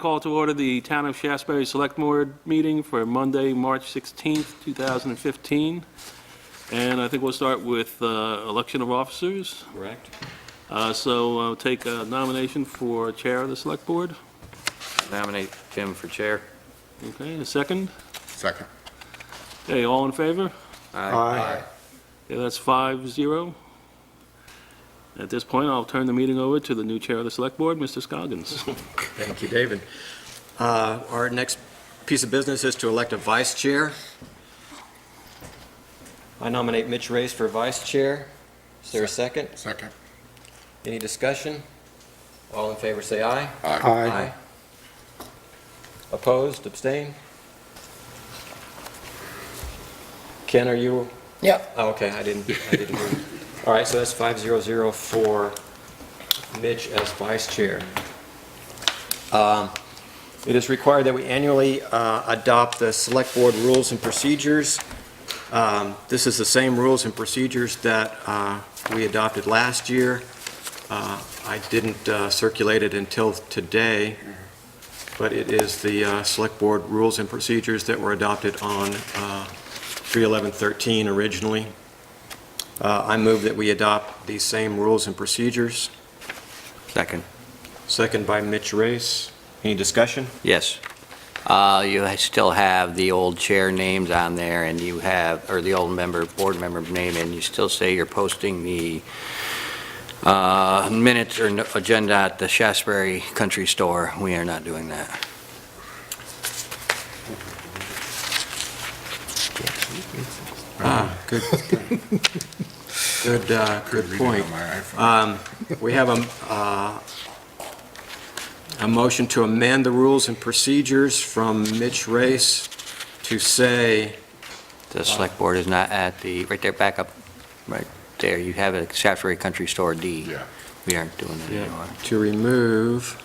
call to order the Town of Shaftsbury Selectboard meeting for Monday, March 16th, 2015. And I think we'll start with election of officers. Correct. So I'll take a nomination for Chair of the Select Board. Nominate Jim for chair. Okay, a second. Second. Okay, all in favor? Aye. Okay, that's 5-0. At this point, I'll turn the meeting over to the new Chair of the Select Board, Mr. Scoggins. Thank you, David. Our next piece of business is to elect a vice chair. I nominate Mitch Race for vice chair. Is there a second? Second. Any discussion? All in favor say aye. Aye. Opposed, abstain? Ken, are you? Yep. Oh, okay, I didn't hear. All right, so that's 5-0-0 for Mitch as vice chair. It is required that we annually adopt the Select Board rules and procedures. This is the same rules and procedures that we adopted last year. I didn't circulate it until today, but it is the Select Board rules and procedures that were adopted on 3/11/13 originally. I move that we adopt these same rules and procedures. Second. Second by Mitch Race. Any discussion? Yes. You still have the old chair names on there, and you have, or the old board member name, and you still say you're posting the minutes or agenda at the Shaftsbury Country Store. We are not doing that. Good point. We have a motion to amend the rules and procedures from Mitch Race to say, The Select Board is not at the, right there, back up, right there, you have a Shaftsbury Country Store D. Yeah. We aren't doing it anymore. to remove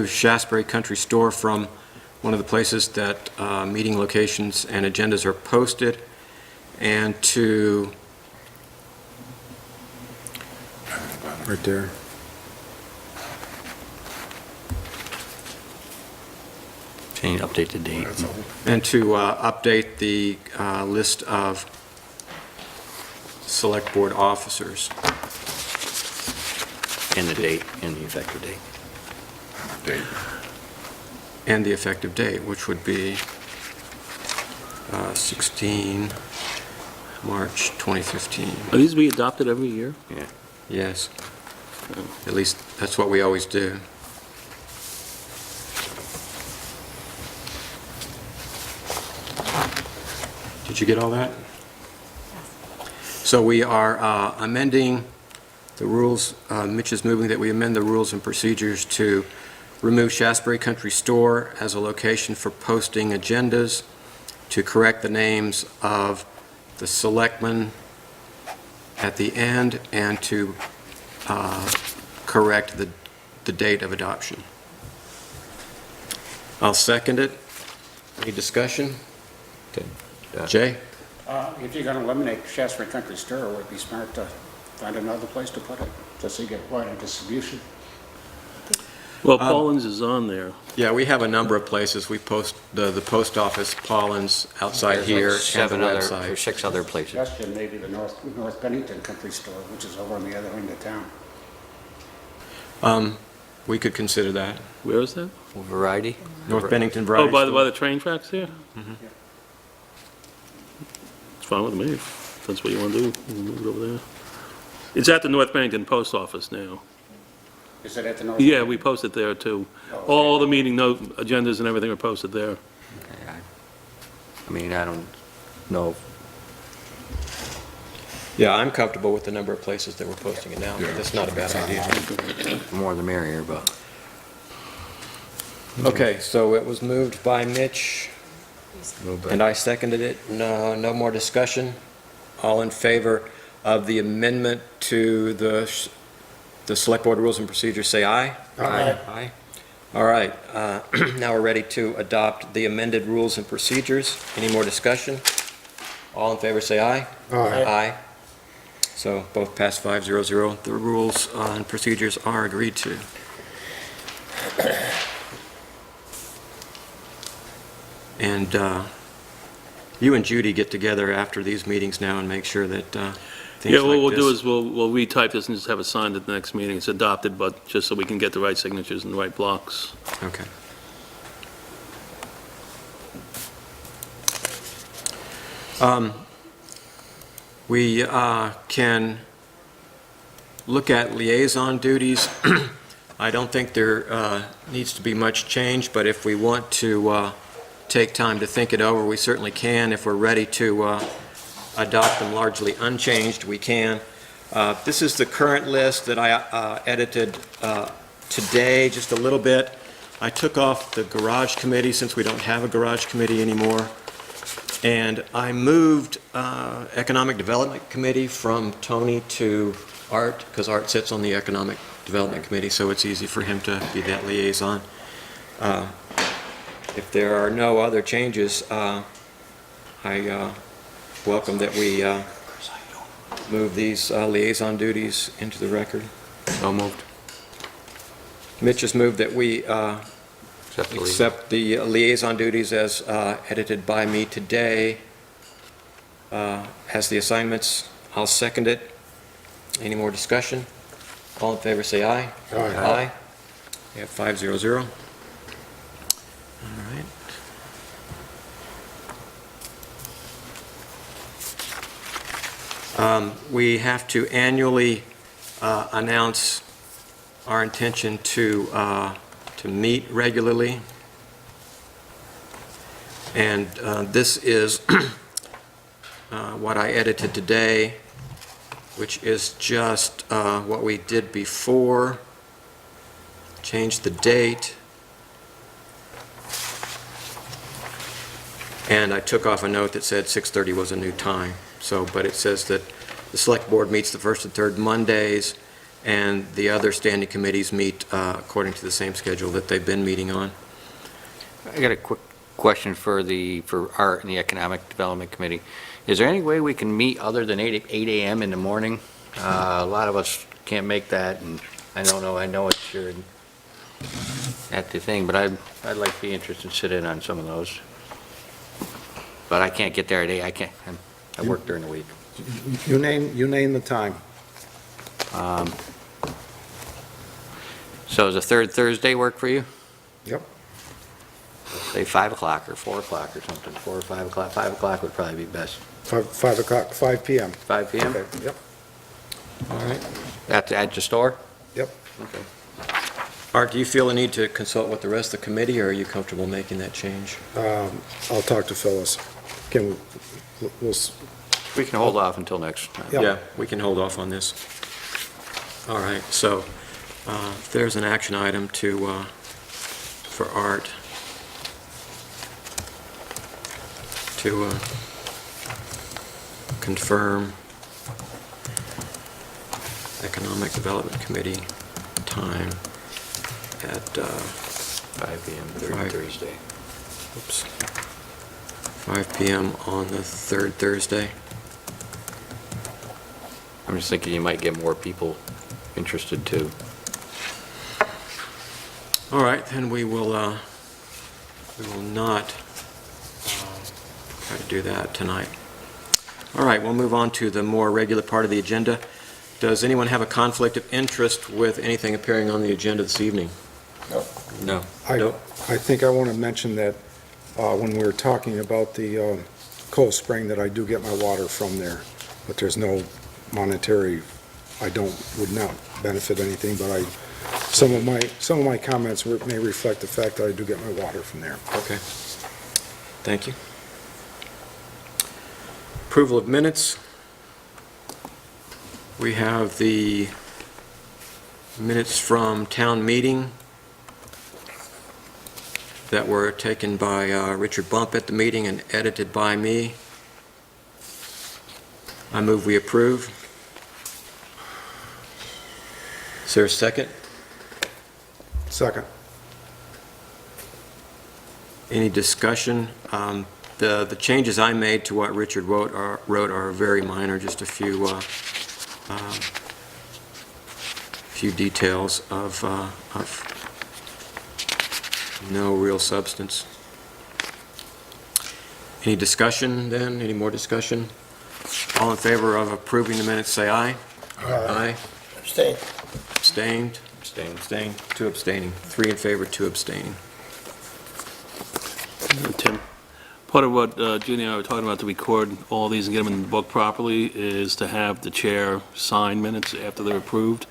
Shaftsbury Country Store from one of the places that meeting locations and agendas are posted, and to, right there, Change, update the date. and to update the list of Select Board officers. And the date, and the effective date. Date. And the effective date, which would be 16 March 2015. Are these be adopted every year? Yes. At least, that's what we always do. Did you get all that? So we are amending the rules. Mitch is moving that we amend the rules and procedures to remove Shaftsbury Country Store as a location for posting agendas, to correct the names of the selectmen at the end, and to correct the date of adoption. I'll second it. Any discussion? Jay? If you're going to eliminate Shaftsbury Country Store, would it be smart to find another place to put it, just so you get wider distribution? Well, Paulins is on there. Yeah, we have a number of places. We post the post office, Paulins, outside here, and the There's website. 6 other places. Suggestion, maybe the North Bennington Country Store, which is over on the other end of town. We could consider that. Where is that? Variety? North Bennington Variety Oh, by Store. the train tracks there? It's fine with me, if that's what you want to do. We'll move it over there. It's at the North Bennington Post Office now. Is it at the North? Yeah, we post it there, too. All the meeting note agendas and everything are posted there. I mean, I don't know. Yeah, I'm comfortable with the number of places that we're posting it now. Yeah. That's not a bad idea. More the merrier, but Okay, so it was moved by Mitch, and I seconded it. No more discussion. All in favor of the amendment to the Select Board Rules and Procedures, say aye. Aye. Aye. All right, now we're ready to adopt the amended rules and procedures. Any more discussion? All in favor, say aye. Aye. Aye. So both passed 5-0-0. The rules and procedures are agreed to. And you and Judy get together after these meetings now and make sure that things Yeah, what like we'll do this- is we'll retype this and just have it signed at the next meeting. It's adopted, but just so we can get the right signatures and the right blocks. Okay. We can look at liaison duties. I don't think there needs to be much change, but if we want to take time to think it over, we certainly can. If we're ready to adopt them largely unchanged, we can. This is the current list that I edited today, just a little bit. I took off the garage committee since we don't have a garage committee anymore. And I moved Economic Development Committee from Tony to Art, because Art sits on the Economic Development Committee, so it's easy for him to be that liaison. If there are no other changes, I welcome that we move these liaison duties into the record. So moved. Mitch has moved that we Except the lead. accept the liaison duties as edited by me today. As the assignments, I'll second it. Any more discussion? All in favor, say aye. Aye. Aye. We have 5-0-0. All right. We have to annually announce our intention to meet regularly. And this is what I edited today, which is just what we did before. Changed the date. And I took off a note that said 6:30 was a new time. So, but it says that the Select Board meets the first and third Mondays, and the other standing committees meet according to the same schedule that they've been meeting on. I got a quick question for Art and the Economic Development Committee. Is there any way we can meet other than 8 a.m. in the morning? A lot of us can't make that, and I don't know, I know it's your, at the thing, but I'd like to be interested to sit in on some of those. But I can't get there at 8, I work during the week. You name the time. So does the third Thursday work for you? Yep. Say 5 o'clock or 4 o'clock or something, 4 or 5 o'clock. 5 o'clock would probably be best. 5 o'clock, 5 p.m. 5 p.m.? Okay, yep, All right. At the store? yep. Okay. Art, do you feel a need to consult with the rest of the committee, or are you comfortable making that change? I'll talk to Phyllis. We'll, We can hold off until next time. Yeah. Yeah, we can hold off on this. All right, so if there's an action item for Art to confirm Economic Development Committee time at 5 p.m. Five. Thursday. 5 p.m. on the third Thursday. I'm just thinking you might get more people interested too. All right, then we will not try to do that tonight. All right, we'll move on to the more regular part of the agenda. Does anyone have a conflict of interest with anything appearing on the agenda this evening? No. Nope. I think I want to mention that when we were talking about the Cold Spring, that I do get my water from there, but there's no monetary, would not benefit anything, but some of my comments may reflect the fact that I do get my water from there. Okay. Thank you. Approval of minutes. We have the minutes from town meeting that were taken by Richard Bump at the meeting and edited by me. I move we approve. Is there a second? Second. Any discussion? The changes I made to what Richard wrote are very minor, just a few few details of no real substance. Any discussion then? Any more discussion? All in favor of approving the minutes, say aye. Aye. Abstain. Abstained? Abstained. 2 abstaining. 3 in favor, 2 abstaining. Tim, part of what Judy and I were talking about to record all these and get them in the book properly is to have the chair sign minutes after they're approved,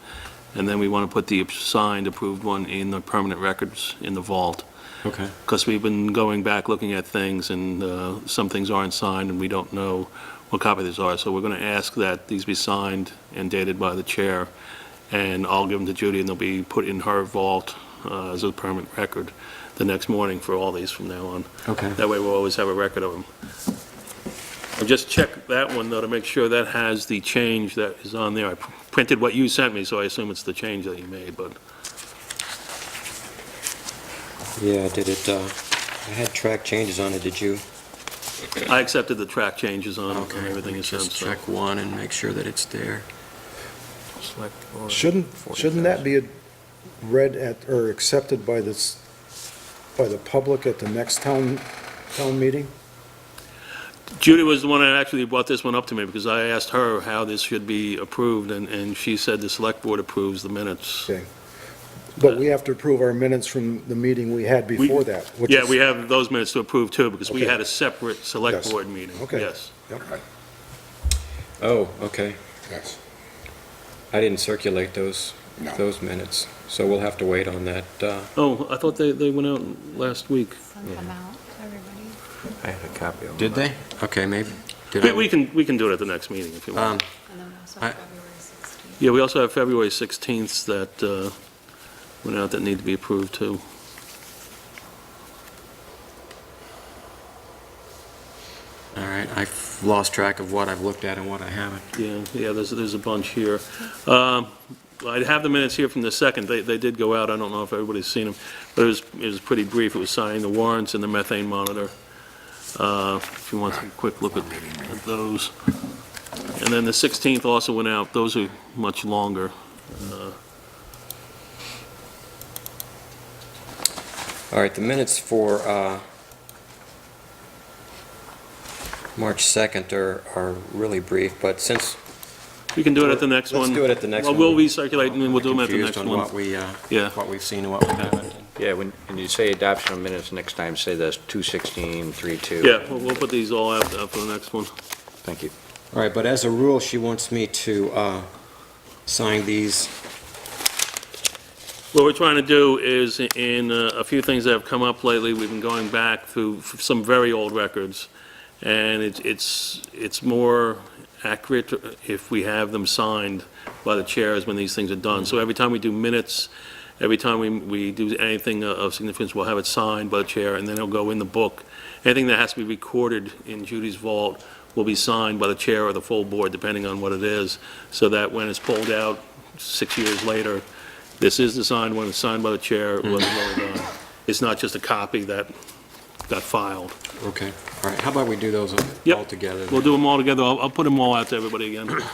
and then we want to put the signed approved one in the permanent records in the vault. Okay. Because we've been going back looking at things, and some things aren't signed, and we don't know what copy these are. So we're going to ask that these be signed and dated by the chair, and I'll give them to Judy, and they'll be put in her vault as a permanent record the next morning for all these from now on. Okay. That way we'll always have a record of them. I just checked that one, though, to make sure that has the change that is on there. I printed what you sent me, so I assume it's the change that you made, but Yeah, did it, I had track changes on it, did you? I accepted the track changes on Okay. everything you sent. Just so. check one and make sure that it's there. Shouldn't that be read at, or accepted by the public at the next town meeting? Judy was the one that actually brought this one up to me, because I asked her how this should be approved, and she said the select board approves the minutes. Okay. But we have to approve our minutes from the meeting we had before that, which Yeah, is- we have those minutes to approve, too, because we Okay. had a separate select Yes. board meeting. Okay. Yes. Yep. Oh, okay. Yes. I didn't circulate those No. minutes, so we'll have to wait on that. Oh, I thought they went out last week. Send them out to everybody. I had a copy of them. Did they? Okay, maybe. Did I? We can do it at the next meeting if you want. And then also I- February 16th. Yeah, we also have February 16th that went out that need to be approved, too. All right, I've lost track of what I've looked at and what I haven't. Yeah, there's a bunch here. I have the minutes here from the second. They did go out. I don't know if everybody's seen them, but it was pretty brief. It was signing the warrants and the methane monitor. If you want a quick look at those. And then the 16th also went out. Those are much longer. All right, the minutes for March 2nd are really brief, but since... We can do it at the next one. Let's do it at the next Well, one. we'll recirculate and then we'll do them at the Confused next on one. what we, Yeah. what we've seen and what we haven't. Yeah, when you say adoption of minutes next time, say that's 2/16, 3/2. Yeah, we'll put these all out for the next one. Thank you. All right, but as a rule, she wants me to sign these. What we're trying to do is, in a few things that have come up lately, we've been going back through some very old records, and it's more accurate if we have them signed by the chairs when these things are done. So every time we do minutes, every time we do anything of significance, we'll have it signed by the chair, and then it'll go in the book. Anything that has to be recorded in Judy's vault will be signed by the chair or the full board, depending on what it is, so that when it's pulled out 6 years later, this is the signed one, it's signed by the chair, it wasn't really done. It's not just a copy that got filed. Okay. All right, how about we do those Yep. all together? We'll do them all together. I'll put them all out to everybody again. Okay.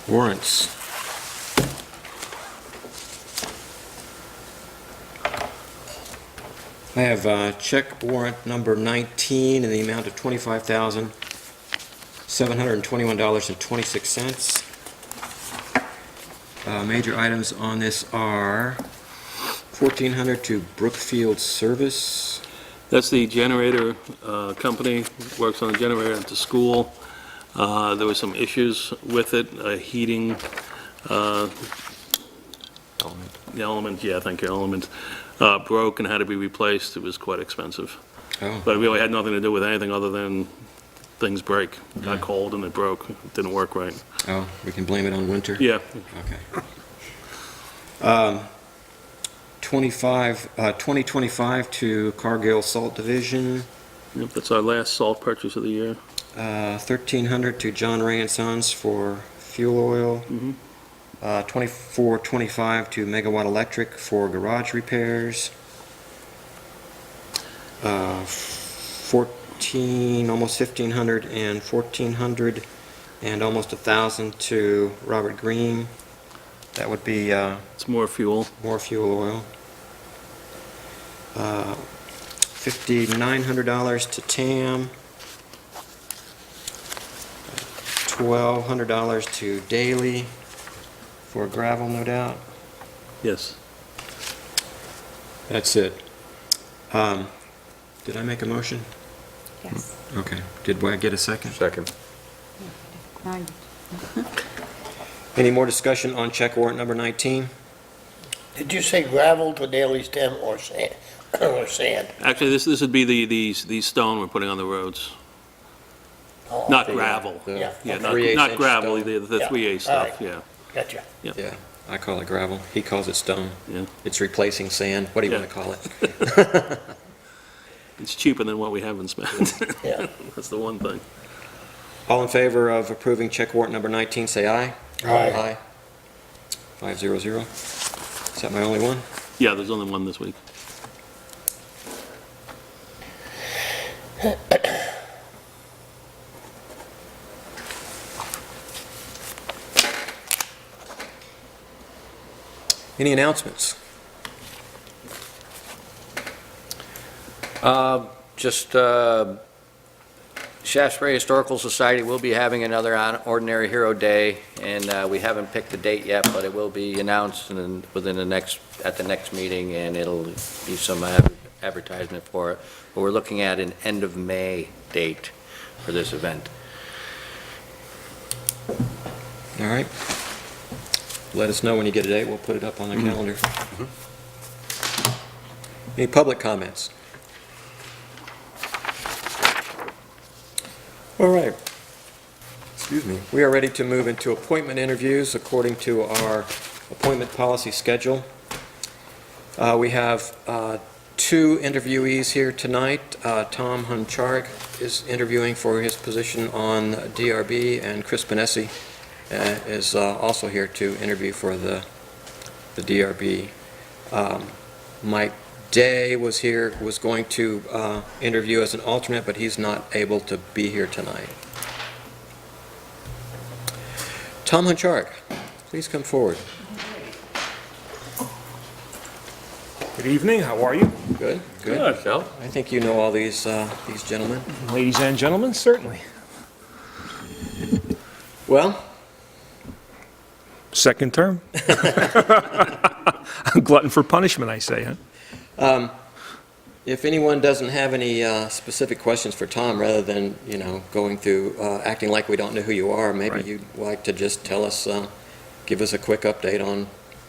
Warrants. I have check warrant number 19 in the amount of $25,721.26. Major items on this are $1,400 to Brookfield Service. That's the generator company, works on the generator at the school. There were some issues with it, heating, the element, yeah, thank you, element, broke and had to be replaced. It was quite expensive. Oh, But it really had nothing to do with anything other than things break. It got cold and it broke. It didn't work right. oh, we can blame it on winter? Yeah, Okay. 2025 to Cargill Salt Division, yep, that's our last salt purchase of the year. 1,300 to John Ray and Sons for fuel oil. Mhm. 2425 to Megawatt Electric for garage repairs. 14, almost 1,500 and 1,400, and almost 1,000 to Robert Green. That would be It's more fuel. more fuel oil. $5,900 to TAM. $1,200 to Daly for gravel, no doubt. Yes. That's it. Did I make a motion? Yes. Okay. Did I get a second? Second. Now, Any more discussion on check warrant number 19? Did you say gravel to daily stem or sand? Or sand? Actually, this would be the stone we're putting on the roads. Oh, Not The, gravel. Yeah. Yeah, okay. not 3/8 not inch gravel, stone. the Yeah, 3/8 all stuff, right. yeah. Gotcha. Yeah, I call it gravel. He calls it stone. Yeah. It's replacing sand. What do you Yeah. want to call it? It's cheaper than what we haven't spent. Yeah. That's the one thing. All in favor of approving check warrant number 19, say aye. Aye. 500. Is that my only one? Yeah, there's only one this week. Any announcements? Just Shaftsbury Historical Society will be having another Ordinary Hero Day, and we haven't picked the date yet, but it will be announced at the next meeting, and it'll be some advertisement for it. But we're looking at an end of May date for this event. All right. Let us know when you get a date. We'll put it up on the calendar. Any public comments? All right. Excuse me. We are ready to move into appointment interviews according to our appointment policy schedule. We have two interviewees here tonight. Tom Huncharek is interviewing for his position on DRB, and Chris Ponessi is also here to interview for the DRB. Mike Day was going to interview as an alternate, but he's not able to be here tonight. Tom Huncharek, please come forward. Good evening, how are you? Good, good. Phil? I think you know all these gentlemen. Ladies and gentlemen, certainly. Well, Second term? Glutton for punishment, I say, huh? if anyone doesn't have any specific questions for Tom, rather than, going through, acting like we don't know who you are, maybe Right. you'd like to just tell us, give us a quick update on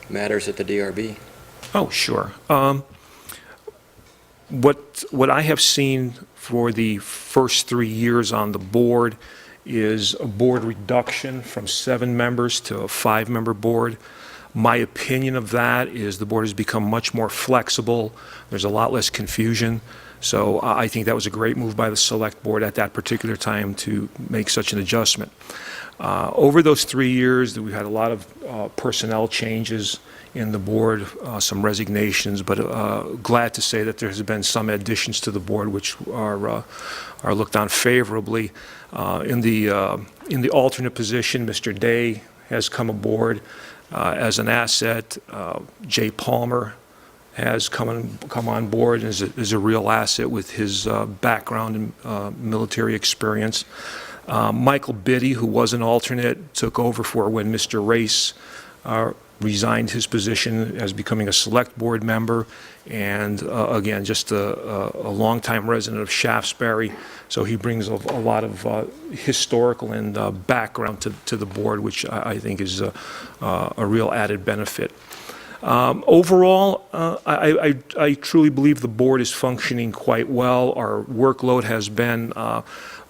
matters at the DRB. Oh, sure. What I have seen for the first 3 years on the board is a board reduction from 7 members to a 5-member board. My opinion of that is the board has become much more flexible. There's a lot less confusion. So I think that was a great move by the select board at that particular time to make such an adjustment. Over those 3 years, we've had a lot of personnel changes in the board, some resignations, but glad to say that there has been some additions to the board which are looked on favorably. In the alternate position, Mr. Day has come aboard as an asset. Jay Palmer has come on board and is a real asset with his background and military experience. Michael Biddy, who was an alternate, took over for when Mr. Race resigned his position as becoming a select board member, and again, just a longtime resident of Shaftsbury, so he brings a lot of historical and background to the board, which I think is a real added benefit. Overall, I truly believe the board is functioning quite well. Our workload has been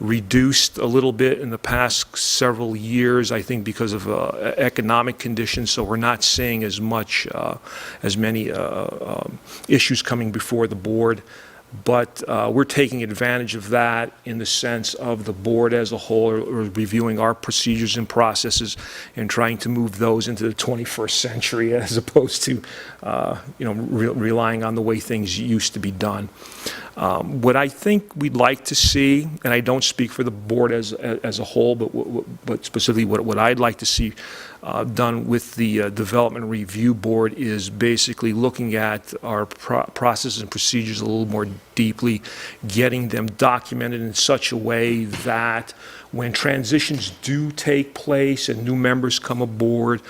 reduced a little bit in the past several years, I think because of economic conditions, so we're not seeing as many issues coming before the board. But we're taking advantage of that in the sense of the board as a whole, or reviewing our procedures and processes and trying to move those into the 21st century as opposed to, relying on the way things used to be done. What I think we'd like to see, and I don't speak for the board as a whole, but specifically what I'd like to see done with the Development Review Board is basically looking at our processes and procedures a little more deeply, getting them documented in such a way that when transitions do take place and new members come aboard,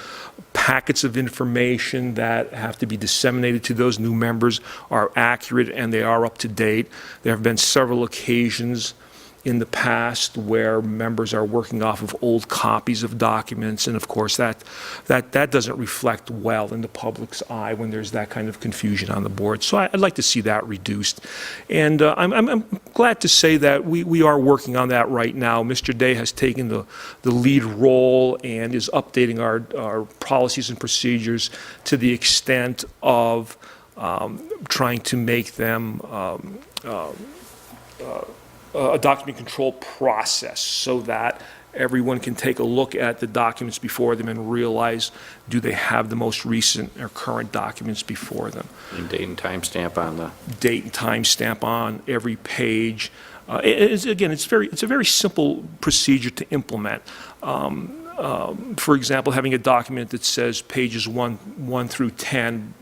packets of information that have to be disseminated to those new members are accurate and they are up to date. There have been several occasions in the past where members are working off of old copies of documents, and of course that doesn't reflect well in the public's eye when there's that kind of confusion on the board. So I'd like to see that reduced. And I'm glad to say that we are working on that right now. Mr. Day has taken the lead role and is updating our policies and procedures to the extent of trying to make them a document control process so that everyone can take a look at the documents before them and realize, do they have the most recent or current documents before them? And date and timestamp on the... Date and timestamp on every page. Again, it's a very simple procedure to implement. For example, having a document that says pages 1 through 10,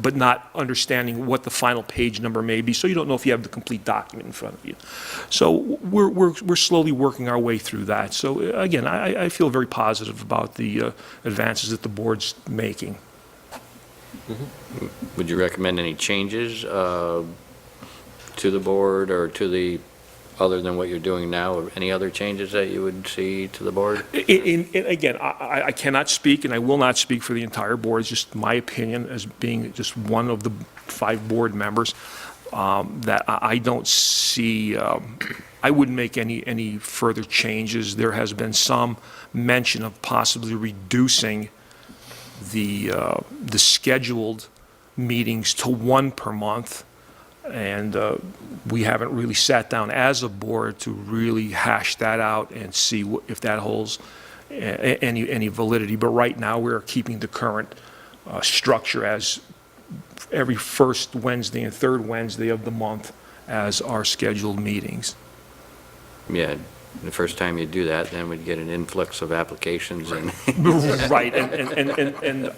but not understanding what the final page number may be, so you don't know if you have the complete document in front of you. So we're slowly working our way through that. So again, I feel very positive about the advances that the board's making. Would you recommend any changes to the board or to the, other than what you're doing now, or any other changes that you would see to the board? Again, I cannot speak, and I will not speak for the entire board. It's just my opinion as being just one of the 5 board members, that I don't see, I wouldn't make any further changes. There has been some mention of possibly reducing the scheduled meetings to 1 per month. And we haven't really sat down as a board to really hash that out and see if that holds any validity. But right now, we're keeping the current structure as every first Wednesday and third Wednesday of the month as our scheduled meetings. Yeah, the first time you do that, then we'd get an influx of applications and... Right, and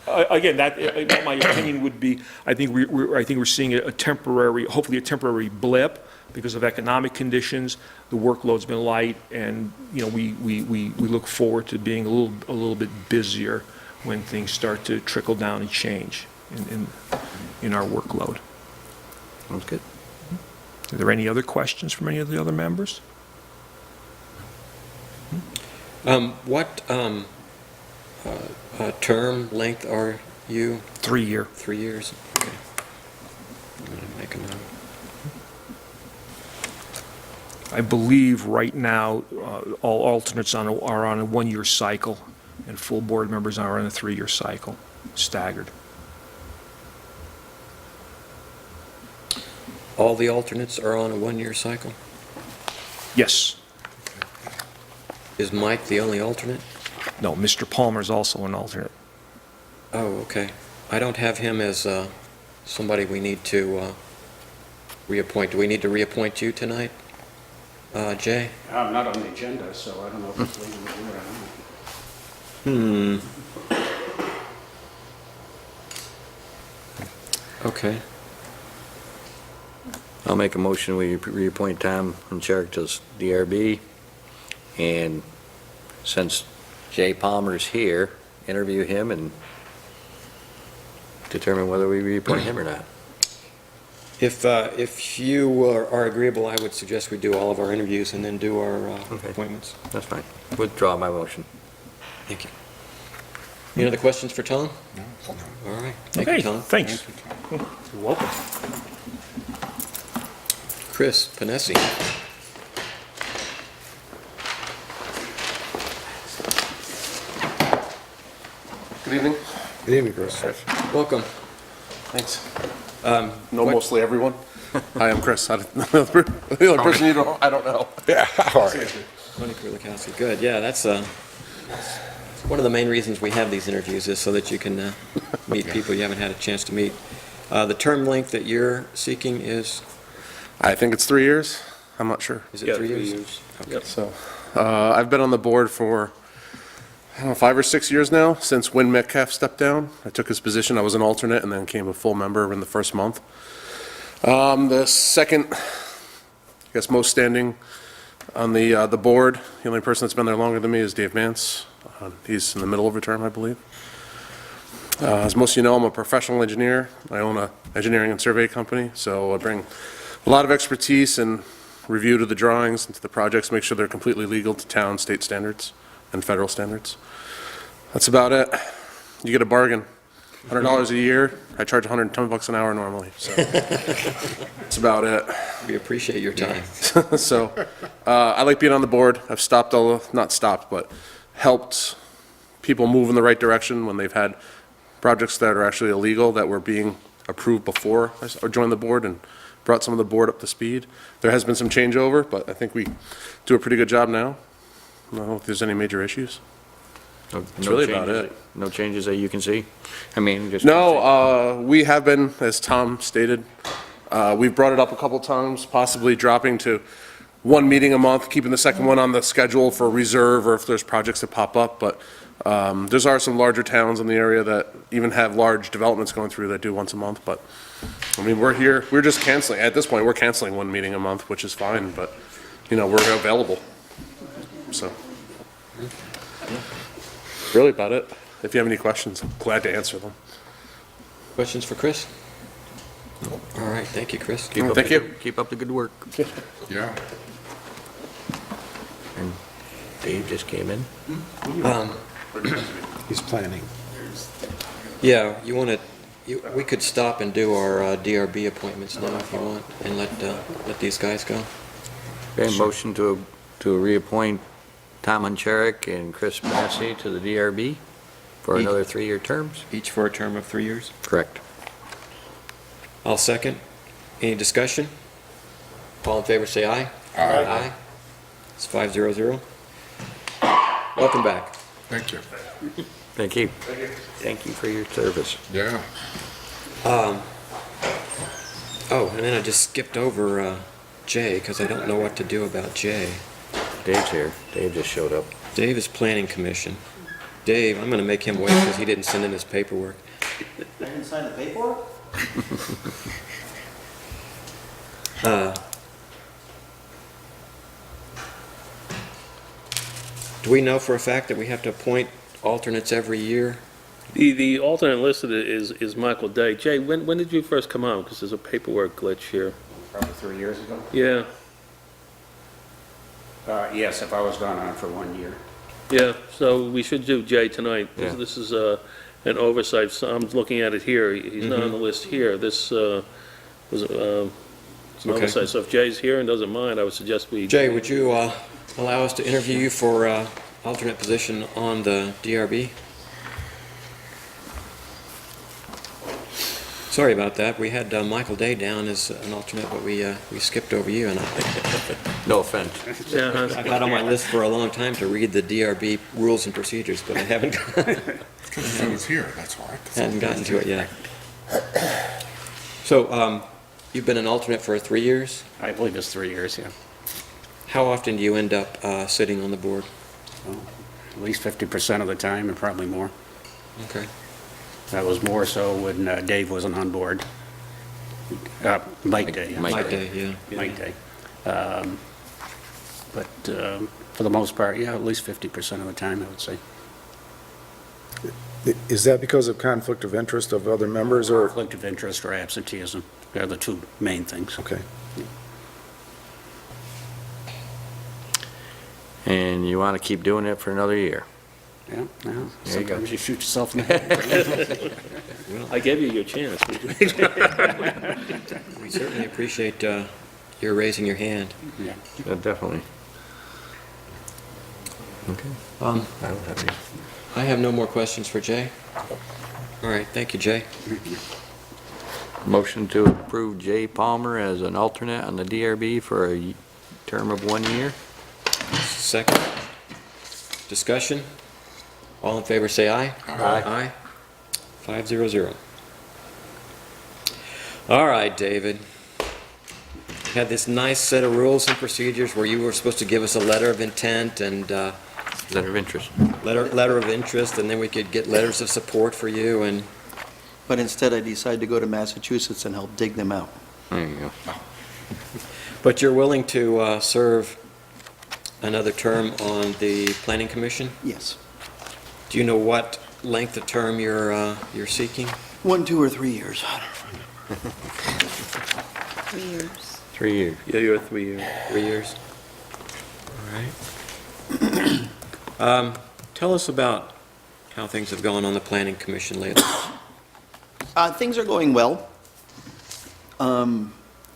again, that my opinion would be, I think we're seeing a temporary, hopefully a temporary blip because of economic conditions. The workload's been light, and we look forward to being a little bit busier when things start to trickle down and change in our workload. Sounds good. Are there any other questions from any of the other members? What term length are you? 3-year. 3 years? Okay. I'm going to make a note. I believe right now, all alternates are on a 1-year cycle, and full board members are on a 3-year cycle, staggered. All the alternates are on a 1-year cycle? Yes. Is Mike the only alternate? No, Mr. Palmer is also an alternate. Oh, okay. I don't have him as somebody we need to reappoint. Do we need to reappoint you tonight, Jay? I'm not on the agenda, so I don't know if it's legal to do it or not. Okay. I'll make a motion, we reappoint Tom Huncharek to DRB, and since Jay Palmer's here, interview him and determine whether we reappoint him or not. If you are agreeable, I would suggest we do all of our interviews and then do our appointments. That's fine. Withdraw my motion. Thank you. Any other questions for Tom? No. All right. Thank you, Okay, Tom. thanks. You're welcome. Chris Ponessi. Good evening. Good evening, Chris. Welcome. Thanks. What- Know mostly everyone. Hi, I'm Chris. The other person you don't, I don't know. Yeah, all right. Tony Kurlikowski, good, yeah, that's one of the main reasons we have these interviews is so that you can meet people you haven't had a chance to meet. The term length that you're seeking is I think it's 3 years. I'm not sure. it Yeah, 3 3 years? years. Okay. Yep. So, I've been on the board for, I don't know, 5 or 6 years now, since Win Metcalf stepped down. I took his position, I was an alternate, and then became a full member in the first month. The second, I guess, most standing on the board, the only person that's been there longer than me is Dave Mance. He's in the middle of a term, I believe. As most of you know, I'm a professional engineer. I own an engineering and survey company, so I bring a lot of expertise and review to the drawings and to the projects, make sure they're completely legal to town, state standards, and federal standards. That's about it. You get a bargain. $100 a year. I charge $110 an hour normally, so that's about it. We appreciate your time. So, I like being on the board. I've stopped not stopped, but helped people move in the right direction when they've had projects that are actually illegal that were being approved before I joined the board and brought some of the board up to speed. There has been some changeover, but I think we do a pretty good job now. I don't know if there's any major issues. That's really about it. No changes that you can see? I mean, just. No, we have been, as Tom stated, we've brought it up a couple times, possibly dropping to one meeting a month, keeping the second one on the schedule for reserve or if there's projects that pop up, but there's are some larger towns in the area that even have large developments going through that do once a month, but, I mean, we're just canceling, at this point, we're canceling one meeting a month, which is fine, but, you know, we're available, so. Really about it. If you have any questions, I'm glad to answer them. Questions for Chris? All right, thank you, Chris. Keep up Thank the you. good- Keep up the good work. Yeah. And Dave just came in. He's planning. Yeah, you want to, we could stop and do our DRB appointments now if you want, and let these guys go. Okay, motion to reappoint Tom Huncharek and Chris Ponessi to the DRB for Each- another 3-year terms? Each for a term of 3 years? Correct. I'll second. Any discussion? All in favor, say aye. Aye. It's 500. Welcome back. Thank you. Thank you. Thank you for your service. Yeah. Oh, and then I just skipped over Jay, because I don't know what to do about Jay. Dave's here. Dave just showed up. Dave is Planning Commission. Dave, I'm going to make him wait because he didn't send in his paperwork. I didn't sign the paperwork? Do we know for a fact that we have to appoint alternates every year? The alternate listed is Michael Day. Jay, when did you first come on? Because there's a paperwork glitch here. Probably 3 years ago. Yeah, Yes, if I was gone on for 1 year. yeah, so we should do Jay tonight. Yeah. This is an oversight, so I'm looking at it here. He's not on the list here. This was it's an Okay. oversight, so if Jay's here and doesn't mind, I would suggest we... Jay, would you allow us to interview you for alternate position on the DRB? Sorry about that. We had Michael Day down as an alternate, but we skipped over you, and No offense. Yeah, huh? I've had on my list for a long time to read the DRB rules and procedures, but I haven't Because I was here, that's why. hadn't gotten to it yet. So, you've been an alternate for 3 years? I believe it's 3 years, yeah. How often do you end up sitting on the board? At least 50% of the time, and probably more. Okay. That was more so when Dave wasn't on board. Mike Day. Mike My day, yeah. Mike Day. But for the most part, yeah, at least 50% of the time, I would say. Is that because of conflict of interest of other members, or? Conflict of interest or absenteeism are the two main things. Okay. And you want to keep doing it for another year? Yeah, yeah. There you go. Sometimes you shoot yourself in the head. I gave you your chance. We certainly appreciate your raising your hand. Yeah. Definitely. Okay. I don't have any. I have no more questions for Jay. All right, thank you, Jay. Motion to approve Jay Palmer as an alternate on the DRB for a term of 1 year. Second. Discussion? All in favor, say aye. Aye. 500. All right, David. You had this nice set of rules and procedures where you were supposed to give us a letter of intent and Letter of interest. letter of interest, and then we could get letters of support for you, and But instead, I decided to go to Massachusetts and help dig them out. There you go. but you're willing to serve another term on the Planning Commission? Yes. Do you know what length of term you're seeking? 1, 2, or 3 years. 3 years. 3 years. Yeah, you're 3 years. 3 years? All right. Tell us about how things have gone on the Planning Commission lately. Things are going well.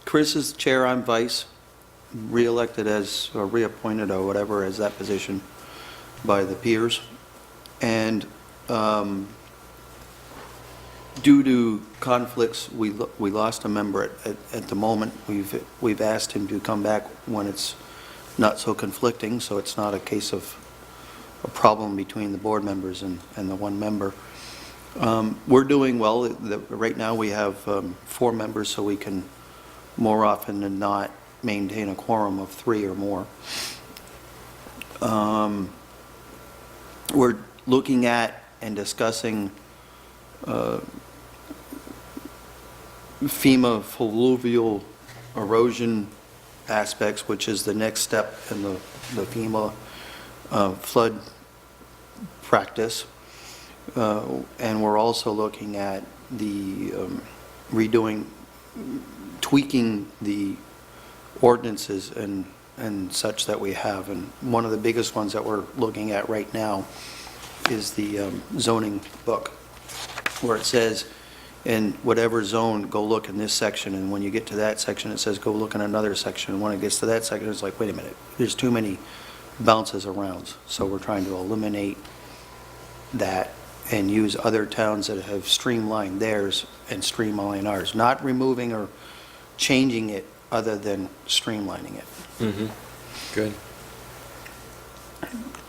Chris is chair, I'm vice, re-elected as, or reappointed or whatever as that position by the peers. And due to conflicts, we lost a member at the moment. We've asked him to come back when it's not so conflicting, so it's not a case of a problem between the board members and the one member. We're doing well. Right now, we have 4 members, so we can more often than not maintain a quorum of 3 or more. We're looking at and discussing FEMA fluvial erosion aspects, which is the next step in the FEMA flood practice. And we're also looking at the tweaking the ordinances and such that we have. And one of the biggest ones that we're looking at right now is the zoning book, where it says, in whatever zone, go look in this section, and when you get to that section, it says, go look in another section. And when it gets to that section, it's like, wait a minute, there's too many bounces around. So we're trying to eliminate that and use other towns that have streamlined theirs and streamline ours, not removing or changing it other than streamlining it. Mm-hmm. Good.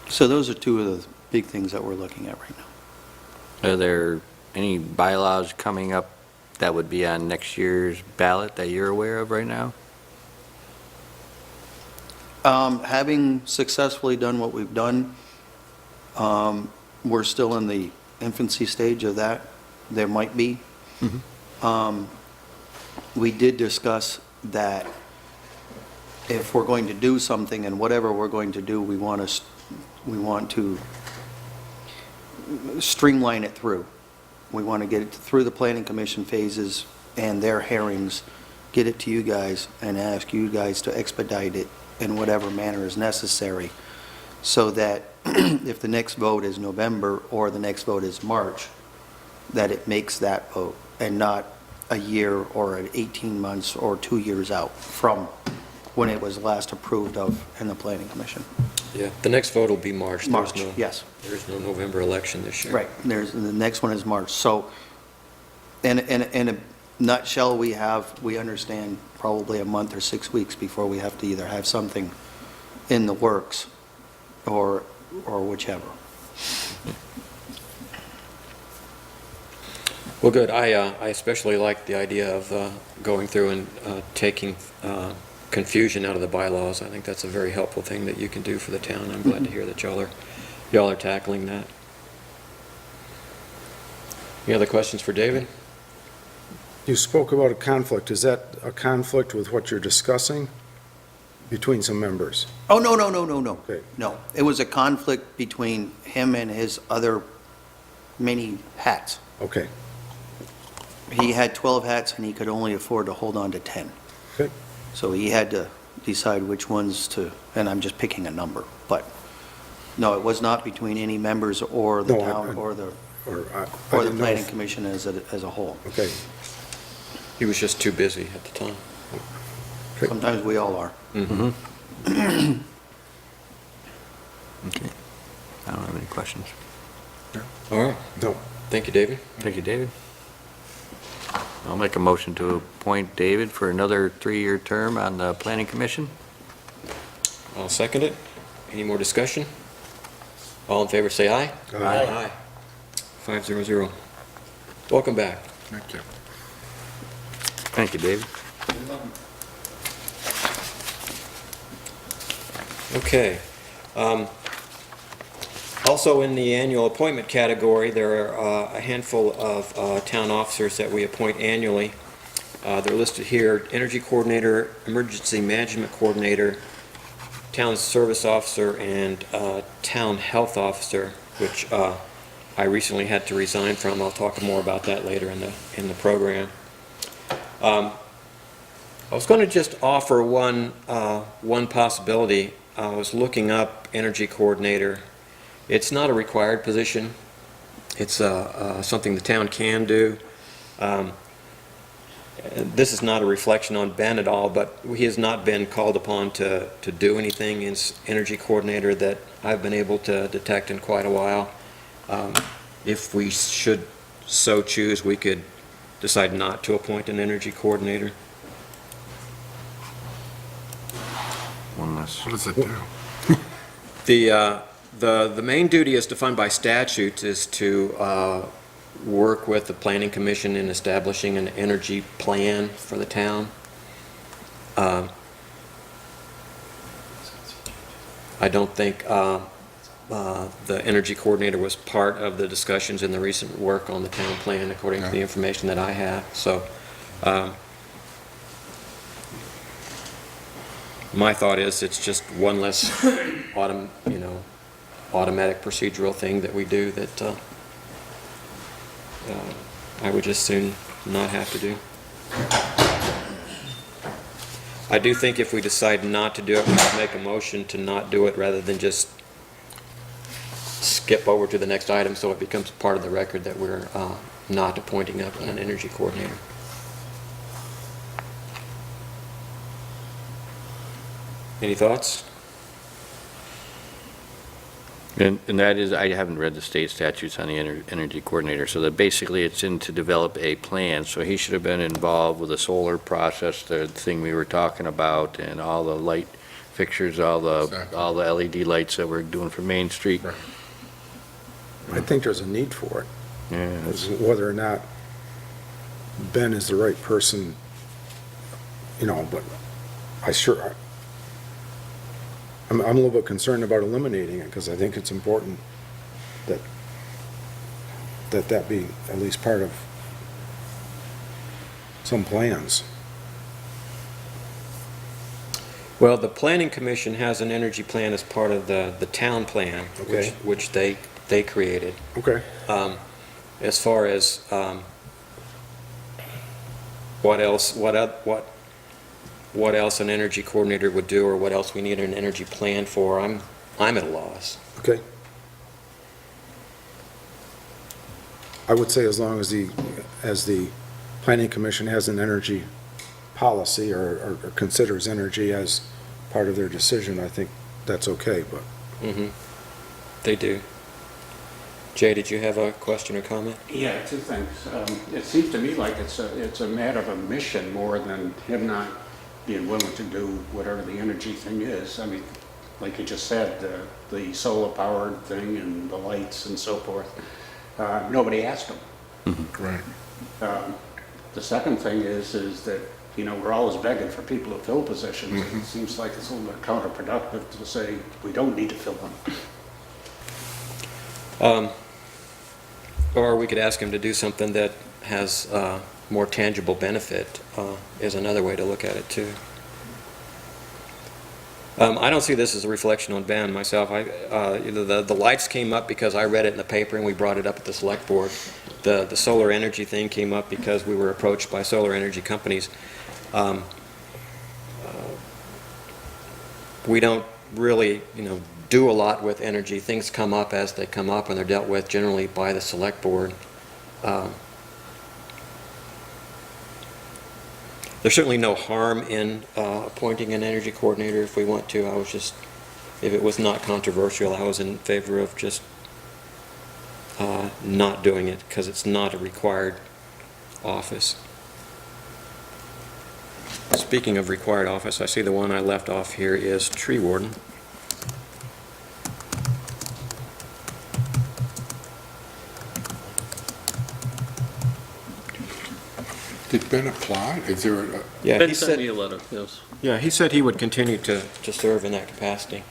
So those are 2 of the big things that we're looking at right now. Are there any bylaws coming up that would be on next year's ballot that you're aware of right now? Having successfully done what we've done, we're still in the infancy stage of that. There might be. We did discuss that if we're going to do something, and whatever we're going to do, we want to streamline it through. We want to get it through the Planning Commission phases and their hearings, get it to you guys, and ask you guys to expedite it in whatever manner is necessary, so that if the next vote is November or the next vote is March, that it makes that vote, and not a year or 18 months or 2 years out from when it was last approved of in the Planning Commission. Yeah, the next vote will be March. March, yes. There's no November election this year. Right, the next one is March. So, in a nutshell, we understand probably a month or 6 weeks before we have to either have something in the works or whichever. Well, good. I especially like the idea of going through and taking confusion out of the bylaws. I think that's a very helpful thing that you can do for the town. I'm glad to hear that y'all are tackling that. Any other questions for David? You spoke about a conflict. Is that a conflict with what you're discussing between some members? Oh, no. Okay. No, it was a conflict between him and his other many hats. Okay. He had 12 hats and he could only afford to hold on to 10. Okay. So he had to decide which ones to, and I'm just picking a number, but no, it was not between any members or the No, town or the I Or the didn't know planning if- commission as a whole. Okay. He was just too busy at the time. Sometimes we all are. Okay. I don't have any questions. All right. No. Thank you, David. Thank you, David. I'll make a motion to appoint David for another 3-year term on the Planning Commission. I'll second it. Any more discussion? All in favor, say aye. Aye. 500. Welcome back. Thank you. Thank you, David. Okay. Also in the annual appointment category, there are a handful of town officers that we appoint annually. They're listed here: Energy Coordinator, Emergency Management Coordinator, Town Service Officer, and Town Health Officer, which I recently had to resign from. I'll talk more about that later in the program. I was going to just offer one possibility. I was looking up Energy Coordinator. It's not a required position. It's something the town can do. This is not a reflection on Ben at all, but he has not been called upon to do anything as Energy Coordinator that I've been able to detect in quite a while. If we should so choose, we could decide not to appoint an Energy Coordinator. One less. What does it do? The main duty as defined by statute is to work with the Planning Commission in establishing an energy plan for the town. I don't think the Energy Coordinator was part of the discussions in the recent work on the town plan, according to the information that I have. So my thought is it's just one less automatic procedural thing that we do that I would just soon not have to do. I do think if we decide not to do it, we should make a motion to not do it rather than just skip over to the next item so it becomes part of the record that we're not appointing up an Energy Coordinator. Any thoughts? And that is, I haven't read the state statutes on the energy coordinator, so that basically it's in to develop a plan. So he should have been involved with the solar process, the thing we were talking about, and all the light fixtures, all the LED lights that we're doing for Main Street. Right. I think there's a need for it. Yeah, Whether or not Ben is the right person, but I'm a little bit concerned about eliminating it, because I think it's important that be at least part of some plans. Well, the Planning Commission has an energy plan as part of the town plan, Okay. which they created. Okay. As far as what else an energy coordinator would do, or what else we need an energy plan for, I'm at a loss. Okay. I would say as long as the Planning Commission has an energy policy or considers energy as part of their decision, I think that's okay, but. Mm-hmm. They do. Jay, did you have a question or comment? Yeah, two things. It seems to me like it's a matter of a mission more than him not being willing to do whatever the energy thing is. I mean, like you just said, the solar powered thing and the lights and so forth. Nobody asked him. Mm-hmm. Right. The second thing is that, we're always begging for people to fill positions. Mm-hmm. It seems like it's a little bit counterproductive to say we don't need to fill them. Or we could ask him to do something that has more tangible benefit, is another way to look at it too. I don't see this as a reflection on Ben myself. The lights came up because I read it in the paper and we brought it up at the select board. The solar energy thing came up because we were approached by solar energy companies. We don't really, do a lot with energy. Things come up as they come up, and they're dealt with generally by the select board. There's certainly no harm in appointing an energy coordinator if we want to. If it was not controversial, I was in favor of just not doing it because it's not a required office. Speaking of required office, I see the one I left off here is tree warden. Did Ben apply? Is there a, Yeah, Ben he sent me said, a letter, yes. yeah, he said he would continue to serve in that capacity.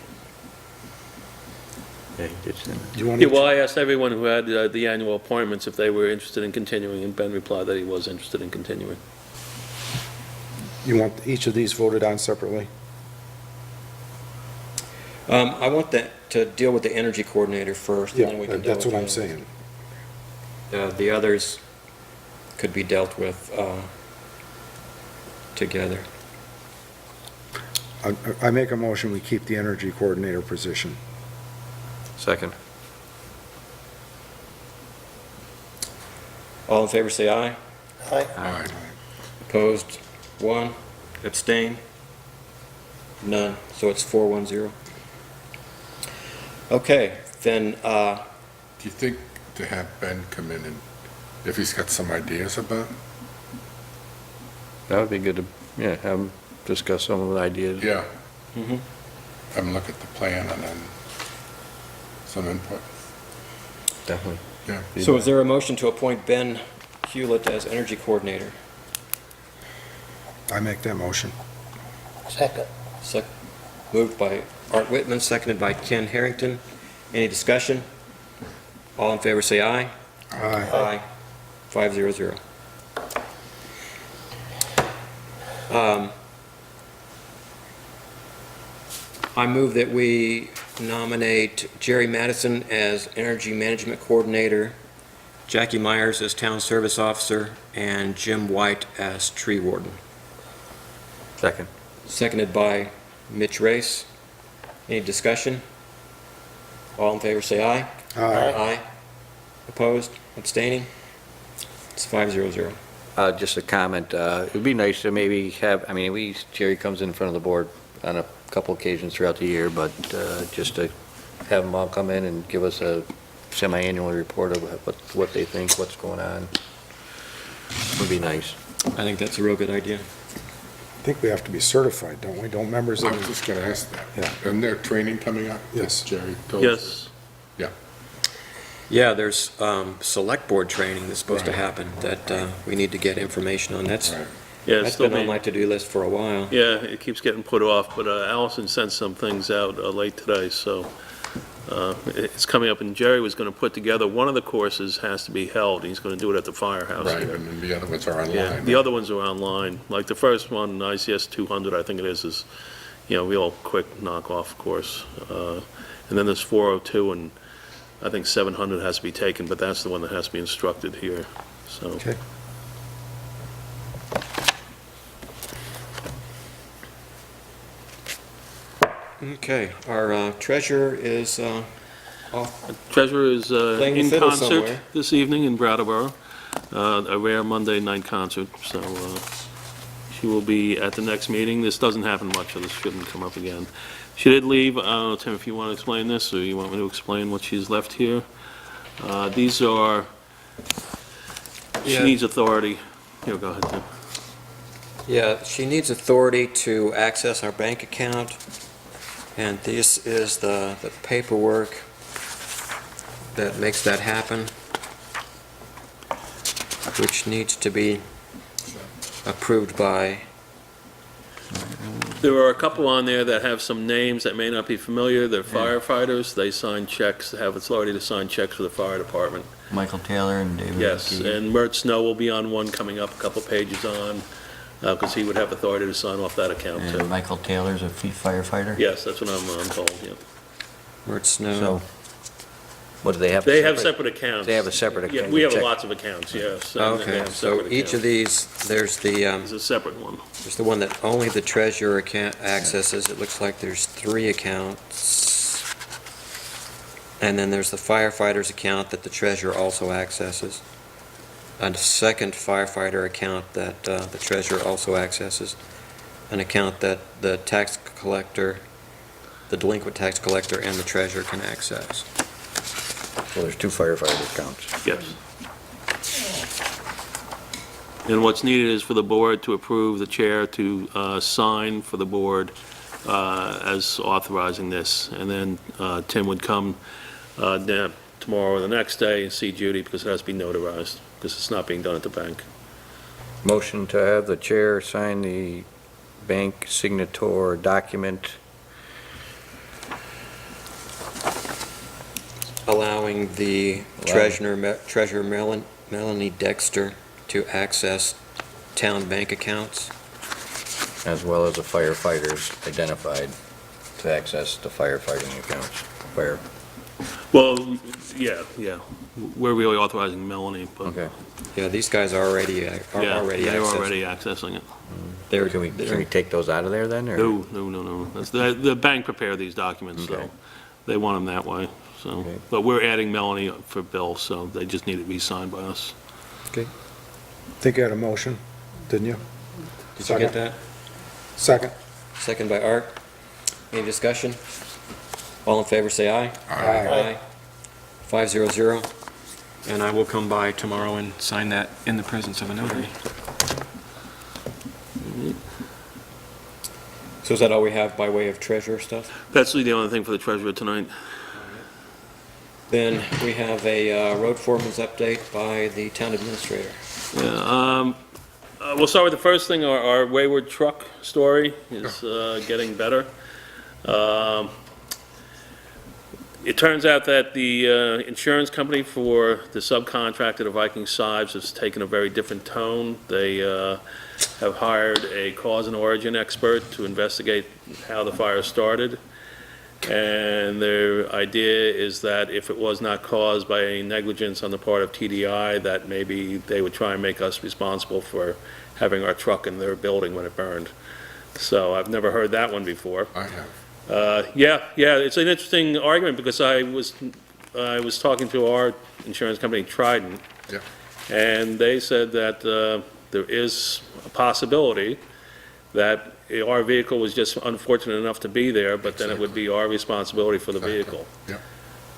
Yeah, he did send it. Do you want Yeah, each, well, I asked everyone who had the annual appointments if they were interested in continuing, and Ben replied that he was interested in continuing. you want each of these voted on separately? I want that to deal with the energy coordinator first, and then we Yeah, can deal that's with what I'm the saying. The others could be dealt with together. I make a motion, we keep the energy coordinator position. Second. All in favor, say aye. Aye. aye. Opposed, 1. Abstain? None. So it's 4-1-0. Okay, then, Do you think to have Ben come in and, if he's got some ideas about, That would be good to, yeah, have him discuss some of the ideas. yeah, mhm. have him look at the plan and then some input, Definitely. yeah. So is there a motion to appoint Ben Hewlett as energy coordinator? I make that motion. Second. Moved by Art Whitman, seconded by Ken Harrington. Any discussion? All in favor, say aye. Aye. 5-0-0. I move that we nominate Jerry Madison as Energy Management Coordinator, Jackie Myers as Town Service Officer, and Jim White as Tree Warden. Second. Seconded by Mitch Race. Any discussion? All in favor, say aye. Aye. Opposed? Abstaining? It's 5-0-0. Just a comment, it would be nice to maybe have, I mean, Jerry comes in front of the board on a couple occasions throughout the year, but just to have them all come in and give us a semi-annual report of what they think, what's going on, would be nice. I think that's a real good idea. I think we have to be certified, don't we? Don't members I of was the... just gonna ask that. Yeah. Isn't there training coming up? Yes. Jerry told us? Yes, Yeah, there's select board training that's supposed to Right. happen that we need to get information on. That's Right. yeah, it's That's still been on being, my to-do list for a while. yeah, it keeps getting put off, but Allison sent some things out late today, so it's coming up, and Jerry was gonna put together, one of the courses has to be held, he's gonna do it at the firehouse. Right, and then the other ones are Yeah, online. the other ones are online, like the first one, ICS 200, I think it is, real quick knock-off course. And then there's 402, and I think 700 has to be taken, but that's the one that has to be instructed here, so. Okay. Okay, our treasurer is off. Treasurer is Playing the in fiddle concert somewhere. this evening in Brattleboro, a rare Monday night concert, so she will be at the next meeting. This doesn't happen much, so this shouldn't come up again. She did leave, Tim, if you want to explain this, or you want me to explain what she's left here? These are, she Yeah. needs authority. Here, go ahead, Tim. Yeah, she needs authority to access our bank account, and this is the paperwork that makes that happen, which needs to be approved by, There are a couple on there that have some names that may not be familiar. They're firefighters. They sign checks, have authority to sign checks for the fire department. Michael Taylor and David. Yes, and Mert Snow will be on one coming up a couple pages on, because he would have authority to sign off that account too. Michael Taylor's a firefighter? Yes, that's what I'm told, yeah. Mert Snow. So, what do they have? They have separate accounts. They have a separate Yeah, account. we have Check. lots of accounts, yes. and they Okay, have so separate each of accounts. these, there's There's a separate one. there's the one that only the treasurer accesses. It looks like there's 3 accounts. And then there's the firefighter's account that the treasurer also accesses. A second firefighter account that the treasurer also accesses. An account that the tax collector, the delinquent tax collector, and the treasurer can access. So there's 2 firefighter accounts. Yes. And what's needed is for the board to approve the chair to sign for the board as authorizing this. And then Tim would come tomorrow or the next day and see Judy because it has to be notarized, because it's not being done at the bank. Motion to have the chair sign the bank signature document Allowing the treasurer Melanie Dexter to access town bank accounts. as well as the firefighters identified to access the firefighting accounts. Fire. Well, yeah. We're really authorizing Melanie, but. Okay. Yeah, these guys are already Yeah, already they're accessing. already accessing it. Can we take those out of there then, or? No. That's the bank prepared these documents, Okay. so they want them that way, so. Okay. But we're adding Melanie for Bill, so they just need to be signed by us. I think you had a motion, didn't you? Did you get that? Second. Second by Art. Any discussion? All in favor, say aye. Aye. 500. And I will come by tomorrow and sign that in the presence of a notary. So is that all we have by way of treasurer stuff? That's the only thing for the treasurer tonight. Then we have a road foreman's update by the town administrator. Yeah, we'll start with the first thing, our wayward truck story is getting better. It turns out that the insurance company for the subcontractor to Viking Sives has taken a very different tone. They have hired a cause and origin expert to investigate how the fire started. And their idea is that if it was not caused by any negligence on the part of TDI, that maybe they would try and make us responsible for having our truck in their building when it burned. So I've never heard that one before. I have. Yeah, it's an interesting argument because I was talking to our insurance company, Trident. Yeah. And they said that there is a possibility that our vehicle was just unfortunate enough to be there, but then it would be our responsibility for the vehicle. Yeah.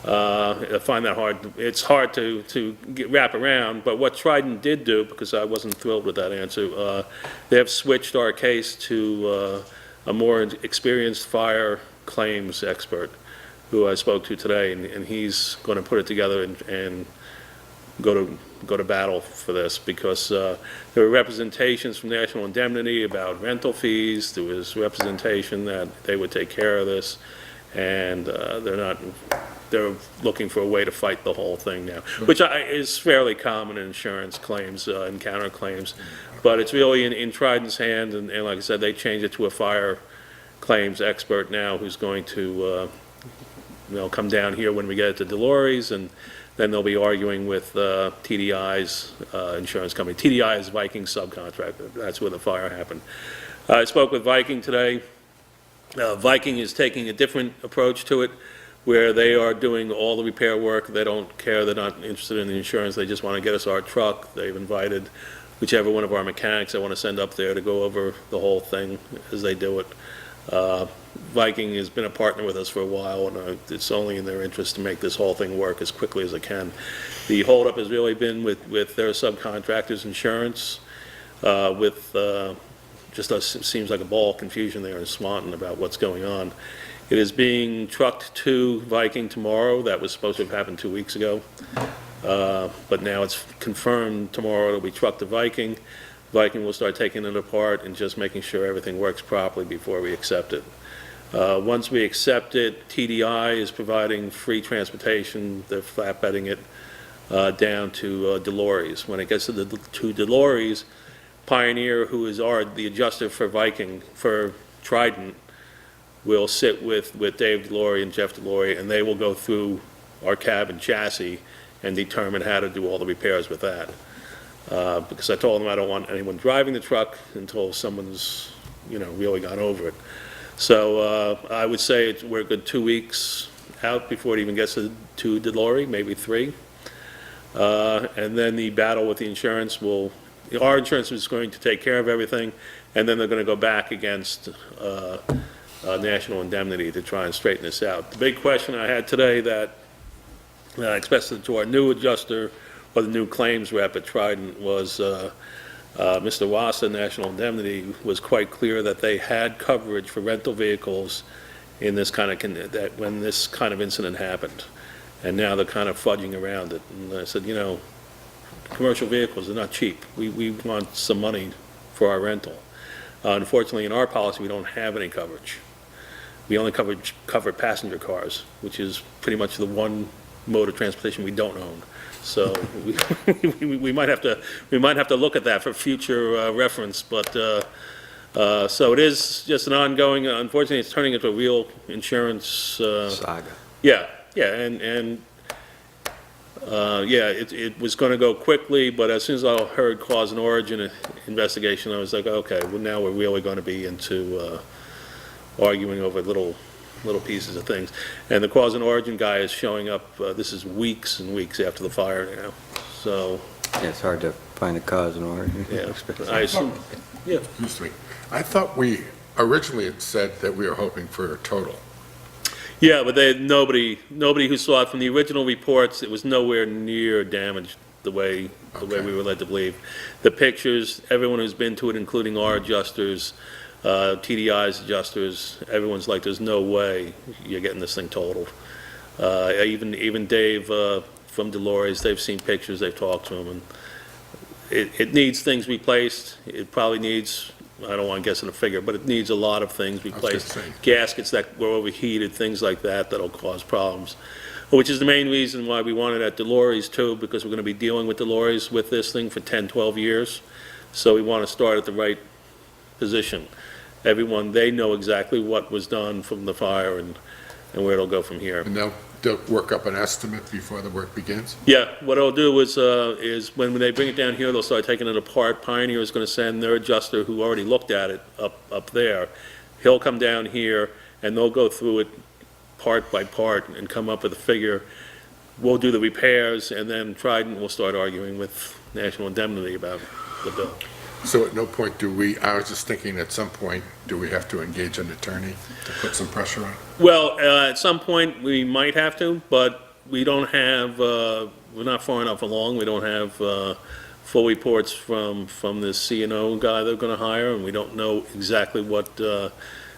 I find that hard. It's hard to wrap around, but what Trident did do, because I wasn't thrilled with that answer, they have switched our case to a more experienced fire claims expert who I spoke to today, and he's going to put it together and go to battle for this, because there were representations from National Indemnity about rental fees. There was representation that they would take care of this, and they're looking for a way to fight the whole thing now, which is fairly common in insurance claims and counterclaims. But it's really in Trident's hand, and like I said, they changed it to a fire claims expert now who's going to come down here when we get it to Delores, and then they'll be arguing with TDI's insurance company. TDI is Viking subcontractor. That's where the fire happened. I spoke with Viking today. Viking is taking a different approach to it, where they are doing all the repair work. They don't care. They're not interested in the insurance. They just want to get us our truck. They've invited whichever one of our mechanics they want to send up there to go over the whole thing as they do it. Viking has been a partner with us for a while, and it's only in their interest to make this whole thing work as quickly as it can. The holdup has really been with their subcontractors' insurance, it seems like a ball of confusion there in Swanton about what's going on. It is being trucked to Viking tomorrow. That was supposed to have happened 2 weeks ago. But now it's confirmed tomorrow it'll be trucked to Viking. Viking will start taking it apart and just making sure everything works properly before we accept it. Once we accept it, TDI is providing free transportation. They're flatbedding it down to Delores. When it gets to Delores, Pioneer, who is the adjuster for Viking, for Trident, will sit with Dave Delory and Jeff Delory, and they will go through our cab and chassis and determine how to do all the repairs with that. Because I told them I don't want anyone driving the truck until someone's, really gone over it. So I would say we're a good 2 weeks out before it even gets to Delory, maybe 3. And then the battle with the insurance our insurance is going to take care of everything, and then they're going to go back against National Indemnity to try and straighten this out. The big question I had today that I expressed to our new adjuster, or the new claims rep at Trident, was Mr. Wassa, National Indemnity, was quite clear that they had coverage for rental vehicles in this kind of, that when this kind of incident happened. And now they're kind of fudging around it. And I said, commercial vehicles are not cheap. We want some money for our rental. Unfortunately, in our policy, we don't have any coverage. We only cover passenger cars, which is pretty much the one mode of transportation we don't own. So we might have to look at that for future reference. But so it is just an ongoing. Unfortunately, it's turning into a real insurance Saga. Yeah, and it was going to go quickly, but as soon as I heard cause and origin investigation, I was like, okay, well, now we're really going to be into arguing over little pieces of things. And the cause and origin guy is showing up, this is weeks and weeks after the fire now, so, Yeah, it's hard to find the cause and origin. yeah. I assume, yeah. Excuse me. I thought we originally had said that we were hoping for a total. Yeah, but nobody who saw it from the original reports, it was nowhere near damaged the way we were led to believe. The pictures, everyone who's been to it, including our adjusters, TDI's adjusters, everyone's like, there's no way you're getting this thing totaled. Even Dave from Delores, they've seen pictures, they've talked to him, and it needs things replaced. It probably needs, I don't want to guess in a figure, but it needs a lot of things replaced. say. Gaskets that were overheated, things like that, that'll cause problems. Which is the main reason why we wanted at Delores too, because we're going to be dealing with Delores with this thing for 10, 12 years. So we want to start at the right position. Everyone, they know exactly what was done from the fire and where it'll go from here. And they'll work up an estimate before the work begins? Yeah, what I'll do is when they bring it down here, they'll start taking it apart. Pioneer is going to send their adjuster, who already looked at it up there. He'll come down here, and they'll go through it part by part and come up with a figure. We'll do the repairs, and then Trident will start arguing with National Indemnity about the bill. So at no point I was just thinking at some point, do we have to engage an attorney to put some pressure on? Well, at some point, we might have to, but we don't have, we're not far enough along. We don't have full reports from this C&O guy they're going to hire, and we don't know exactly what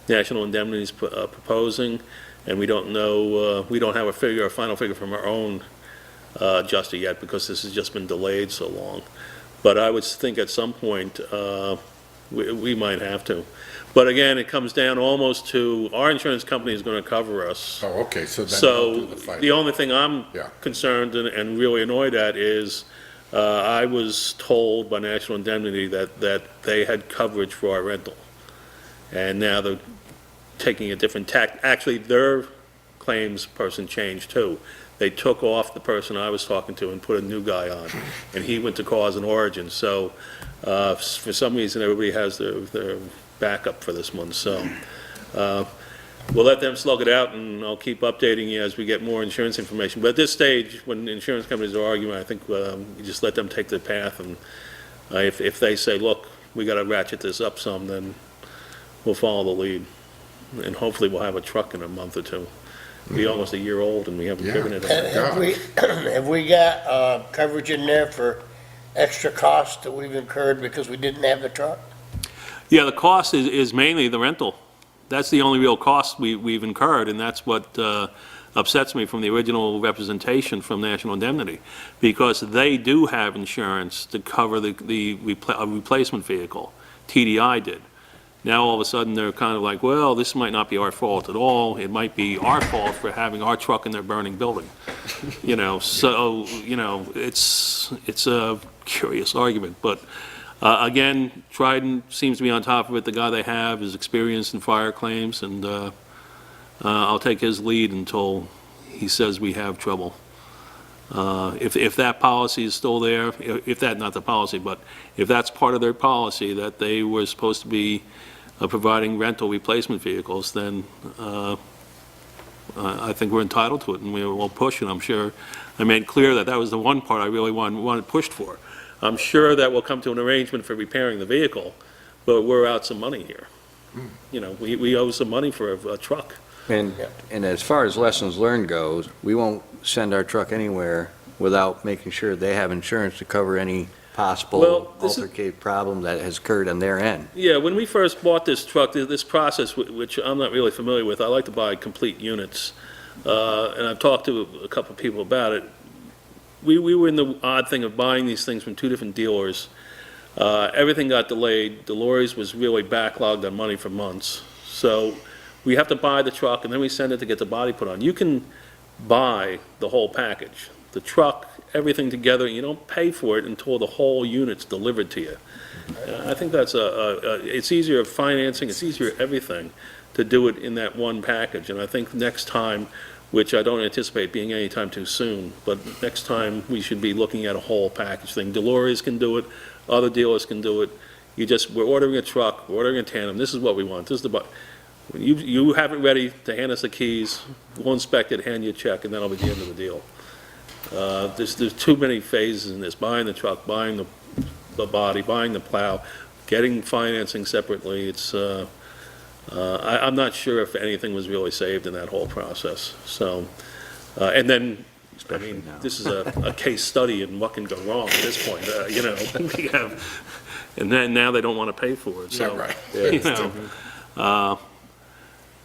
National Indemnity is proposing, and we don't know, we don't have a final figure from our own adjuster yet, because this has just been delayed so long. But I would think at some point, we might have to. But again, it comes down almost to, our insurance company is going to cover us. Oh, okay, so then So we'll do the fight. the only thing I'm Yeah. concerned and really annoyed at is, I was told by National Indemnity that they had coverage for our rental. And now they're taking a different tack. Actually, their claims person changed too. They took off the person I was talking to and put a new guy on, and he went to cause and origin. So for some reason, everybody has their backup for this one. So we'll let them slug it out, and I'll keep updating you as we get more insurance information. But at this stage, when insurance companies are arguing, I think you just let them take their path. And if they say, look, we got to ratchet this up some, then we'll follow the lead. And hopefully we'll have a truck in a month or two. Be almost a year old, and we haven't driven it. Have we got coverage in there for extra costs that we've incurred because we didn't have the truck? Yeah, the cost is mainly the rental. That's the only real cost we've incurred, and that's what upsets me from the original representation from National Indemnity, because they do have insurance to cover the replacement vehicle. TDI did. Now, all of a sudden, they're kind of like, well, this might not be our fault at all. It might be our fault for having our truck in their burning building. So, it's a curious argument. But, again, Trident seems to be on top of it. The guy they have is experienced in fire claims, and I'll take his lead until he says we have trouble. If that policy is still there, not the policy, but if that's part of their policy, that they were supposed to be providing rental replacement vehicles, then I think we're entitled to it, and we'll push it. I'm sure I made clear that was the one part I really wanted pushed for. I'm sure that we'll come to an arrangement for repairing the vehicle, but we're out some money here. We owe some money for a truck. And as far as lessons learned goes, we won't send our truck anywhere without making sure they have insurance to cover any possible Well, this is- altercate problem that has occurred on their end. Yeah, when we first bought this truck, this process, which I'm not really familiar with, I like to buy complete units, and I've talked to a couple of people about it. We were in the odd thing of buying these things from two different dealers. Everything got delayed. Delores was really backlogged on money for months. So we have to buy the truck, and then we send it to get the body put on. You can buy the whole package, the truck, everything together, and you don't pay for it until the whole unit's delivered to you. I think that's it's easier financing, it's easier everything to do it in that one package. And I think next time, which I don't anticipate being anytime too soon, but next time we should be looking at a whole package thing. Delores can do it, other dealers can do it. We're ordering a truck, we're ordering a tandem, this is what we want, this is the, when you have it ready to hand us the keys, we'll inspect it, hand you a check, and that'll be the end of the deal. There's too many phases in this, buying the truck, buying the body, buying the plow, getting financing separately. I'm not sure if anything was really saved in that whole process, so, and then, I mean, this is a case study in what can go wrong at this point, we have, and then now they don't want to pay for it, so. Yeah, right.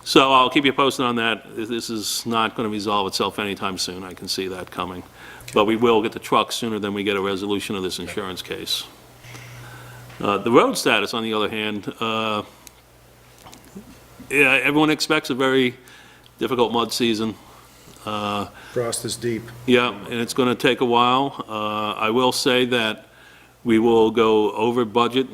So I'll keep you posted on that. This is not going to resolve itself anytime soon, I can see that coming. But we will get the truck sooner than we get a resolution of this insurance case. The road status, on the other hand, yeah, everyone expects a very difficult mud season. Frost is deep. Yeah, and it's going to take a while. I will say that we will go over budget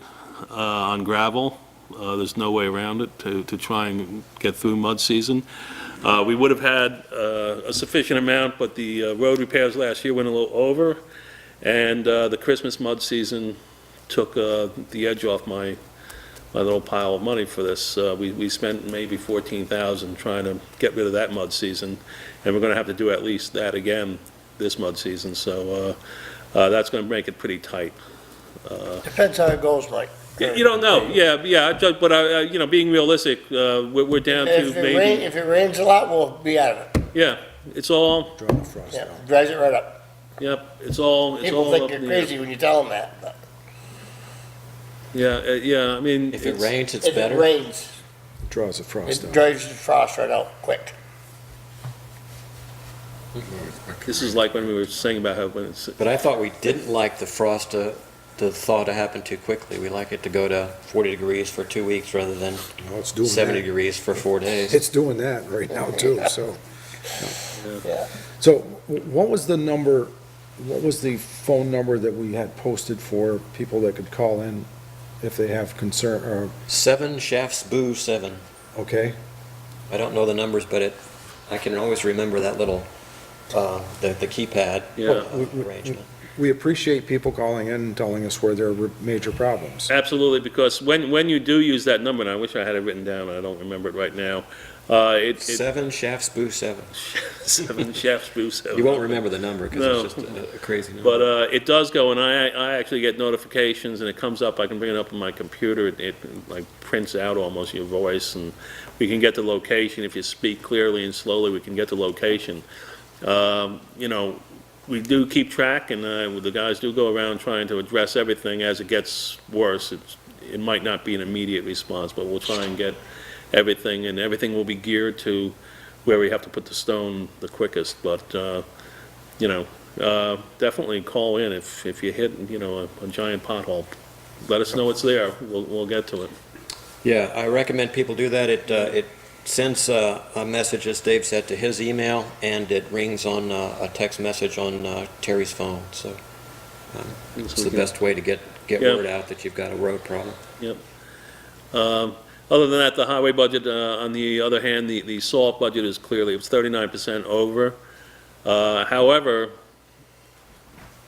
on gravel. There's no way around it to try and get through mud season. We would have had a sufficient amount, but the road repairs last year went a little over, and the Christmas mud season took the edge off my little pile of money for this. We spent maybe $14,000 trying to get rid of that mud season, and we're going to have to do at least that again this mud season, so that's going to make it pretty tight. Depends how it goes, Mike. You don't know, yeah, but being realistic, we're down to maybe, If it rains a lot, we'll be out of it. yeah, it's all, Draw the frost Yeah, down. dries it right up. yep, it's all People think up you're in the air. crazy when you tell them that, but Yeah, I mean. If it rains, it's if it better. rains, Draws the frost it down. dries the frost right out quick. This is like when we were saying about how when it's, But I thought we didn't like the frost to thaw to happen too quickly. We like it to go to 40 degrees for 2 weeks rather than Well, it's doing 70 that. degrees for 4 days. It's doing that right now too, so. Yeah. So what was the number, what was the phone number that we had posted for people that could call in if they have concern, or, 7 okay? I don't know the numbers, but I can always remember that little, the keypad yeah, arrangement. We appreciate people calling in and telling us where there were major problems. absolutely, because when you do use that number, and I wish I had it written down, I don't remember it right now, it 7 shafts boo 7. 7 chefs boost. You won't remember the number because No. it's just a crazy number. But it does go, and I actually get notifications, and it comes up, I can bring it up on my computer, it like prints out almost your voice, and we can get the location. If you speak clearly and slowly, we can get the location. We do keep track, and the guys do go around trying to address everything as it gets worse. It might not be an immediate response, but we'll try and get everything, and everything will be geared to where we have to put the stone the quickest, but, definitely call in if you hit, a giant pothole. Let us know it's there, we'll get to it. Yeah, I recommend people do that. It sends a message, as Dave said, to his email, and it rings on a text message on Terry's phone, so it's the best way to get Yeah. word out that you've got a road problem. Yep. Other than that, the highway budget, on the other hand, the salt budget is clearly, it's 39% over. However,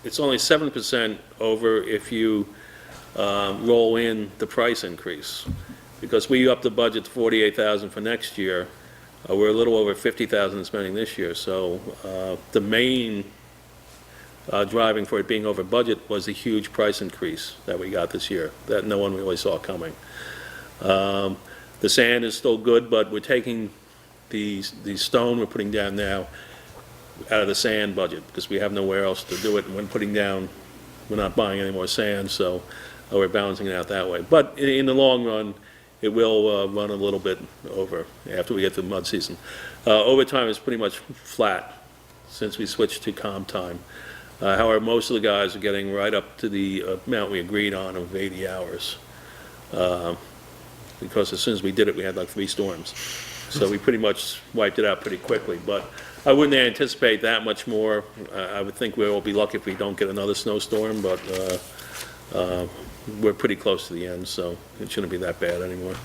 it's only 7% over if you roll in the price increase. Because we upped the budget to 48,000 for next year. We're a little over 50,000 in spending this year, so the main driving for it being over budget was the huge price increase that we got this year, that no one really saw coming. The sand is still good, but we're taking the stone we're putting down now out of the sand budget, because we have nowhere else to do it, and when putting down, we're not buying any more sand, so we're balancing it out that way. But in the long run, it will run a little bit over after we get to the mud season. Overtime is pretty much flat since we switched to comp time. However, most of the guys are getting right up to the amount we agreed on of 80 hours. Because as soon as we did it, we had like 3 storms. So we pretty much wiped it out pretty quickly. But I wouldn't anticipate that much more. I would think we'll be lucky if we don't get another snowstorm, but we're pretty close to the end, so it shouldn't be that bad anymore.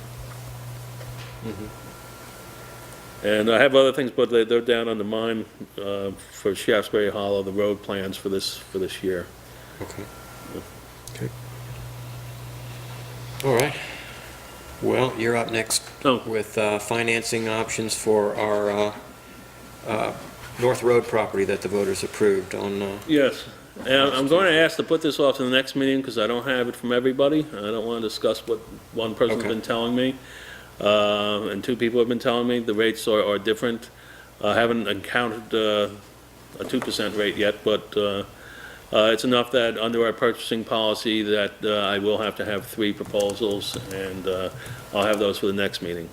And I have other things, but they're down on the mine for Shaftsbury Hollow, the road plans for this year. Okay. All right. Well, you're up next with financing options for our North Road property that the voters approved on. Yes. And I'm going to ask to put this off to the next meeting because I don't have it from everybody. I don't want to discuss what one person's been telling me. And 2 people have been telling me the rates are different. I haven't encountered a 2% rate yet, but it's enough that under our purchasing policy that I will have to have 3 proposals, and I'll have those for the next meeting.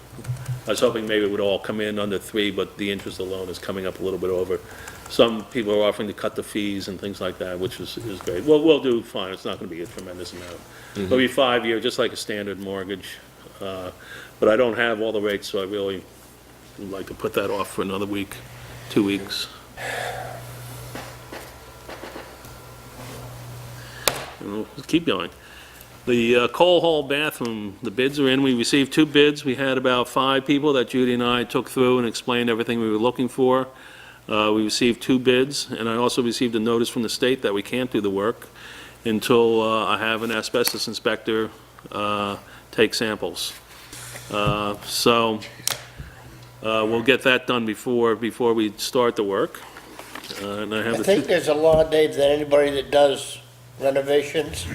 I was hoping maybe it would all come in under 3, but the interest alone is coming up a little bit over. Some people are offering to cut the fees and things like that, which is great. Well, we'll do fine. It's not going to be a tremendous amount. It'll be 5-year, just like a standard mortgage. But I don't have all the rates, so I really would like to put that off for another week, 2 weeks. And we'll keep going. The coal hole bathroom, the bids are in. We received 2 bids. We had about 5 people that Judy and I took through and explained everything we were looking for. We received 2 bids, and I also received a notice from the state that we can't do the work until I have an asbestos inspector take samples. So we'll get that done before we start the work. And I think there's a law, Dave, that anybody that does renovations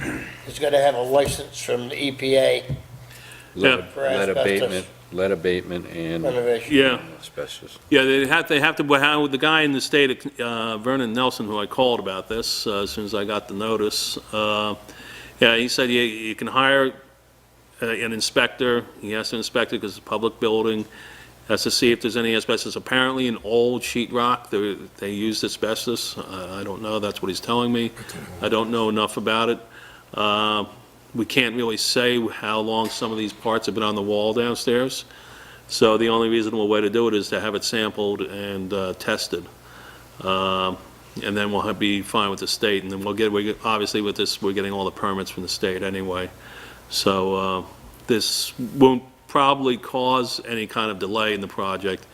is going to have a license from the EPA for asbestos Lead abatement and renovation. Yeah. asbestos. Yeah, they have to, the guy in the state, Vernon Nelson, who I called about this as soon as I got the notice, yeah, he said you can hire an inspector. He has to inspect it because it's a public building. Has to see if there's any asbestos. Apparently in old sheetrock, they used asbestos. I don't know, that's what he's telling me. I don't know enough about it. We can't really say how long some of these parts have been on the wall downstairs. So the only reasonable way to do it is to have it sampled and tested. And then we'll be fine with the state. And then obviously with this, we're getting all the permits from the state anyway. So this won't probably cause any kind of delay in the project,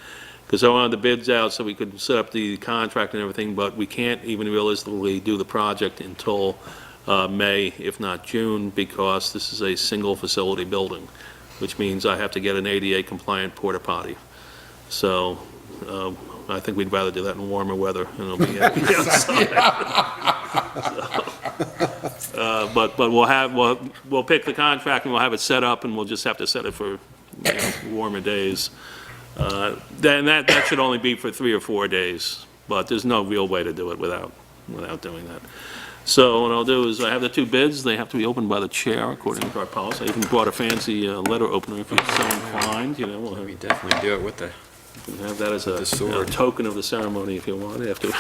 because I wanted the bids out so we could set up the contract and everything, but we can't even realistically do the project until May, if not June, because this is a single facility building, which means I have to get an ADA compliant porta potty. So I think we'd rather do that in warmer weather, and it'll be outside. But we'll pick the contract and we'll have it set up, and we'll just have to set it for warmer days. Then that should only be for 3 or 4 days, but there's no real way to do it without doing that. So what I'll do is I have the 2 bids. They have to be opened by the chair according to our policy. I even brought a fancy letter opener if you're so inclined. We definitely do it with the. You can have that as a token of the ceremony if you want after.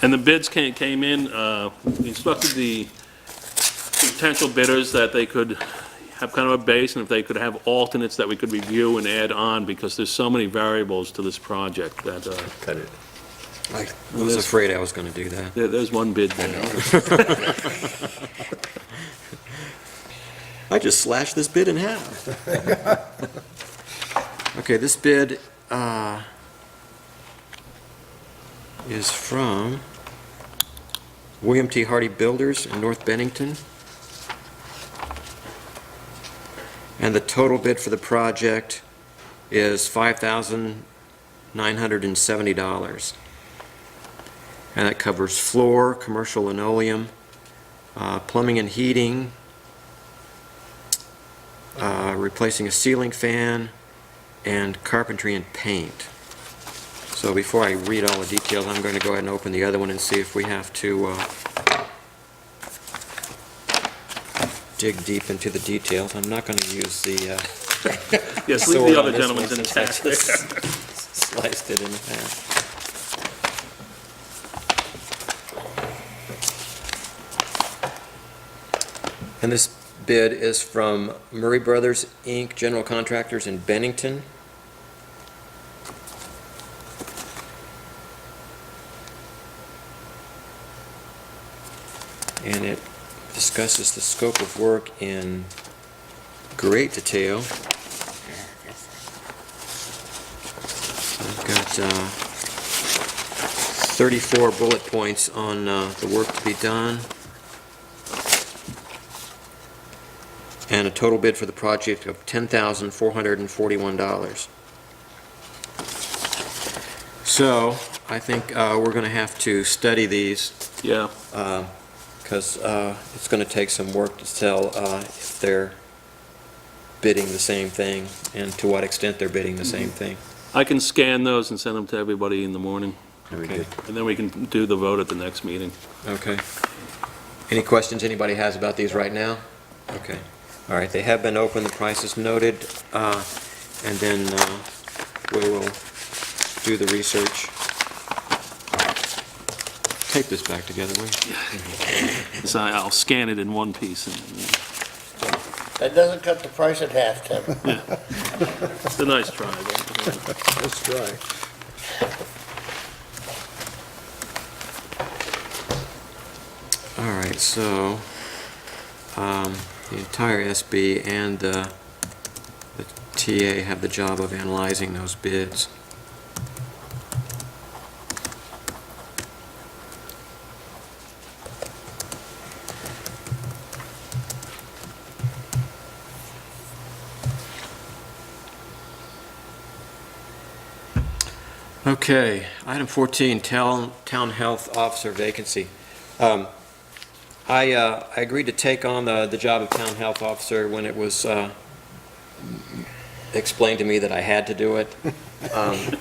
And the bids came in, we instructed the potential bidders that they could have kind of a base, and if they could have alternates that we could review and add on, because there's so many variables to this project that. Cut it. I was afraid I was going to do that. There's one bid there. I just slashed this bid in half. Okay, this bid is from William T. Hardy Builders in North Bennington. And the total bid for the project is $5,970. And that covers floor, commercial linoleum, plumbing and heating, replacing a ceiling fan, and carpentry and paint. So before I read all the details, I'm going to go ahead and open the other one and see if we have to dig deep into the details. I'm not going to use the Yes, leave sword the on other this gentleman's one since I intact. just sliced it in half. And this bid is from Murray Brothers, Inc., General Contractors in Bennington. And it discusses the scope of work in great detail. I've got 34 bullet points on the work to be done. And a total bid for the project of $10,441. So, I think we're going to have to study these, Yeah, because it's going to take some work to tell if they're bidding the same thing, and to what extent they're bidding the same thing. I can scan those and send them to everybody in the morning, Okay. and then we can do the vote at the next meeting. Okay. Any questions anybody has about these right now? Okay. All right, they have been opened, the price is noted, and then we will do the research. Tape this back together, will you? So I'll scan it in one piece. That doesn't cut the price in half, Tim. It's a nice try, though. Let's try. All right, so the entire SB and the TA have the job of analyzing those bids. Okay, item 14, town health officer vacancy. I agreed to take on the job of town health officer when it was explained to me that I had to do it.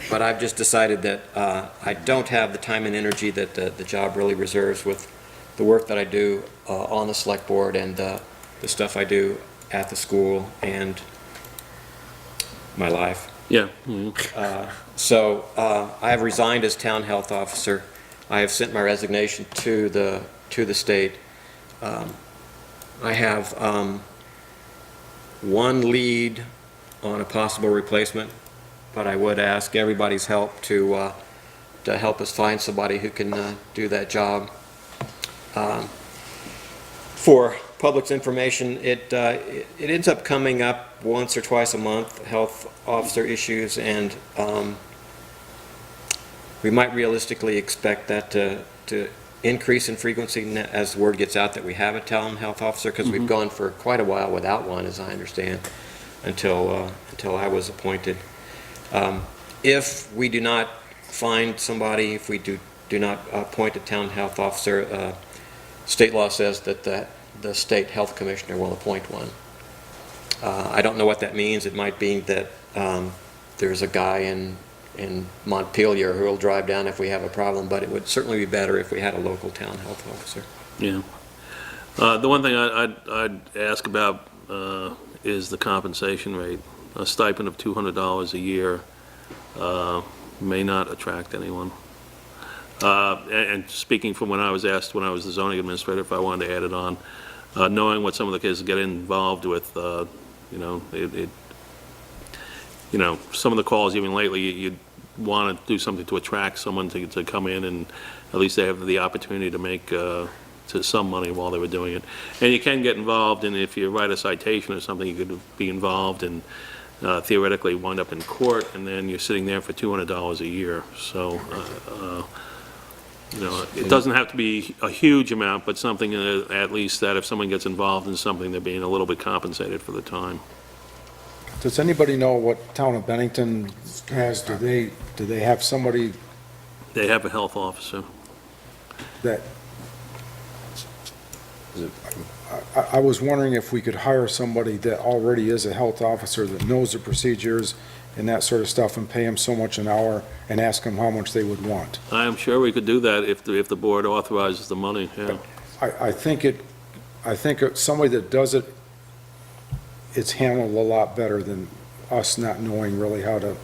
But I've just decided that I don't have the time and energy that the job really reserves with the work that I do on the select board and the stuff I do at the school and my life. Yeah. So I have resigned as town health officer. I have sent my resignation to the state. I have one lead on a possible replacement, but I would ask everybody's help to help us find somebody who can do that job. For public's information, it ends up coming up once or twice a month, health officer issues, and we might realistically expect that to increase in frequency as the word gets out that we have a town health officer, because we've gone for quite a while without one, as I understand, until I was appointed. If we do not find somebody, if we do not appoint a town health officer, state law says that the state health commissioner will appoint one. I don't know what that means. It might be that there's a guy in Montpelier who will drive down if we have a problem, but it would certainly be better if we had a local town health officer. Yeah. The one thing I'd ask about is the compensation rate. A stipend of $200 a year may not attract anyone. And speaking from when I was asked, when I was the zoning administrator, if I wanted to add it on, knowing what some of the kids get involved with, some of the calls even lately, you'd want to do something to attract someone to come in, and at least they have the opportunity to make to some money while they were doing it. And you can get involved, and if you write a citation or something, you could be involved and theoretically wind up in court, and then you're sitting there for $200 a year. So, it doesn't have to be a huge amount, but something at least that if someone gets involved in something, they're being a little bit compensated for the time. Does anybody know what town of Bennington has? Do they have somebody They have a health officer. that, I was wondering if we could hire somebody that already is a health officer that knows the procedures and that sort of stuff, and pay them so much an hour and ask them how much they would want. I'm sure we could do that if the board authorizes the money, yeah. I think somebody that does it, it's handled a lot better than us not knowing really how to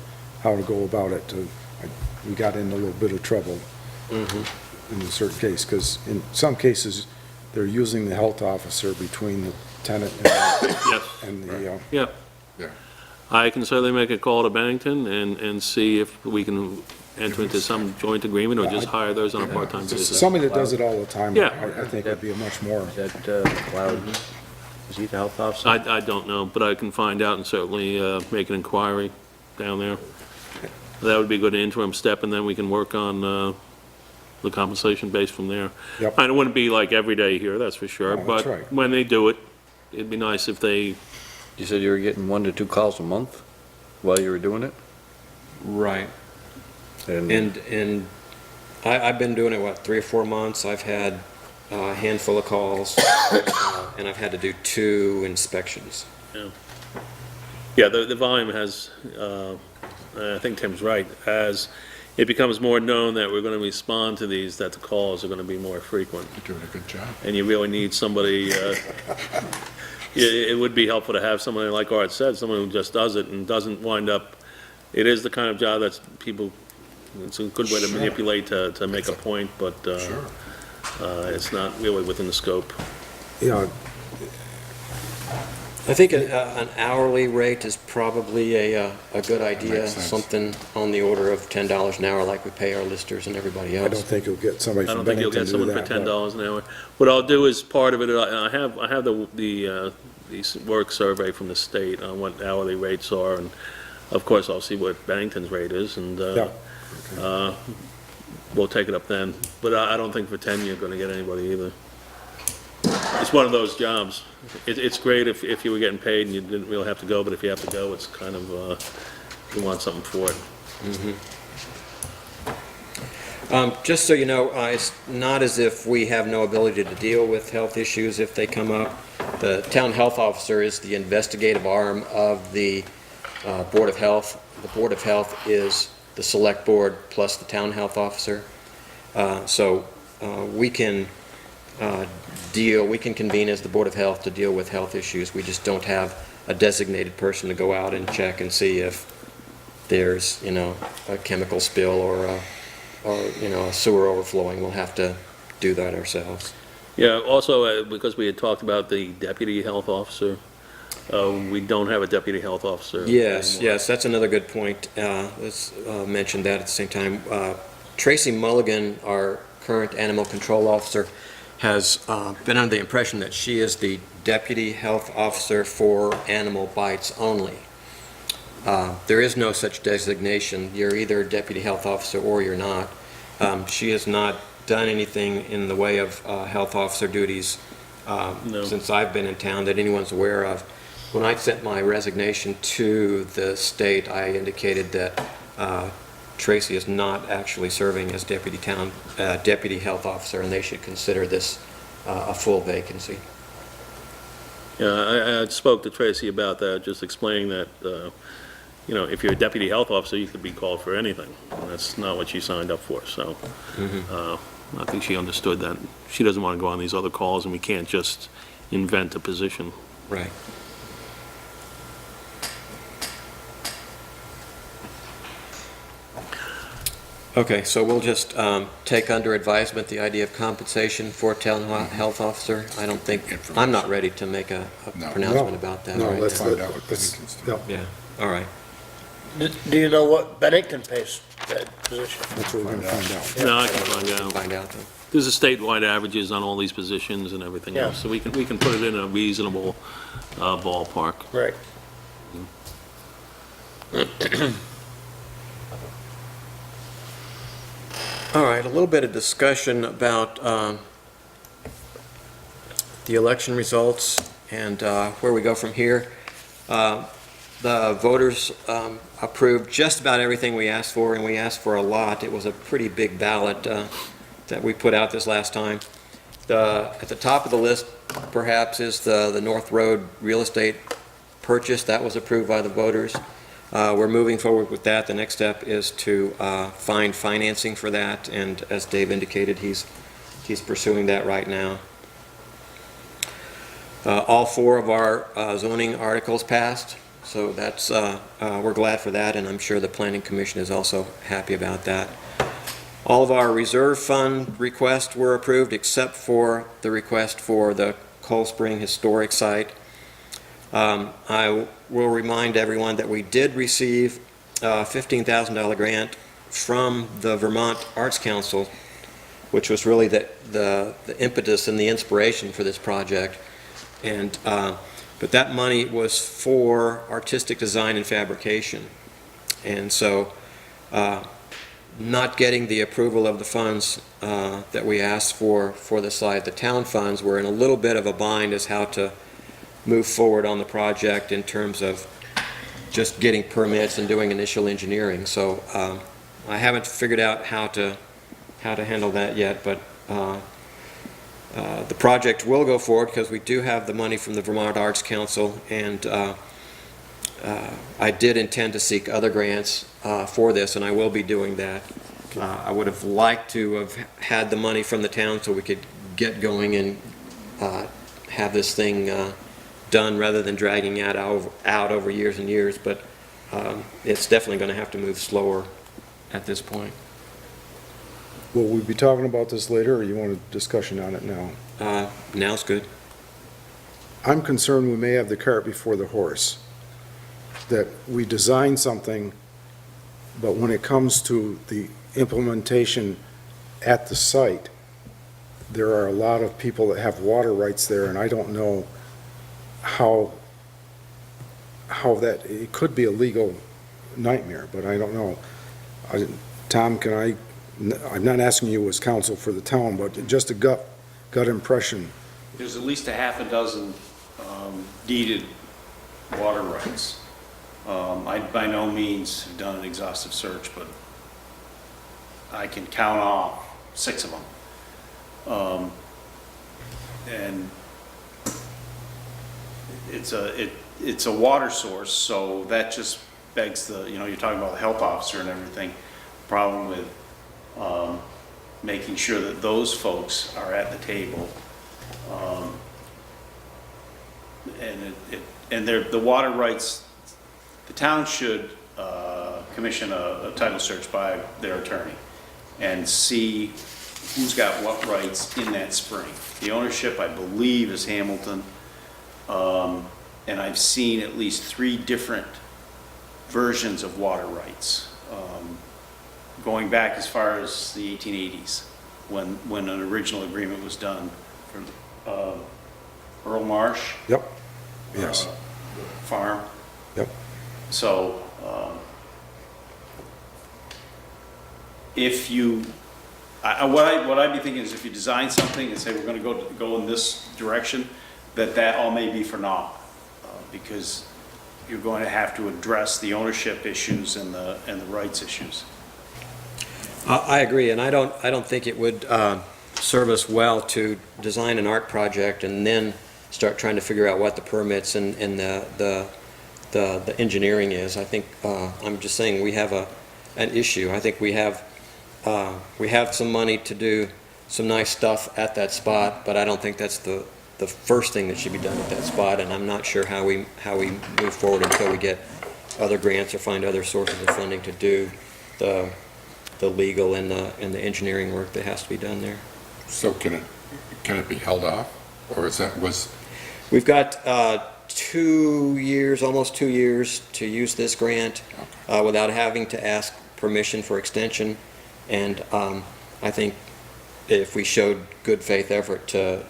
go about it. We got in a little bit of trouble in a certain case, because in some cases, they're using the health officer between the tenant Yes. and the, Yeah. Yeah. I can certainly make a call to Bennington and see if we can enter into some joint agreement or just hire those on a part-time basis. somebody that does it all the time, Yeah. I think would be a much more. Is that Cloud, is he the health officer? I don't know, but I can find out and certainly make an inquiry down there. That would be a good interim step, and then we can work on the compensation base from there. Yep. And it wouldn't be like every day here, that's for sure, No, that's but right. when they do it, it'd be nice if they, You said you were getting 1 to 2 calls a month while you were doing it? Right. And I've been doing it, what, 3 or 4 months? I've had a handful of calls, and I've had to do 2 inspections. yeah, the volume has, I think Tim's right, as it becomes more known that we're going to respond to these, that the calls are going to be more frequent. You're doing a good job. And you really need somebody, it would be helpful to have somebody, like Art said, someone who just does it and doesn't wind up, it is the kind of job that's people, it's a good way to manipulate to make a point, but it's not really within the scope. Yeah, I think an hourly rate is probably a good idea, Makes sense. something on the order of $10 an hour like we pay our listers and everybody I don't else. think you'll get somebody I from don't think you'll Bennington get to do someone for that. $10 an hour. What I'll do is part of it, I have the work survey from the state on what hourly rates are, and of course, I'll see what Bennington's rate is, and Yeah. we'll take it up then. But I don't think for 10 you're gonna get anybody either. It's one of those jobs. It's great if you were getting paid and you didn't really have to go, but if you have to go, it's kind of, you want something for it. Just so you know, it's not as if we have no ability to deal with health issues if they come up. The town health officer is the investigative arm of the Board of Health. The Board of Health is the select board plus the town health officer. So we can we can convene as the Board of Health to deal with health issues. We just don't have a designated person to go out and check and see if there's, a chemical spill or a sewer overflowing. We'll have to do that ourselves. Yeah, also, because we had talked about the deputy health officer, we don't have a deputy health officer. Yes, anymore. yes, that's another good point. Let's mention that at the same time. Tracy Mulligan, our current animal control officer, has been under the impression that she is the deputy health officer for animal bites only. There is no such designation. You're either a deputy health officer or you're not. She has not done anything in the way of health officer duties No. since I've been in town that anyone's aware of. When I sent my resignation to the state, I indicated that Tracy is not actually serving as deputy health officer, and they should consider this a full vacancy. Yeah, I spoke to Tracy about that, just explaining that, if you're a deputy health officer, you could be called for anything. And that's not what she signed up for, so I think she understood that. She doesn't want to go on these other calls, and we can't just invent a position. Right. Okay, so we'll just take under advisement the idea of compensation for town health officer. I don't think, I'm not ready to make a No. pronouncement about that No, right let's, now. Find out what Bennington's doing. yeah, Yeah, all right. Do you know what Bennington pays that position? that's what we're gonna find out. No, I can find out. Find out then. There's a statewide averages on all these positions and everything Yeah. else, so we can put it in a reasonable ballpark. Right. All right, a little bit of discussion about the election results and where we go from here. The voters approved just about everything we asked for, and we asked for a lot. It was a pretty big ballot that we put out this last time. At the top of the list, perhaps, is the North Road real estate purchase. That was approved by the voters. We're moving forward with that. The next step is to find financing for that, and as Dave indicated, he's pursuing that right now. All 4 of our zoning articles passed, so that's, we're glad for that, and I'm sure the Planning Commission is also happy about that. All of our reserve fund requests were approved, except for the request for the Cold Spring Historic Site. I will remind everyone that we did receive a $15,000 grant from the Vermont Arts Council, which was really the impetus and the inspiration for this project. And but that money was for artistic design and fabrication. And so not getting the approval of the funds that we asked for the site, the town funds, we're in a little bit of a bind as how to move forward on the project in terms of just getting permits and doing initial engineering. So I haven't figured out how to handle that yet, but the project will go forward because we do have the money from the Vermont Arts Council, and I did intend to seek other grants for this, and I will be doing that. I would have liked to have had the money from the town so we could get going and have this thing done rather than dragging it out over years and years, but it's definitely going to have to move slower at this point. Will we be talking about this later, or you want a discussion on it now? Now's good. I'm concerned we may have the cart before the horse, that we design something, but when it comes to the implementation at the site, there are a lot of people that have water rights there, and I don't know how that, it could be a legal nightmare, but I don't know. Tom, I'm not asking you as counsel for the town, but just a gut impression. There's at least a half a dozen deeded water rights. I by no means have done an exhaustive search, but I can count off 6 of them. And it's a water source, so that just begs the, you're talking about the health officer and everything, problem with making sure that those folks are at the table. And the water rights, the town should commission a title search by their attorney and see who's got what rights in that spring. The ownership, I believe, is Hamilton, and I've seen at least 3 different versions of water rights, going back as far as the 1880s, when an original agreement was done for Earl Marsh. Yep. Yes. Farm. Yep. So, if you, what I'd be thinking is if you design something and say we're going to go in this direction, that all may be for naught, because you're going to have to address the ownership issues and the rights issues. I agree, and I don't think it would serve us well to design an art project and then start trying to figure out what the permits and the engineering is. I think I'm just saying we have an issue. I think we have some money to do some nice stuff at that spot, but I don't think that's the first thing that should be done at that spot, and I'm not sure how we move forward until we get other grants or find other sources of funding to do the legal and the engineering work that has to be done there. So can it be held off, or We've got 2 years, almost 2 years to use this grant without having to ask permission for extension, and I think if we showed good faith effort to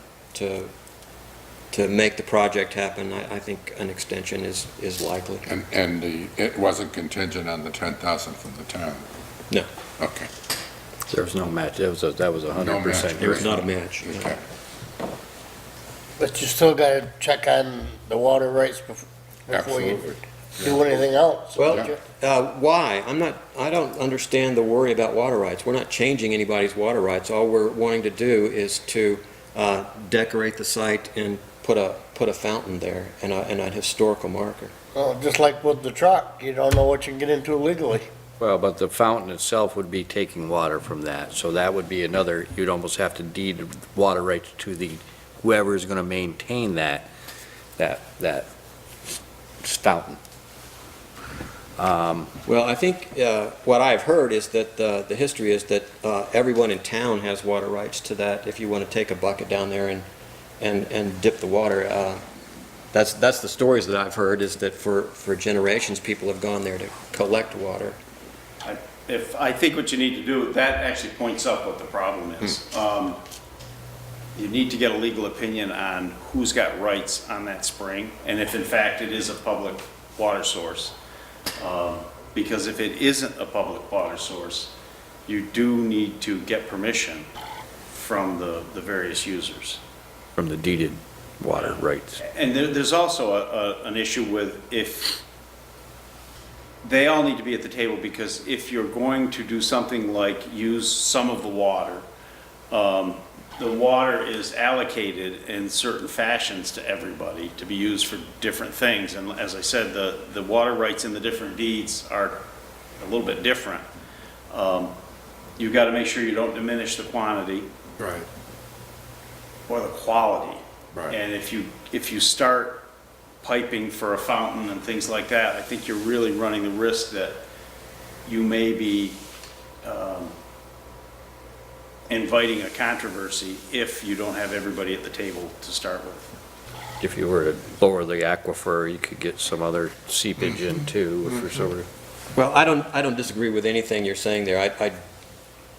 make the project happen, I think an extension is likely. And it wasn't contingent on the 10,000 from the town? No. Okay. There was no match. That was 100%. No match. There was not a match. Okay. But you still gotta check on the water rights before you Absolutely. do anything else. Well, don't you? why? I don't understand the worry about water rights. We're not changing anybody's water rights. All we're wanting to do is to decorate the site and put put a fountain there and an historical marker. Well, just like with the truck, you don't know what you can get into legally. Well, but the fountain itself would be taking water from that, so that would be another, you'd almost have to deed water rights to the, whoever is going to maintain that fountain. Well, I think what I've heard is that the history is that everyone in town has water rights to that. If you want to take a bucket down there and dip the water, that's the stories that I've heard, is that for generations, people have gone there to collect water. I think what you need to do, that actually points up what the problem is. You need to get a legal opinion on who's got rights on that spring, and if in fact it is a public water source. Because if it isn't a public water source, you do need to get permission from the various users. From the deeded water rights. And there's also an issue with, if they all need to be at the table, because if you're going to do something like use some of the water is allocated in certain fashions to everybody to be used for different things. And as I said, the water rights in the different deeds are a little bit different. You've got to make sure you don't diminish the quantity. Right. Or the quality. Right. And if you start piping for a fountain and things like that, I think you're really running the risk that you may be inviting a controversy if you don't have everybody at the table to start with. If you were to lower the aquifer, you could get some other seepage in too, if you're sort of. Well, I don't disagree with anything you're saying there. I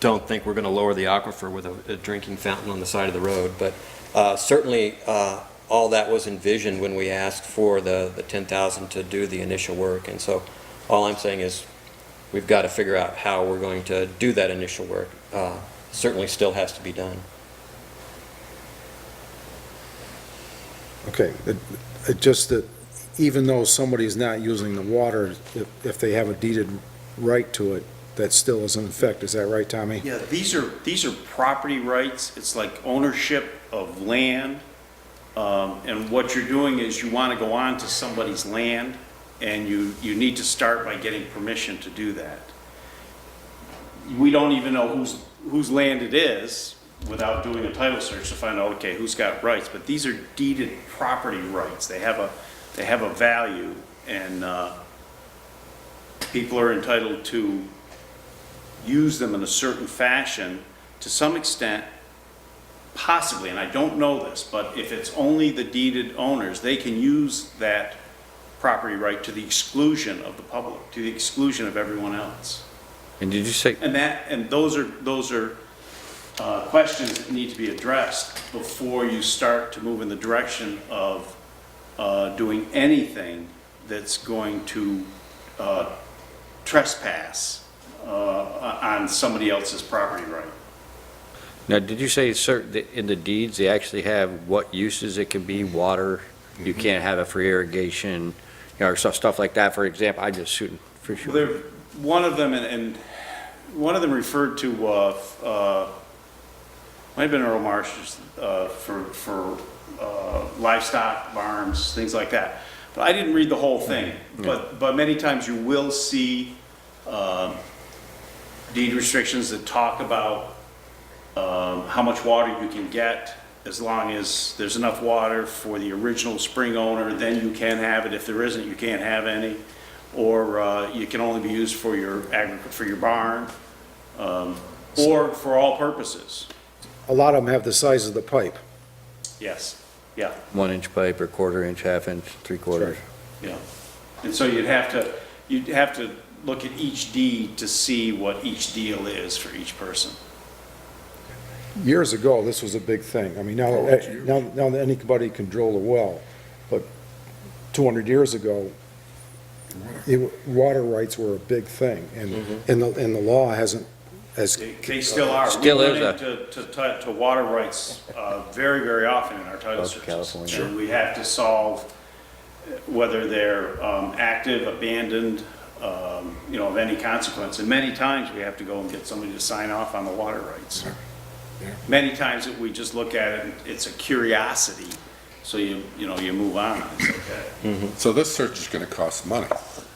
don't think we're going to lower the aquifer with a drinking fountain on the side of the road, but certainly all that was envisioned when we asked for the $10,000 to do the initial work. And so all I'm saying is we've got to figure out how we're going to do that initial work. Certainly still has to be done. Okay, it just that even though somebody's not using the water, if they have a deeded right to it, that still is in effect. Is that right, Tommy? Yeah, these are property rights. It's like ownership of land. And what you're doing is you want to go on to somebody's land, and you need to start by getting permission to do that. We don't even know whose land it is without doing a title search to find out, okay, who's got rights. But these are deeded property rights. They have a value, and people are entitled to use them in a certain fashion to some extent, possibly, and I don't know this, but if it's only the deeded owners, they can use that property right to the exclusion of the public, to the exclusion of everyone else. And did you say? And those are questions that need to be addressed before you start to move in the direction of doing anything that's going to trespass on somebody else's property right. Now, did you say in the deeds, they actually have what uses it can be, water, you can't have it for irrigation, you know, or stuff like that, for example, I just shooting for sure. Well, one of them, and one of them referred to, might have been Earl Marsh's, for livestock, barns, things like that. But I didn't read the whole thing, but many times you will see deed restrictions that talk about how much water you can get, as long as there's enough water for the original spring owner, then you can have it. If there isn't, you can't have any. Or you can only be used for your barn, or for all purposes. A lot of them have the size of the pipe. Yes, yeah. 1-inch pipe or 1/4 inch, 1/2 inch, 3/4. Yeah. And so you'd have to look at each deed to see what each deal is for each person. Years ago, this was a big thing. I mean, now that anybody can drill a well, but 200 years ago, water rights were a big thing, and the law hasn't. They still are. Still we is run into water rights very, very often in our title searches. California. And we have to solve whether they're active, abandoned, of any consequence. And many times we have to go and get somebody to sign off on the water rights. Yeah. Many times that we just look at it, and it's a curiosity, So you move on, and it's okay. So this search is gonna cost money.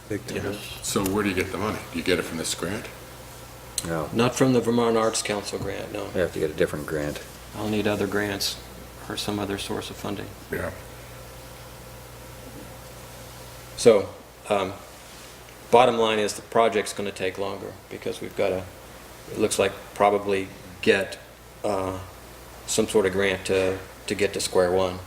Big time. So where do you get the money? Do you get it from this grant? No, Not from the Vermont Arts Council grant, no. we have to get a different grant. I'll need other grants or some other source of funding. Yeah. So, bottom line is the project's going to take longer because we've got to, it looks like probably get some sort of grant to get to square one.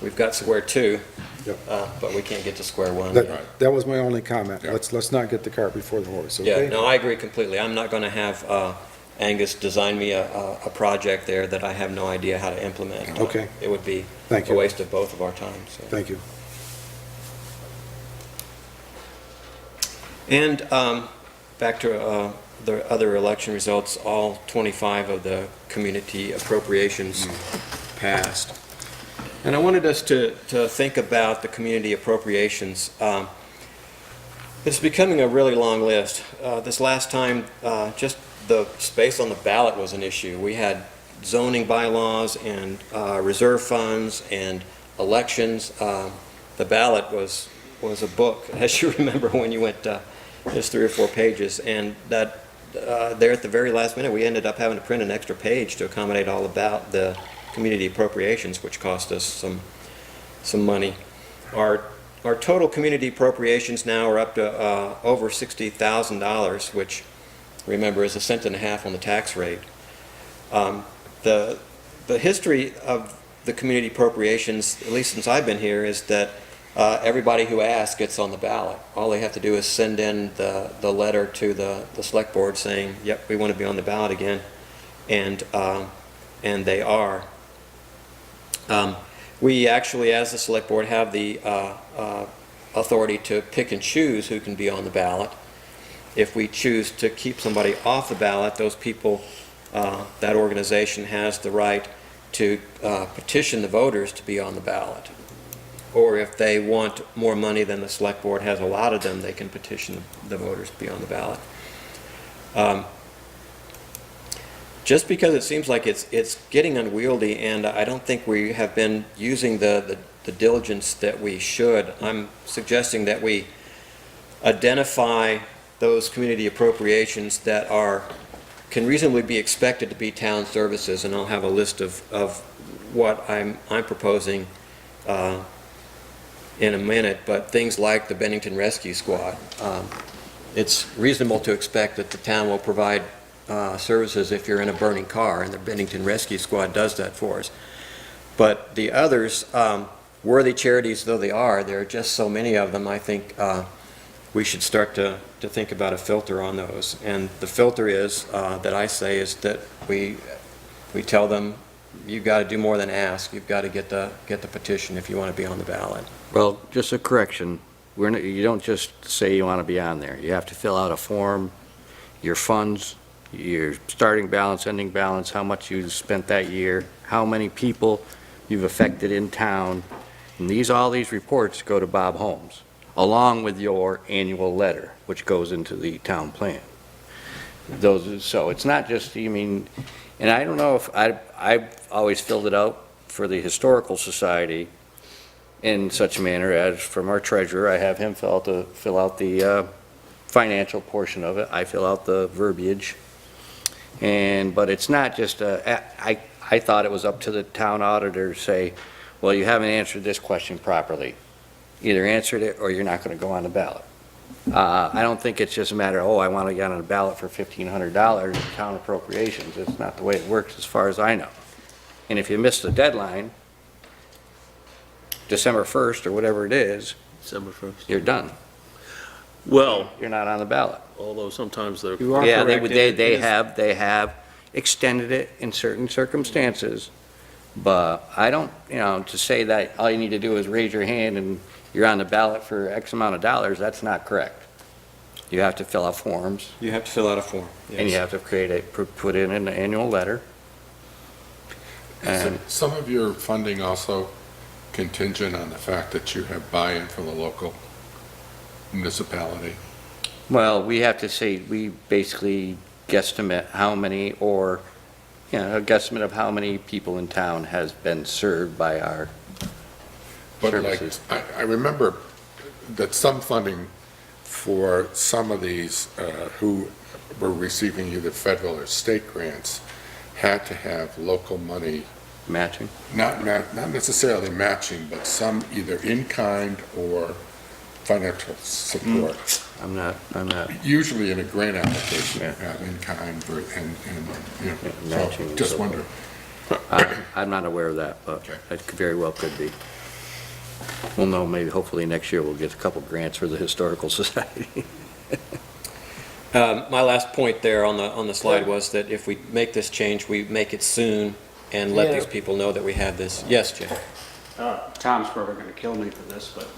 We've got square two, Yep. but we can't get to square one yet. That was my only comment. Yeah. Let's not get the cart before the horse, Yeah, okay? no, I agree completely. I'm not going to have Angus design me a project there that I have no idea how to implement. Okay. It would be Thank a you. waste of both of our time. So. Thank you. And back to the other election results, all 25 of the community appropriations passed. And I wanted us to think about the community appropriations. It's becoming a really long list. This last time, just the space on the ballot was an issue. We had zoning bylaws and reserve funds and elections. The ballot was a book, as you remember when you went, just 3 or 4 pages. And that there at the very last minute, we ended up having to print an extra page to accommodate all about the community appropriations, which cost us some money. Our total community appropriations now are up to over $60,000, which, remember, is 1.5 cents on the tax rate. The history of the community appropriations, at least since I've been here, is that everybody who asks gets on the ballot. All they have to do is send in the letter to the select board saying, yep, we want to be on the ballot again, and they are. We actually, as the select board, have the authority to pick and choose who can be on the ballot. If we choose to keep somebody off the ballot, those people, that organization has the right to petition the voters to be on the ballot. Or if they want more money than the select board has allotted them, they can petition the voters to be on the ballot. Just because it seems like it's getting unwieldy, and I don't think we have been using the diligence that we should, I'm suggesting that we identify those community appropriations that can reasonably be expected to be town services, and I'll have a list of what I'm proposing in a minute, but things like the Bennington Rescue Squad. It's reasonable to expect that the town will provide services if you're in a burning car, and the Bennington Rescue Squad does that for us. But the others, worthy charities though they are, there are just so many of them, I think we should start to think about a filter on those. And the filter is, that I say, is that we tell them, you've got to do more than ask. You've got to get the petition if you want to be on the ballot. Well, just a correction. You don't just say you want to be on there. You have to fill out a form, your funds, your starting balance, ending balance, how much you spent that year, how many people you've affected in town. And all these reports go to Bob Holmes, along with your annual letter, which goes into the town plan. So it's not just, and I don't know if I've always filled it out for the Historical Society in such a manner as, from our treasurer, I have him fill out the financial portion of it. I fill out the verbiage. But it's not just, I thought it was up to the town auditor to say, well, you haven't answered this question properly. Either answered it or you're not going to go on the ballot. I don't think it's just a matter of, I want to get on the ballot for $1,500 in town appropriations. It's not the way it works as far as I know. And if you miss the deadline, December 1st or whatever it is, December 1st. you're done. Well, You're not on the ballot. although sometimes they're. You are Yeah, correct. they have extended it in certain circumstances, but I don't, to say that all you need to do is raise your hand and you're on the ballot for X amount of dollars, that's not correct. You have to fill out forms, You have to fill out a form. and you have to put in an annual letter. Is And some of your funding also contingent on the fact that you have buy-in from the local municipality? well, we have to say, we basically guesstimate how many, or, a guesstimate of how many people in town has been served by our But like, services. I remember that some funding for some of these who were receiving either federal or state grants had to have local money, Matching? not necessarily matching, but some either in kind or financial support. I'm not, Usually in a grant application, you have in kind and, you know, so matching. just wonder. I'm not aware of that, but Okay. it very well could be. We'll know, maybe hopefully next year we'll get a couple grants for the Historical Society. My last point there on the slide was that if we make this change, we make it soon and let Yeah. these people know that we have this. Yes, Jim? Tom's probably gonna kill me for this, but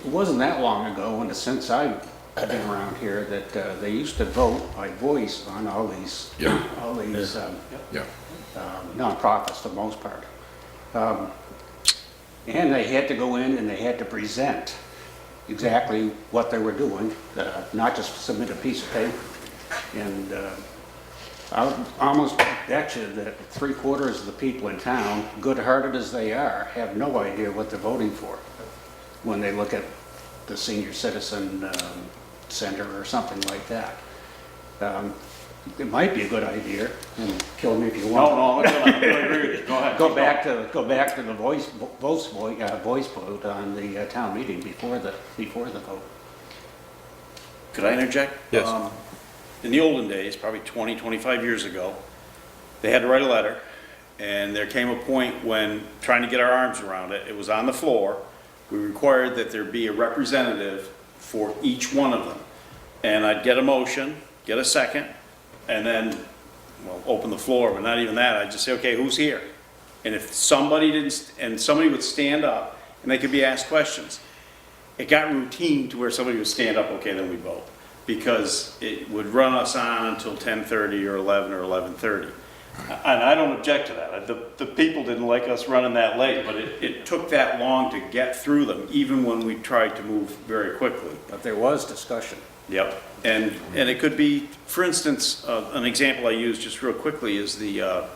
it wasn't that long ago, and since I've been around here, that they used to vote by voice on all these, Yeah. Yeah. nonprofits for the most part. And they had to go in and they had to present exactly what they were doing, not just submit a piece of paper. And I would almost bet you that 3/4 of the people in town, good-hearted as they are, have no idea what they're voting for when they look at the senior citizen center or something like that. It might be a good idea, and kill me if you want. No, I really agree with you. Go ahead. Go back to the voice vote on the town meeting before the vote. Could I interject? Yes. In the olden days, probably 20, 25 years ago, they had to write a letter, and there came a point when, trying to get our arms around it, it was on the floor, we required that there be a representative for each one of them. And I'd get a motion, get a second, and then, well, open the floor, but not even that, I'd just say, okay, who's here? And if somebody didn't, and somebody would stand up, and they could be asked questions. It got routine to where somebody would stand up, okay, then we vote. Because it would run us on until 10:30 or 11 or 11:30. And I don't object to that. The people didn't like us running that late, but it took that long to get through them, even when we tried to move very quickly. But there was discussion. Yep. And it could be, for instance, an example I use just real quickly is the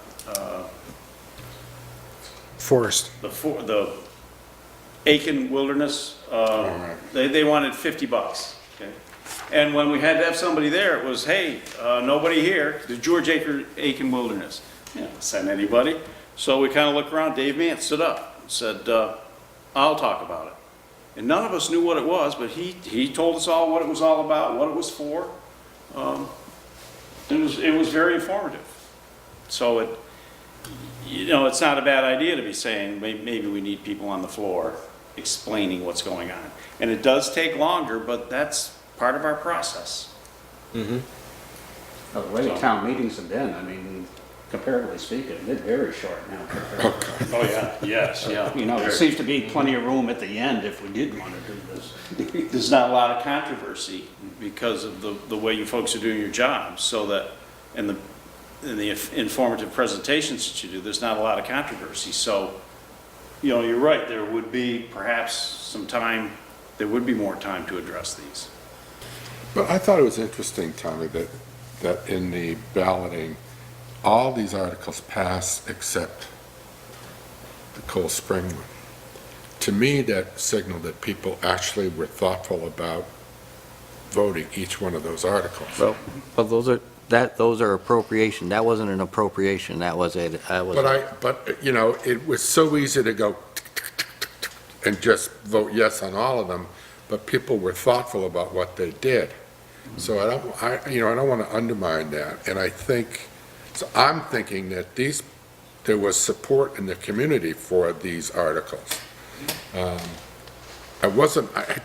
Forest. the Aiken Wilderness, they wanted $50, okay? And when we had to have somebody there, it was, hey, nobody here, the George Aiken Wilderness. You know, send anybody. So we kind of looked around, Dave Mance stood up, and said, I'll talk about it. And none of us knew what it was, but he told us all what it was all about, what it was for. It was very informative. So it's not a bad idea to be saying, maybe we need people on the floor explaining what's going on. And it does take longer, but that's part of our process. The way the town meetings have been, I mean, comparatively speaking, they're very short now. Oh, yeah, yes, yeah. You know, there seems to be plenty of room at the end if we did want to do this. There's not a lot of controversy because of the way you folks are doing your jobs, so that, in the informative presentations that you do, there's not a lot of controversy. So, you're right, there would be perhaps some time, there would be more time to address these. But I thought it was interesting, Tommy, that in the balloting, all these articles passed except the Cold Spring one. To me, that signaled that people actually were thoughtful about voting each one of those articles. Well, those are appropriation. That wasn't an appropriation. That was a. But it was so easy to go and just vote yes on all of them, but people were thoughtful about what they did. So I don't want to undermine that, and so I'm thinking that there was support in the community for these articles. I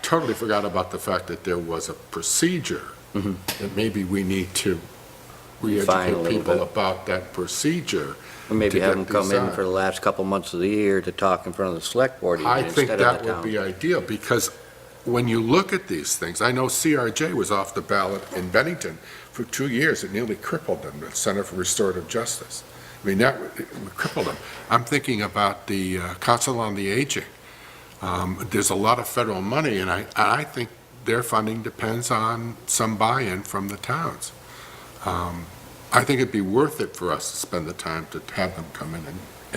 totally forgot about the fact that there was a procedure, that maybe we need to re-educate people about that procedure. Or maybe to have get them come these in on. for the last couple months of the year to talk in front of the select board even I think instead of that the would be town. ideal, because when you look at these things, I know CRJ was off the ballot in Bennington for 2 years. It nearly crippled them, the Center for Restorative Justice. I mean, that would cripple them. I'm thinking about the Council on the Aging. There's a lot of federal money, and I think their funding depends on some buy-in from the towns. I think it'd be worth it for us to spend the time to have them come in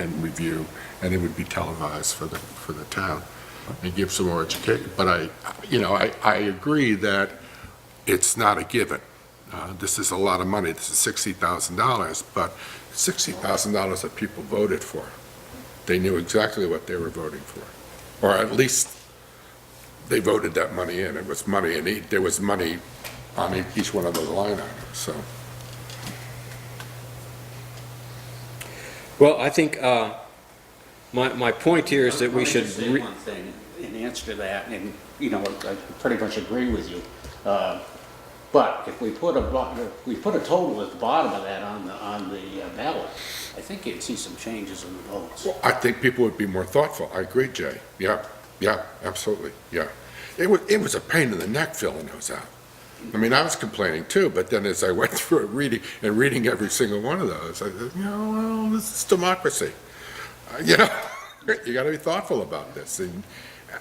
and review, and it would be televised for the town. and give some more education. But I agree that it's not a given. This is a lot of money. This is $60,000, but $60,000 that people voted for. They knew exactly what they were voting for, or at least they voted that money in. It was money, and there was money on each one of those line items, so. Well, I think my point here is that we should... Let me just say one thing in answer to that, and, I pretty much agree with you. But if we put a total at the bottom of that on the ballot, I think you'd see some changes in the votes. Well, I think people would be more thoughtful. I agree, Jay. Yeah, absolutely, yeah. It was a pain in the neck filling those out. I mean, I was complaining too, but then as I went through it, reading every single one of those, I said, well, this is democracy. You got to be thoughtful about this. And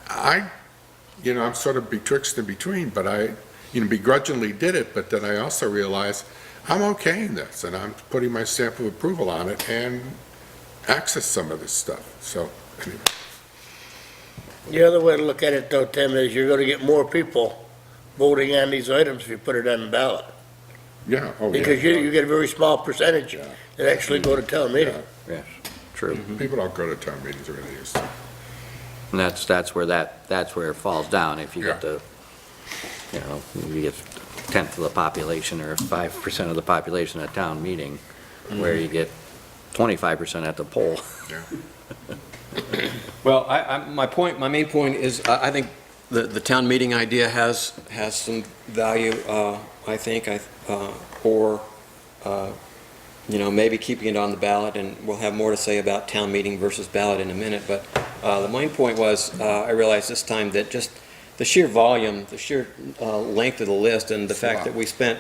I'm sort of betwixt and between, but I begrudgingly did it, but then I also realized I'm okaying this, and I'm putting my stamp of approval on it and access some of this stuff. So, anyway. The other way to look at it though, Tim, is you're gonna get more people voting on these items if you put it on the ballot. Yeah. Oh, Because yeah. you get a very small percentage that actually go to town meeting. Yes, true. People don't go to town meetings or anything. So. And that's where it falls down. If you get you get a tenth of the population or 5% of the population at town meeting, where you get 25% at the poll. Yeah. Well, my main point is, I think the town meeting idea has some value, I think, or, maybe keeping it on the ballot, and we'll have more to say about town meeting versus ballot in a minute, but the main point was, I realized this time that just the sheer volume, the sheer length of the list, and the fact that we spent,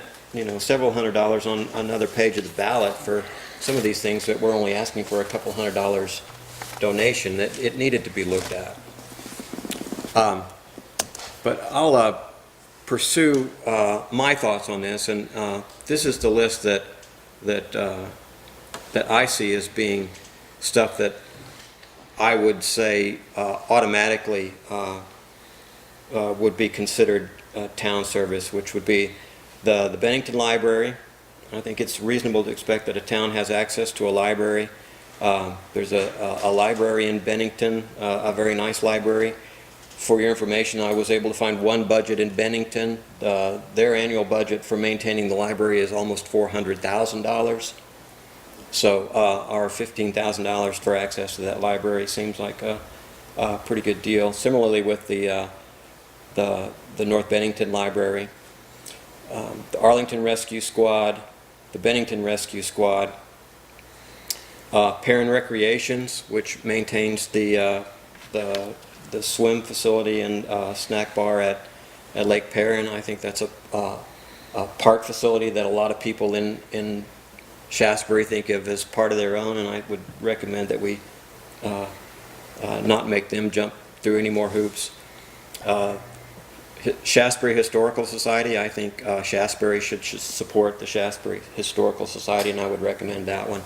several $100s on another page of the ballot for some of these things that we're only asking for a couple $100 donation, that it needed to be looked at. But I'll pursue my thoughts on this, and this is the list that I see as being stuff that I would say automatically would be considered town service, which would be the Bennington Library. I think it's reasonable to expect that a town has access to a library. There's a library in Bennington, a very nice library. For your information, I was able to find one budget in Bennington. Their annual budget for maintaining the library is almost $400,000. So our $15,000 for access to that library seems like a pretty good deal. Similarly with the North Bennington Library, the Arlington Rescue Squad, the Bennington Rescue Squad, Perrin Recreations, which maintains the swim facility and snack bar at Lake Perrin. I think that's a park facility that a lot of people in Shaftsbury think of as part of their own, and I would recommend that we not make them jump through any more hoops. Shaftsbury Historical Society, I think Shaftsbury should support the Shaftsbury Historical Society, and I would recommend that one.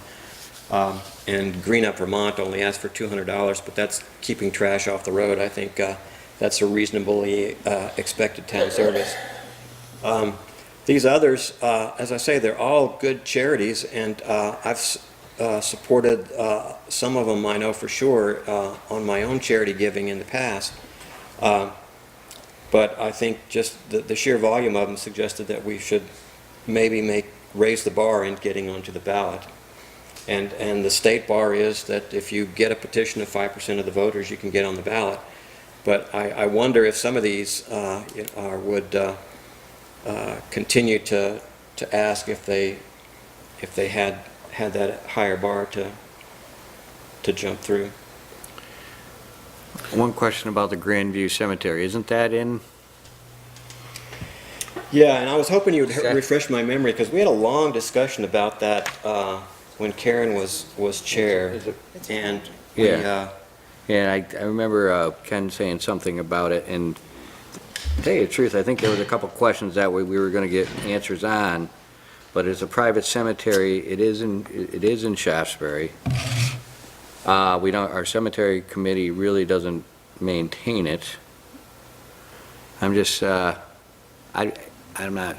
And Green Up Vermont only asked for $200, but that's keeping trash off the road. I think that's a reasonably expected town service. These others, as I say, they're all good charities, and I've supported some of them, I know for sure, on my own charity giving in the past. But I think just the sheer volume of them suggested that we should maybe raise the bar in getting onto the ballot. And the state bar is that if you get a petition of 5% of the voters, you can get on the ballot. But I wonder if some of these would continue to ask if they had that higher bar to jump through. One question about the Grandview Cemetery, isn't that in? Yeah, and I was hoping you would refresh my memory, because we had a long discussion about that when Karen was chair, and Yeah, I remember Ken saying something about it, and to tell you the truth, I think there was a couple questions that we were going to get answers on, but it's a private cemetery. It is in Shaftsbury. Our cemetery committee really doesn't maintain it. I'm just, I'm not,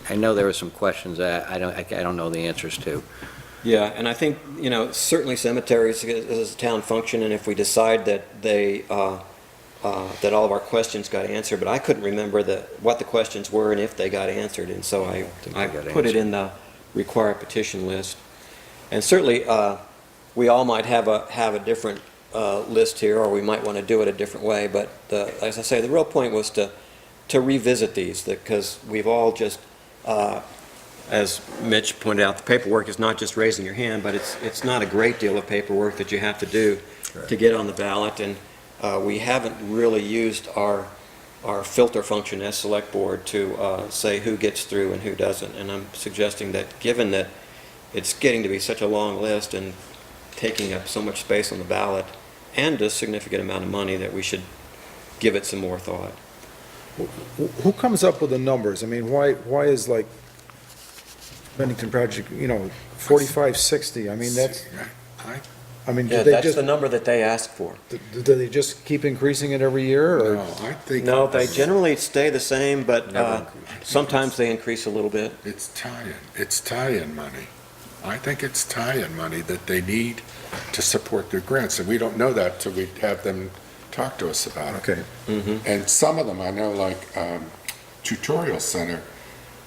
I know there were some questions that I don't know the answers to. Yeah, and I think, certainly cemeteries is a town function, and if we decide that they, that all of our questions got answered, but I couldn't remember what the questions were and if they got answered, and so I put it in the required petition list. And certainly, we all might have a different list here, or we might want to do it a different way, but as I say, the real point was to revisit these, because we've all just, as Mitch pointed out, the paperwork is not just raising your hand, but it's not a great deal of paperwork that you have to do to get on the ballot, and we haven't really used our filter function as select board to say who gets through and who doesn't, and I'm suggesting that given that it's getting to be such a long list and taking up so much space on the ballot and a significant amount of money, that we should give it some more thought. Who comes up with the numbers? I mean, why is like Bennington project, 45, 60? I mean, that's, I mean, do Yeah, they that's just, the number that they ask for. do they just keep increasing it every year, or? No, I think. No, they generally stay the same, but sometimes they increase a little bit. It's tie-in money. I think it's tie-in money that they need to support their grants, and we don't know that till we have them talk to us about it. Okay. And some of them, I know, like Tutorial Center,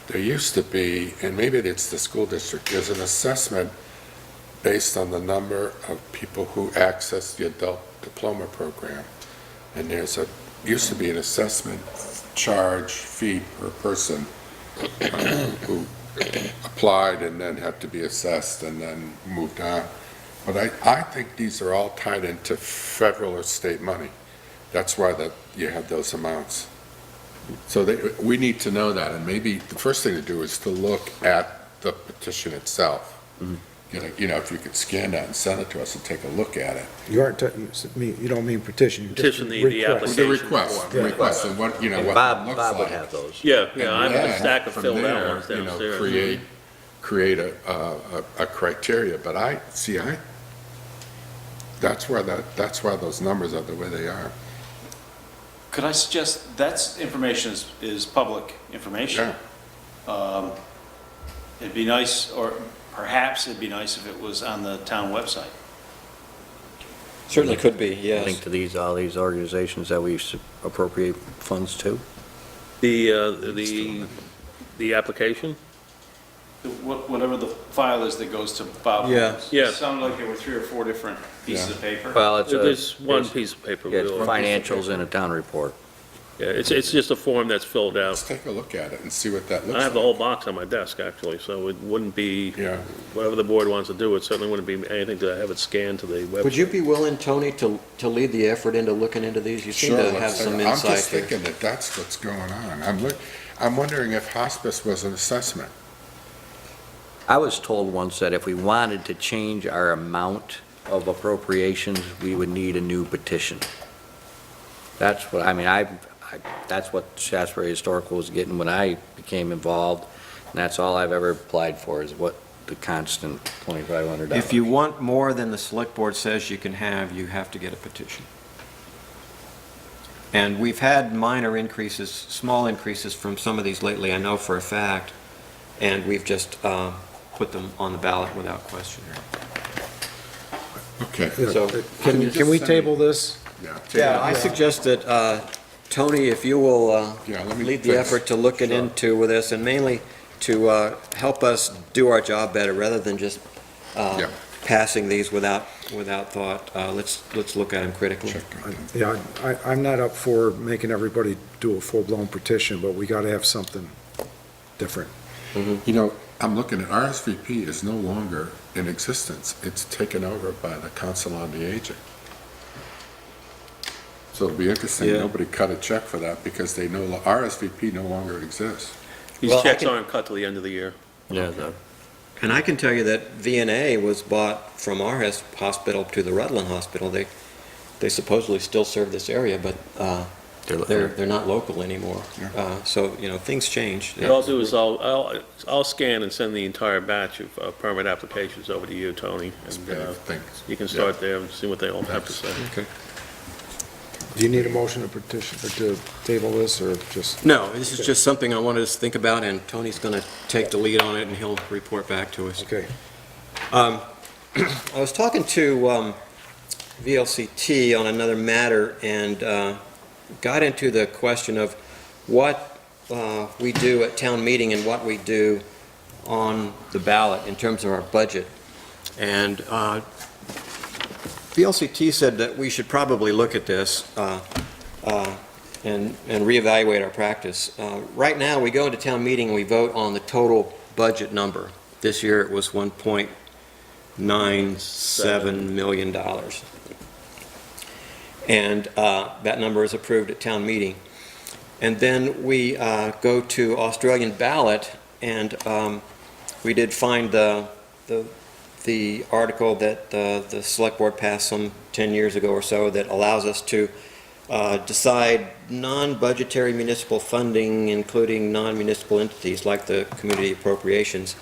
there used to be, and maybe it's the school district, there's an assessment based on the number of people who access the adult diploma program. And used to be an assessment charge fee per person who applied and then had to be assessed and then moved on. But I think these are all tied into federal or state money. That's why you have those amounts. So we need to know that, and maybe the first thing to do is to look at the petition itself. If you could scan that and send it to us and take a look at it. You don't mean petition? you just Petition, the request. application. The request, and what, what it looks like. Bob would have those. Yeah, And I have a then stack of from filled out there, ones downstairs. create a criteria, but that's why those numbers are the way they are. Could I suggest, that's information is public information. Yeah. It'd be nice, or perhaps it'd be nice if it was on the town website. Certainly could be, yes. Link to all these organizations that we appropriate funds to. The application? Whatever the file is that goes to Bob. Yeah. Yeah. It sounded like there were 3 or 4 different pieces of paper. Well, it's There's one piece of paper. Yeah, it's Bill. financials in a town report. Yeah, it's just a form that's filled Let's out. take a look at it and see what that looks like. I have the whole box on my desk, actually, so it wouldn't be, Yeah. whatever the board wants to do, it certainly wouldn't be anything to have it scanned to the website. Would you be willing, Tony, to lead the effort into looking into these? You seem Sure, to have let's some take- I'm insight just here. thinking that that's what's going on. I'm wondering if hospice was an assessment. I was told once that if we wanted to change our amount of appropriations, we would need a new petition. That's what, that's what Shaftsbury Historical was getting when I became involved, and that's all I've ever applied for, is what the constant $2,500. If you want more than the select board says you can have, you have to get a petition. And we've had minor increases, small increases from some of these lately, I know for a fact, and we've just put them on the ballot without question. Okay. So, Can we table this? yeah, I suggest that, Tony, if you will Yeah, let me lead the fix- effort to look sure. into with this, and mainly to help us do our job better, rather than just Yeah. passing these without thought. Let's look at them critically. Check on it. Yeah, I'm not up for making everybody do a full-blown petition, but we gotta have something different. I'm looking at RSVP is no longer in existence. It's taken over by the Council on the Aging. So it'll be interesting, Yeah. nobody cut a check for that because RSVP no longer exists. These Well, I checks can- aren't cut till the end of the year. Yeah, And I can tell you that V&A was bought from our hospital to the Rutland Hospital. They supposedly still serve this area, but they're not local anymore. So, things change. What I'll do is I'll scan and send the entire batch of permit applications over to you, Tony. And Things. you can start there and see what they all have to say. Okay. Do you need a motion to petition, or to table this, or just? No, this is just something I wanted us to think about, and Tony's going to take the lead on it, and he'll report back to us. Okay. I was talking to VLCT on another matter and got into the question of what we do at town meeting and what we do on the ballot in terms of our budget. And VLCT said that we should probably look at this and reevaluate our practice. Right now, we go into town meeting and we vote on the total budget number. This year, it was $1.97 million. And that number is approved at town meeting. And then we go to Australian ballot, and we did find the article that the select board passed some 10 years ago or so that allows us to decide non-budgetary municipal funding, including non-municipal entities like the community appropriations,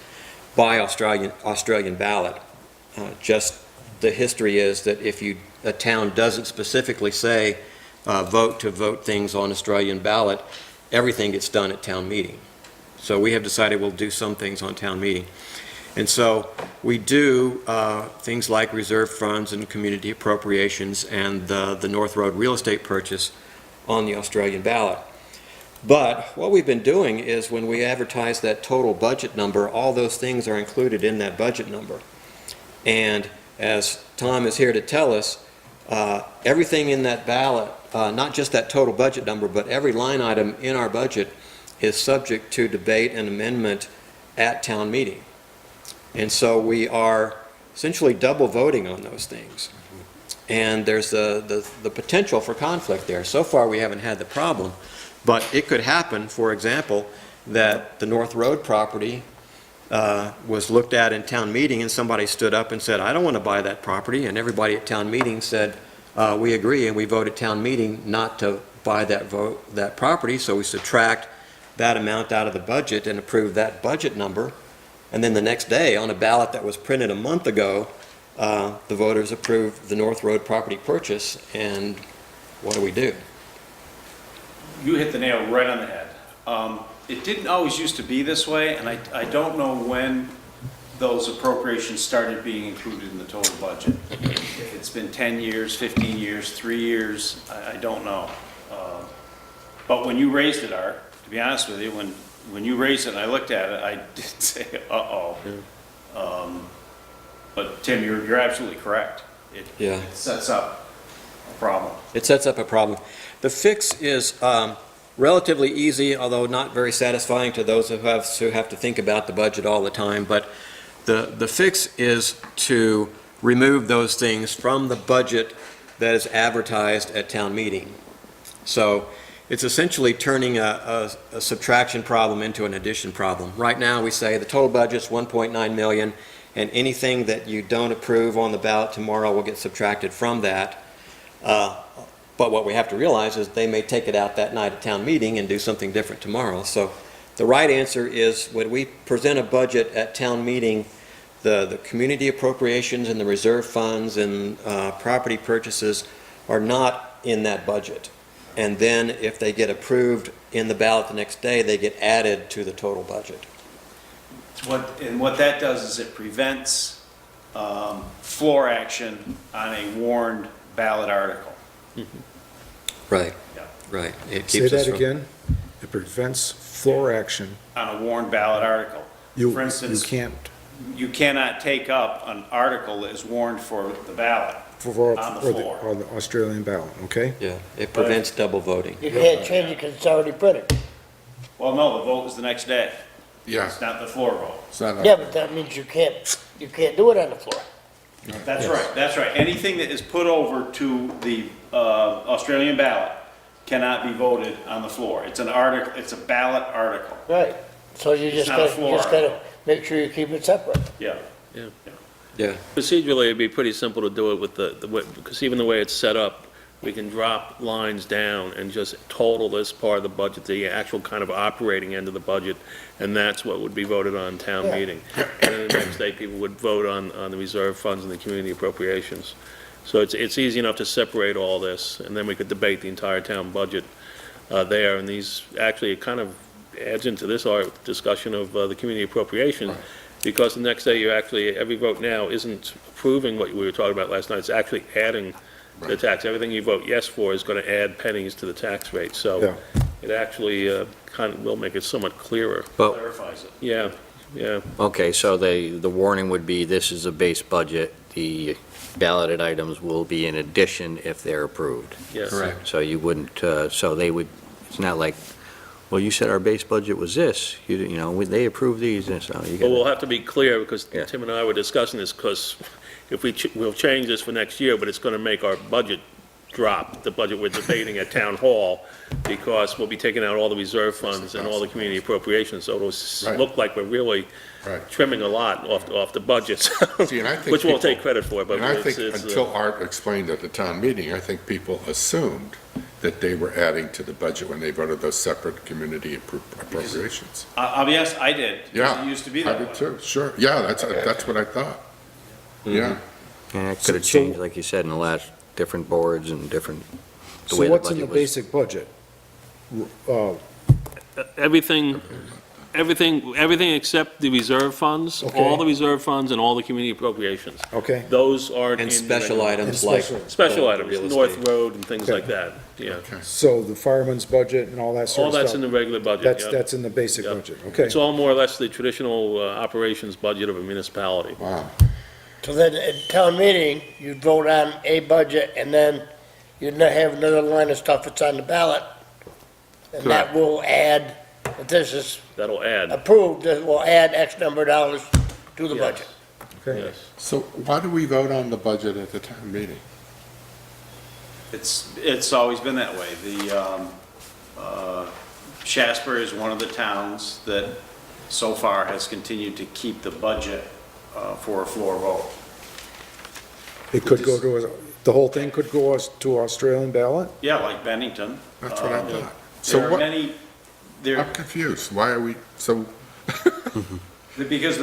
by Australian ballot. Just the history is that if a town doesn't specifically say vote to vote things on Australian ballot, everything gets done at town meeting. So we have decided we'll do some things on town meeting. And so we do things like reserve funds and community appropriations and the North Road real estate purchase on the Australian ballot. But what we've been doing is when we advertise that total budget number, all those things are included in that budget number. And as Tom is here to tell us, everything in that ballot, not just that total budget number, but every line item in our budget is subject to debate and amendment at town meeting. And so we are essentially double voting on those things. And there's the potential for conflict there. So far, we haven't had the problem, but it could happen, for example, that the North Road property was looked at in town meeting and somebody stood up and said, I don't want to buy that property, and everybody at town meeting said, we agree, and we vote at town meeting not to buy that property, so we subtract that amount out of the budget and approve that budget number. And then the next day, on a ballot that was printed a month ago, the voters approved the North Road property purchase, and what do? You hit the nail right on the head. It didn't always used to be this way, and I don't know when those appropriations started being included in the total budget. If it's been 10 years, 15 years, 3 years, I don't know. But when you raised it, Art, to be honest with you, when you raised it and I looked at it, I did say, uh-oh. But Tim, you're absolutely correct. It sets up a problem. It sets up a problem. The fix is relatively easy, although not very satisfying to those who have to think about the budget all the time. But the fix is to remove those things from the budget that is advertised at town meeting. So it's essentially turning a subtraction problem into an addition problem. Right now, we say the total budget's $1.9 million, and anything that you don't approve on the ballot tomorrow will get subtracted from that. But what we have to realize is they may take it out that night at town meeting and do something different tomorrow. So the right answer is when we present a budget at town meeting, the community appropriations and the reserve funds and property purchases are not in that budget. And then if they get approved in the ballot the next day, they get added to the total budget. What that does is it prevents floor action on a warned ballot article. Right. Yeah. Right. It Say keeps us that from- again? It prevents floor action. On a warned ballot article. For instance, you cannot take up an article that is warned for the ballot on the floor. On the Australian ballot, okay? Yeah, it prevents double voting. You can't change it because it's already printed. Well, no, the vote is the next day. Yeah. It's not the floor vote. It's not Yeah, but that means you can't do it on the floor. That's right, that's right. Anything that is put over to the Australian ballot cannot be voted on the floor. It's an article, it's a ballot article. Right. So you It's just not a gotta, floor make sure you keep it separate. Yeah. Yeah. Procedurally, it'd be pretty simple to do it with because even the way it's set up, we can drop lines down and just total this part of the budget, the actual kind of operating end of the budget, and that's what would be voted on town Yeah. meeting. And then the next day, people would vote on the reserve funds and the community appropriations. So it's easy enough to separate all this, and then we could debate the entire town budget there, and these, actually, it kind of adds into this our discussion of the community appropriation, because the next day, you actually, every vote now isn't approving what we were talking about last night, it's actually adding the tax. Everything you vote yes for is going to add pennies to the tax rate, so Yeah. it actually kind of will make it somewhat clearer. But, Clarifies it. Yeah, yeah. okay, so the warning would be, this is a base budget, the balloted items will be in addition if they're approved. Yes. Correct. So you wouldn't, so they would, it's not like, well, you said our base budget was this, you know, they approved these, and so you Well, we'll got, have to be clear, because Yeah. Tim and I were discussing this, because if we'll change this for next year, but it's going to make our budget drop, the budget we're debating at Town Hall, because we'll be taking out all the reserve funds and all the community appropriations, so it'll Right. look like we're really Right. trimming a lot off the budgets, See, and I think which we'll people- take credit for, but And I it's... think, until Art explained at the town meeting, I think people assumed that they were adding to the budget when they voted those separate community appropriations. I'll be honest, I did. Yeah. It used to be I that did way. too, sure. Yeah, that's what I thought. Yeah. and it could have So- changed, like you said, in the last different boards and different, the So way the what's in the budget was. basic budget? Everything except the reserve funds, Okay. all the reserve funds and all the community appropriations. Okay. Those aren't in And the special regular- items And like. special- Special the items, real North estate. Road and things Okay. like that, yeah. So the fireman's budget and all that All sort of that's in stuff? the regular budget, That's, yeah. that's in the basic Yeah. budget, okay. It's all more or less the traditional operations budget of a municipality. Wow. So then at town meeting, you'd vote on a budget, and then you'd not have another line of stuff that's on the ballot. And that will add, if this is That'll add, approved, that will add X number of dollars to the Yes. budget. Okay. yes. So why do we vote on the budget at the town meeting? It's always been that way. Shaftsbury is one of the towns that so far has continued to keep the budget for a floor vote. It could go to, the whole thing could go to Australian ballot? Yeah, like Bennington. That's what I thought. There So are what, many, there, I'm confused. Why are we, so, because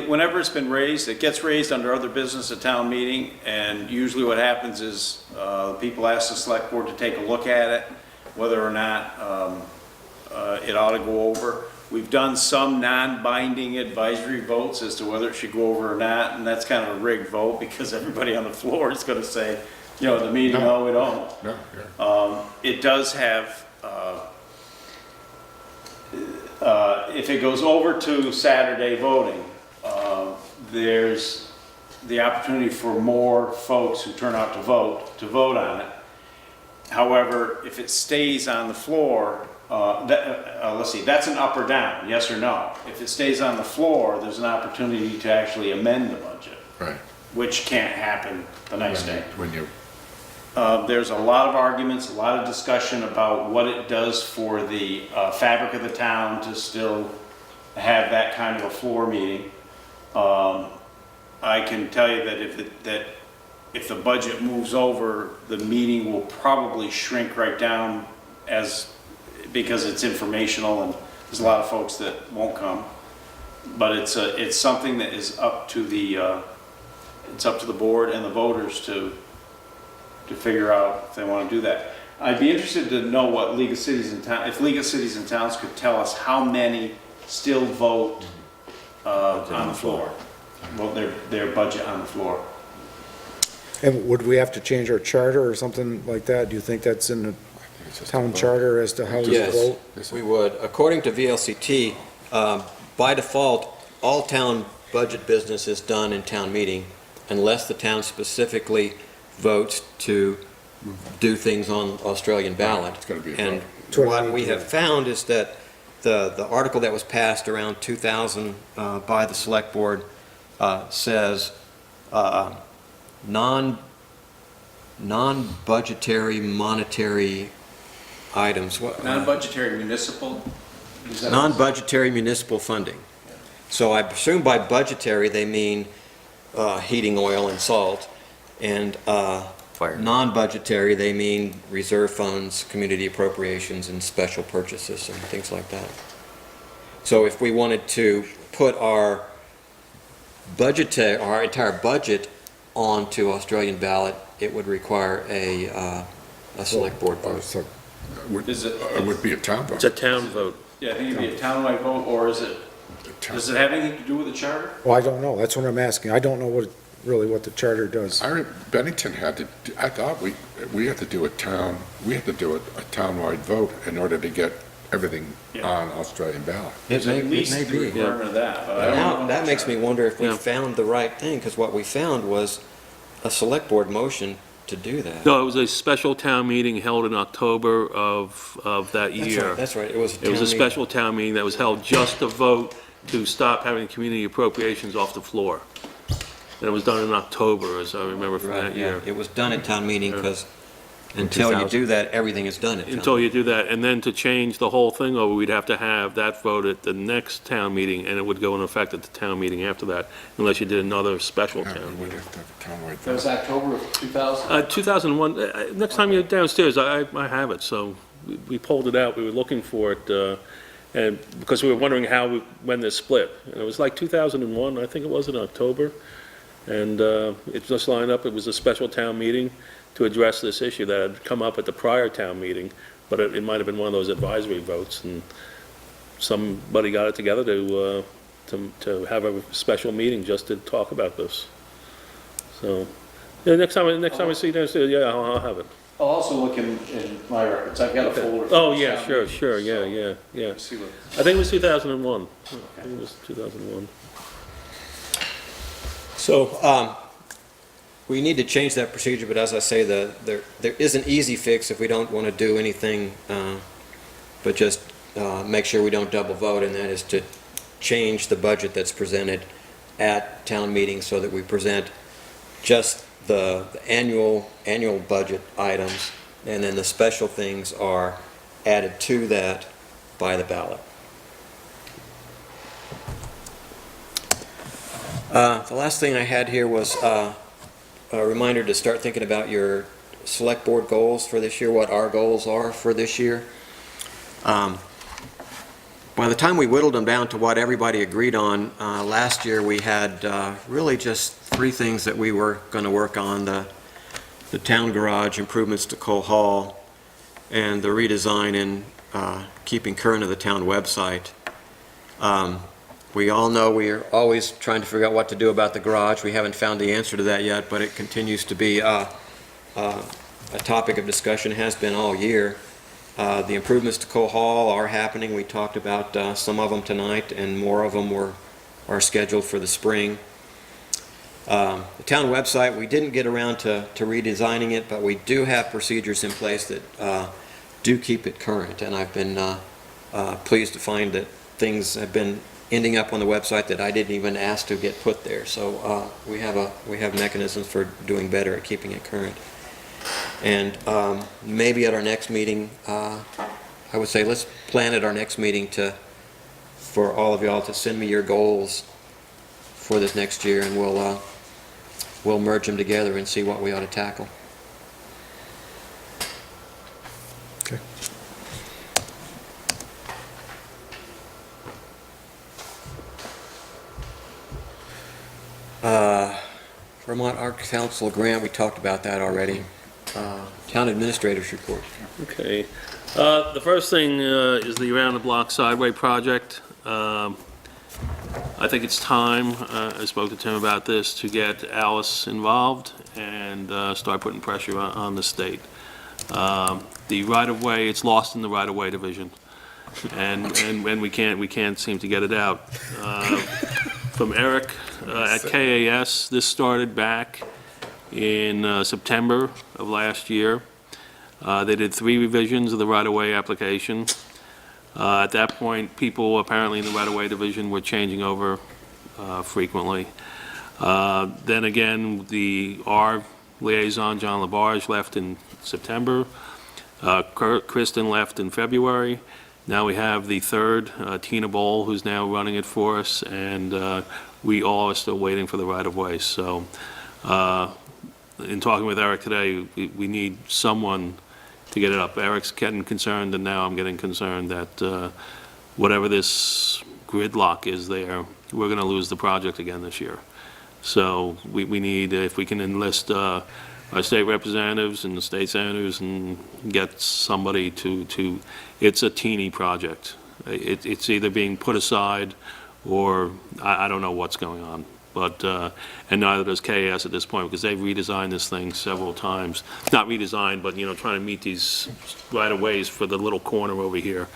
whenever it's been raised, it gets raised under other business at town meeting, and usually what happens is, people ask the select board to take a look at it, whether or not, it ought to go over. We've done some non-binding advisory votes as to whether it should go over or not, and that's kind of a rigged vote, because everybody on the floor is gonna say, you know, at the meeting, no, we don't. no, yeah. It does have, if it goes over to Saturday voting, there's the opportunity for more folks who turn out to vote on it. However, if it stays on the floor, let's see, that's an up or down, yes or no. If it stays on the floor, there's an opportunity to actually amend the budget, Right. which can't happen the next day. When you, There's a lot of arguments, a lot of discussion about what it does for the fabric of the town to still have that kind of a floor meeting. I can tell you that if the budget moves over, the meeting will probably shrink right down because it's informational and there's a lot of folks that won't come. But it's something that is up to the board and the voters to figure out if they want to do that. I'd be interested to know what League of Cities and Towns, if League of Cities and Towns could tell us how many still vote on the floor, vote their budget on the floor. And would we have to change our charter or something like that? Do you think that's in the town charter as to how you Yes, vote? we would. According to VLCT, by default, all town budget business is done in town meeting unless the town specifically votes to do things on Australian ballot. It's gotta be a And vote. what we have found is that the article that was passed around 2000 by the Select Board says non-budgetary monetary items. Non-budgetary municipal? Is that- Non-budgetary municipal funding. So I presume by budgetary, they mean heating oil and salt, and Fire. non-budgetary, they mean reserve funds, community appropriations, and special purchases and things like that. So if we wanted to put our entire budget onto Australian ballot, it would require a select board vote. So, Is it- it would be a town vote. It's a town vote. Yeah, I think it'd be a townwide vote, or is it, does it have anything to do with the charter? Well, I don't know, that's what I'm asking. I don't know what the charter does. Bennington had to, I thought we had to do a townwide vote in order to get everything Yeah. on Australian ballot. It At least may the be. requirement of that, but I don't know Now, about that the makes me charter. wonder if we Yeah. found the right thing, because what we found was a select board motion to do that. No, it was a special town meeting held in October of that year. That's right, it was a It was a town meeting. special town meeting that was held just to vote to stop having community appropriations off the floor. And it was done in October, as I remember from Right, that yeah, year. it was done at town meeting, Yeah. because until you do that, everything is done at town. Until you do that, and then to change the whole thing over, we'd have to have that vote at the next town meeting, and it would go in effect at the town meeting after that, unless you did another special Yeah, town we would meeting. have to have a townwide That was vote. October of 2000? 2001, next time you're downstairs, I have it, so we pulled it out, we were looking for it, and because we were wondering when this split. And it was like 2001, I think it was in October, and it just lined up, it was a special town meeting to address this issue that had come up at the prior town meeting, but it might have been one of those advisory votes, and somebody got it together to have a special meeting just to talk about this. So, yeah, next time I see you downstairs, yeah, I'll have it. I'll also look in my records, I've got a folder. Oh, yeah, sure, yeah. See what, I think it was 2001. I think it was 2001. So, we need to change that procedure, but as I say, there is an easy fix if we don't want to do anything, but just make sure we don't double vote, and that is to change the budget that's presented at town meeting so that we present just the annual budget items, and then the special things are added to that by the ballot. The last thing I had here was a reminder to start thinking about your select board goals for this year, what our goals are for this year. By the time we whittled them down to what everybody agreed on, last year we had really just three things that we were going to work on: the town garage improvements to Cole Hall, and the redesign and keeping current of the town website. We all know we are always trying to figure out what to do about the garage. We haven't found the answer to that yet, but it continues to be a topic of discussion, has been all year. The improvements to Cole Hall are happening. We talked about some of them tonight, and more of them are scheduled for the spring. The town website, we didn't get around to redesigning it, but we do have procedures in place that do keep it current, and I've been pleased to find that things have been ending up on the website that I didn't even ask to get put there. So we have mechanisms for doing better at keeping it current. And maybe at our next meeting, I would say let's plan at our next meeting for all of y'all to send me your goals for this next year, and we'll merge them together and see what we ought to tackle. Okay. Vermont Arts Council grant, we talked about that already. Town administrators report. Okay. The first thing is the Around the Block Sidewalk Project. I think it's time, I spoke to Tim about this, to get Alice involved and start putting pressure on the state. The right-of-way, it's lost in the right-of-way division, and we can't seem to get it out. From Eric at KAS, this started back in September of last year. They did 3 revisions of the right-of-way application. At that point, people apparently in the right-of-way division were changing over frequently. Then again, our liaison, John Labarge, left in September. Kristen left in February. Now we have the third, Tina Bowl, who's now running it for us, and we all are still waiting for the right-of-way. So in talking with Eric today, we need someone to get it up. Eric's getting concerned, and now I'm getting concerned that whatever this gridlock is there, we're going to lose the project again this year. So we need, if we can enlist our state representatives and the state senators and get somebody to, it's a teeny project. It's either being put aside or I don't know what's going on. But, and neither does KAS at this point, because they've redesigned this thing several times. Not redesigned, but, trying to meet these right-of-ways for the little corner over here.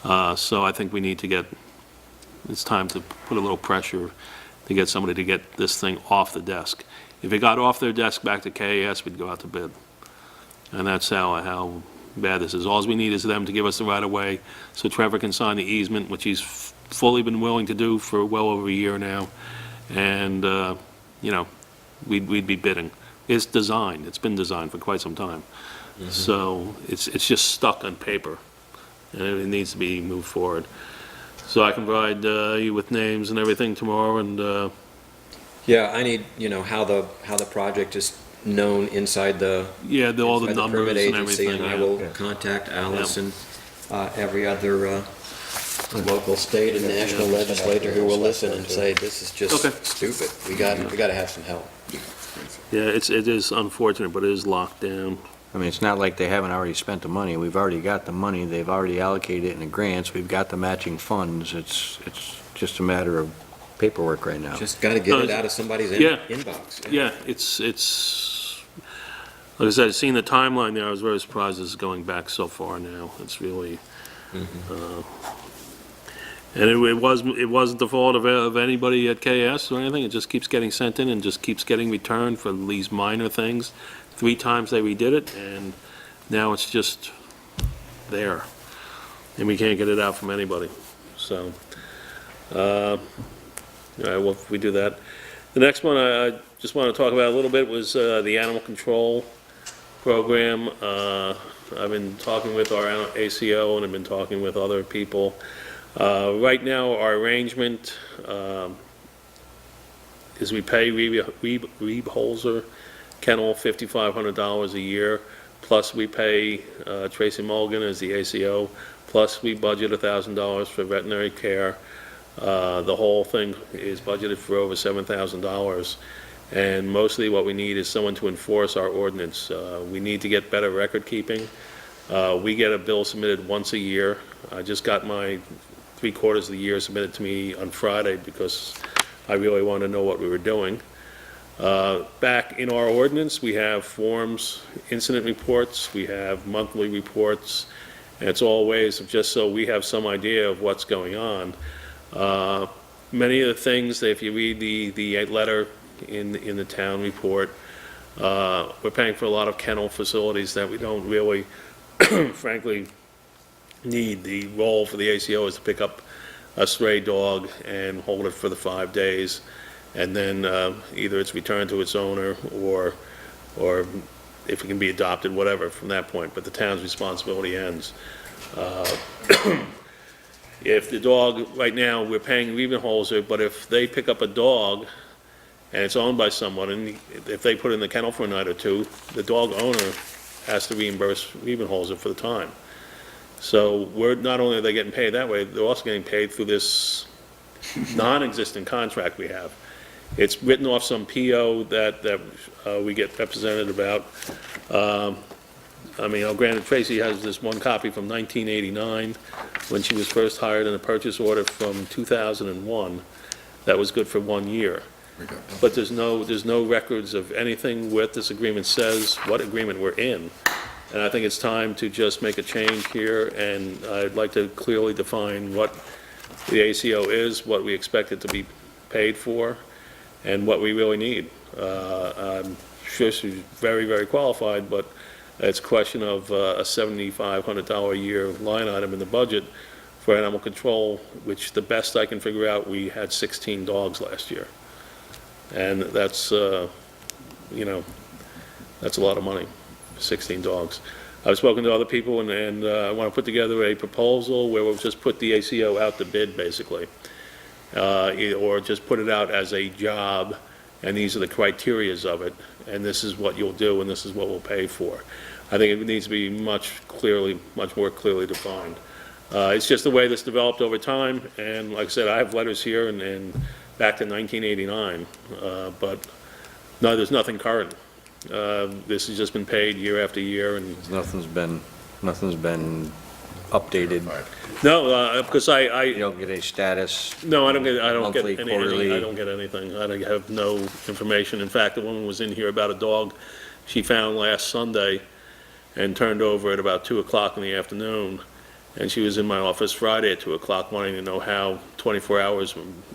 So I think we need to it's time to put a little pressure to get somebody to get this thing off the desk. If it got off their desk back to KAS, we'd go out to bid. And that's how bad this is. All we need is them to give us the right-of-way so Trevor can sign the easement, which he's fully been willing to do for well over a year now. And, we'd be bidding. It's designed, it's been designed for quite some time. So it's just stuck on paper, and it needs to be moved forward. So I can provide you with names and everything tomorrow, and, Yeah, I need, how the project is known inside the. yeah, all the inside numbers permit and agency, everything. and I yeah. will contact Alice and every other local, state, and national legislator who will listen and say, this is just Okay. stupid. We got to have some help. Yeah, it is unfortunate, but it is locked down. I mean, it's not like they haven't already spent the money. We've already got the money. They've already allocated it in the grants. We've got the matching funds. It's just a matter of paperwork right now. Just got to get it out of somebody's Yeah. inbox. Yeah, it's, like I said, seeing the timeline there, I was very surprised it's going back so far now. It's really, and it wasn't the fault of anybody at KS or anything. It just keeps getting sent in and just keeps getting returned for these minor things. 3 times they redid it, and now it's just there. And we can't get it out from anybody. So, all right, well, if we do that. The next one I just want to talk about a little bit was the animal control program. I've been talking with our ACO, and I've been talking with other people. Right now, our arrangement is we pay Reeb Holzer Kennel $5,500 a year, plus we pay Tracy Mulligan as the ACO, plus we budget $1,000 for veterinary care. The whole thing is budgeted for over $7,000, and mostly what we need is someone to enforce our ordinance. We need to get better record keeping. We get a bill submitted once a year. I just got my 3/4 of the year submitted to me on Friday because I really wanted to know what we were doing. Back in our ordinance, we have forms, incident reports, we have monthly reports, and it's all ways of just so we have some idea of what's going on. Many of the things, if you read the letter in the town report, we're paying for a lot of kennel facilities that we don't really, frankly, need. The role for the ACO is to pick up a stray dog and hold it for the 5 days, and then either it's returned to its owner or if it can be adopted, whatever, from that point, but the town's responsibility ends. If the dog, right now, we're paying Riebenholzer, but if they pick up a dog and it's owned by someone, and if they put it in the kennel for a night or two, the dog owner has to reimburse Riebenholzer for the time. So not only are they getting paid that way, they're also getting paid through this non-existent contract we have. It's written off some PO that we get represented about. Granted, Tracy has this one copy from 1989, when she was first hired, in a purchase order from 2001 that was good for 1 year. But there's no records of anything what this agreement says, what agreement we're in. And I think it's time to just make a change here, and I'd like to clearly define what the ACO is, what we expect it to be paid for, and what we really need. I'm sure she's very, very qualified, but it's a question of a $7,500 a year line item in the budget for animal control, which the best I can figure out, we had 16 dogs last year. And that's, that's a lot of money, 16 dogs. I've spoken to other people, and I want to put together a proposal where we'll just put the ACO out to bid, basically. Or just put it out as a job, and these are the criterias of it, and this is what you'll do, and this is what we'll pay for. I think it needs to be much more clearly defined. It's just the way this developed over time, and like I said, I have letters here and back to 1989, but no, there's nothing current. This has just been paid year after year, and Nothing's been updated. no, because You don't get a status. no, I don't get Monthly, anything. quarterly. I don't get anything. I have no information. In fact, the woman was in here about a dog she found last Sunday and turned over at about 2 o'clock in the afternoon. And she was in my office Friday at 2 o'clock wanting to know how 24 hours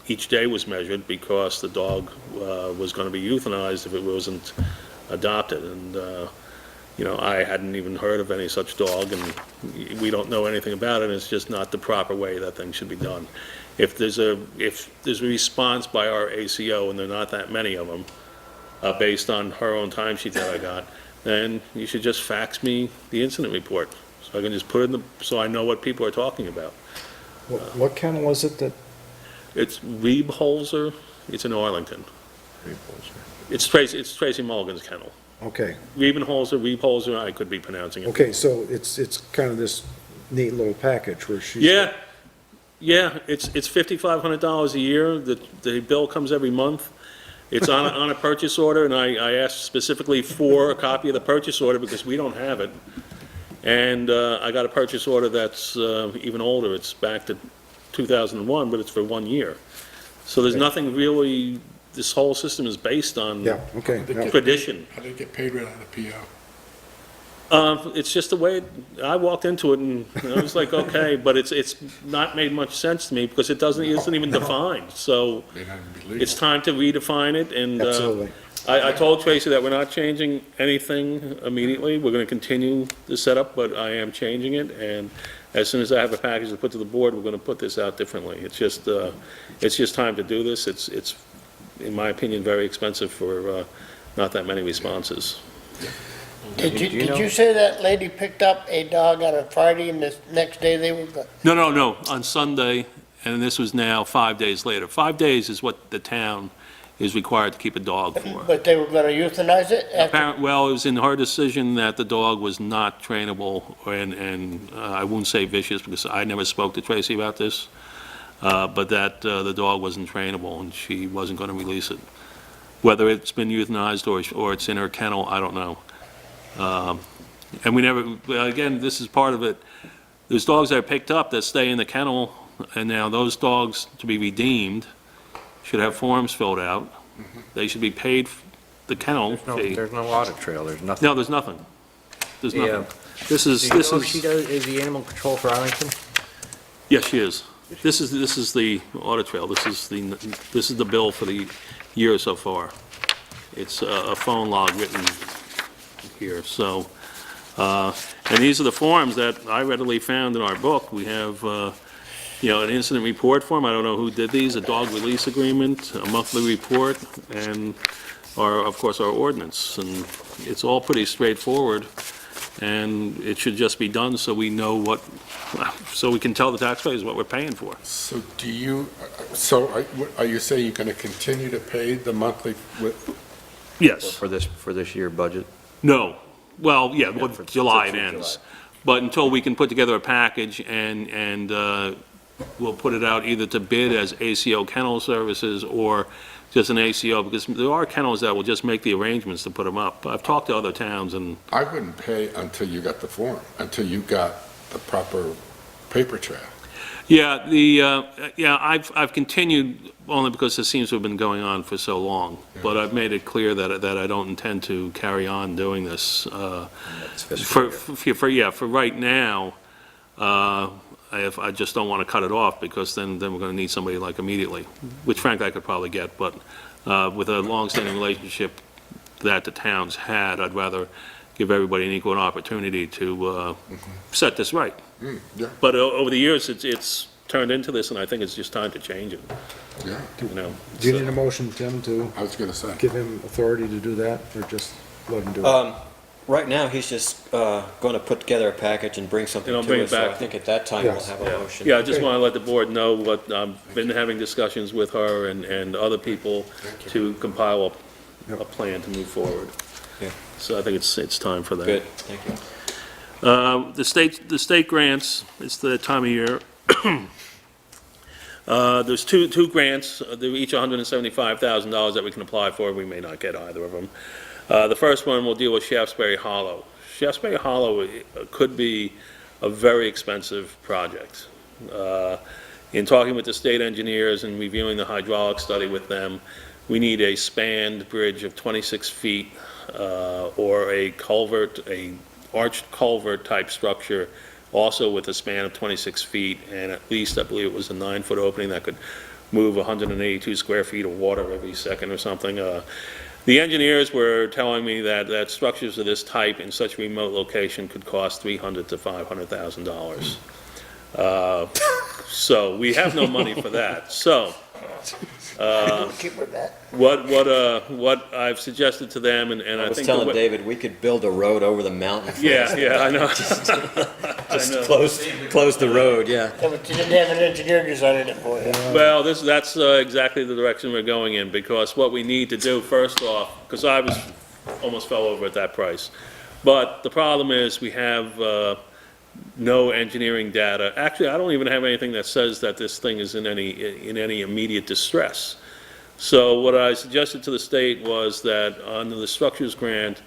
each day was measured because the dog was going to be euthanized if it wasn't adopted. And, you know, I hadn't even heard of any such dog, and we don't know anything about it. It's just not the proper way that thing should be done. If there's a response by our ACO, and there are not that many of them, based on her own timesheet that I got, then you should just fax me the incident report. So I can just put it in so I know what people are talking about. What kennel is it that? It's Reebholzer, it's in Arlington. It's Tracy Mulligan's kennel. Okay, Reebholzer, I could be pronouncing it. okay, so it's kind of this neat little package where she's. Yeah, it's $5,500 a year. The bill comes every month. It's on a purchase order, and I asked specifically for a copy of the purchase order because we don't have it. And I got a purchase order that's even older. It's back to 2001, but it's for 1 year. So there's Okay. nothing really, this whole system is based on Yeah, okay. yeah. tradition. How do you get paid right on the PO? It's just the way, I walked into it and I was like, okay, but it's not made much sense to me because it isn't even defined. So May not even be legal. it's time to redefine it, and Absolutely. I told Tracy that we're not changing anything immediately. We're going to continue the setup, but I am changing it, and as soon as I have a package to put to the board, we're going to put this out differently. It's just time to do this. It's, in my opinion, very expensive for not that many responses. Did you know- you say that lady picked up a dog on a Friday and the next day they were, No, on Sunday, and this was now 5 days later. 5 days is what the town is required to keep a dog for. but they were gonna euthanize it after? Well, it was in her decision that the dog was not trainable, and I won't say vicious, because I never spoke to Tracy about this, but that the dog wasn't trainable, and she wasn't going to release it. Whether it's been euthanized or it's in her kennel, I don't know. And we never, again, this is part of it. There's dogs that are picked up that stay in the kennel, and now those dogs, to be redeemed, should have forms filled out. They should be paid the kennel fee. There's no audit trail, there's nothing. No, there's nothing. There's Yeah. nothing. This is, Do you know if she is the animal control for Arlington? yes, she is. This is the audit trail. This is the bill for the year so far. It's a phone log written here, so, and these are the forms that I readily found in our book. We have, an incident report form, I don't know who did these, a dog release agreement, a monthly report, and of course, our ordinance. And it's all pretty straightforward, and it should just be done so we know so we can tell the taxpayers what we're paying for. So are you saying you're going to continue to pay the monthly with? Yes. For this year budget? No. Well, yeah, for July it July. ends. But until we can put together a package and we'll put it out either to bid as ACO kennel services or just an ACO, because there are kennels that will just make the arrangements to put them up. I've talked to other towns, and I wouldn't pay until you got the form, until you got the proper paper trail. yeah, I've continued only because this seems to have been going on for so long. But I've made it clear that I don't intend to carry on doing this. For right now, I just don't want to cut it off, because then we're going to need somebody like immediately, which frankly I could probably get, but with a long-standing relationship that the towns had, I'd rather give everybody an equal opportunity to set this right. Yeah, But over the years, it's turned into this, and I think it's just time to change it, yeah, you know. Do you need a motion, Tim, to I was going to say. give him authority to do that, or just let him do it? Right now, he's just going to put together a package and bring something And I'll to bring us, it so I back. think at that time we'll Yes. have a motion. Yeah, I just want to let the board know what, I've been having discussions with her and other people to compile a plan to move forward. Yeah. So I think it's time for that. Good, thank you. The state grants, it's the time of year. There's two grants, they're each $175,000 that we can apply for. We may not get either of them. The first one will deal with Shaftsbury Hollow. Shaftsbury Hollow could be a very expensive project. In talking with the state engineers and reviewing the hydraulic study with them, we need a spanned bridge of 26 feet or a culvert, a arched culvert type structure, also with a span of 26 feet, and at least, I believe it was a 9-foot opening that could move 182 square feet of water every second or something. The engineers were telling me that structures of this type in such remote location could cost $300,000 to $500,000. So we have no money for that. So Keep with that. what I've suggested to them, and I I was think telling David, we could build a road over the mountain. yeah, I know. Just close the road, yeah. Yeah, but you didn't have an engineer designing it for you. Well, that's exactly the direction we're going in, because what we need to do, first off, because I almost fell over at that price, but the problem is we have no engineering data. Actually, I don't even have anything that says that this thing is in any immediate distress. So what I suggested to the state was that under the Structures Grant,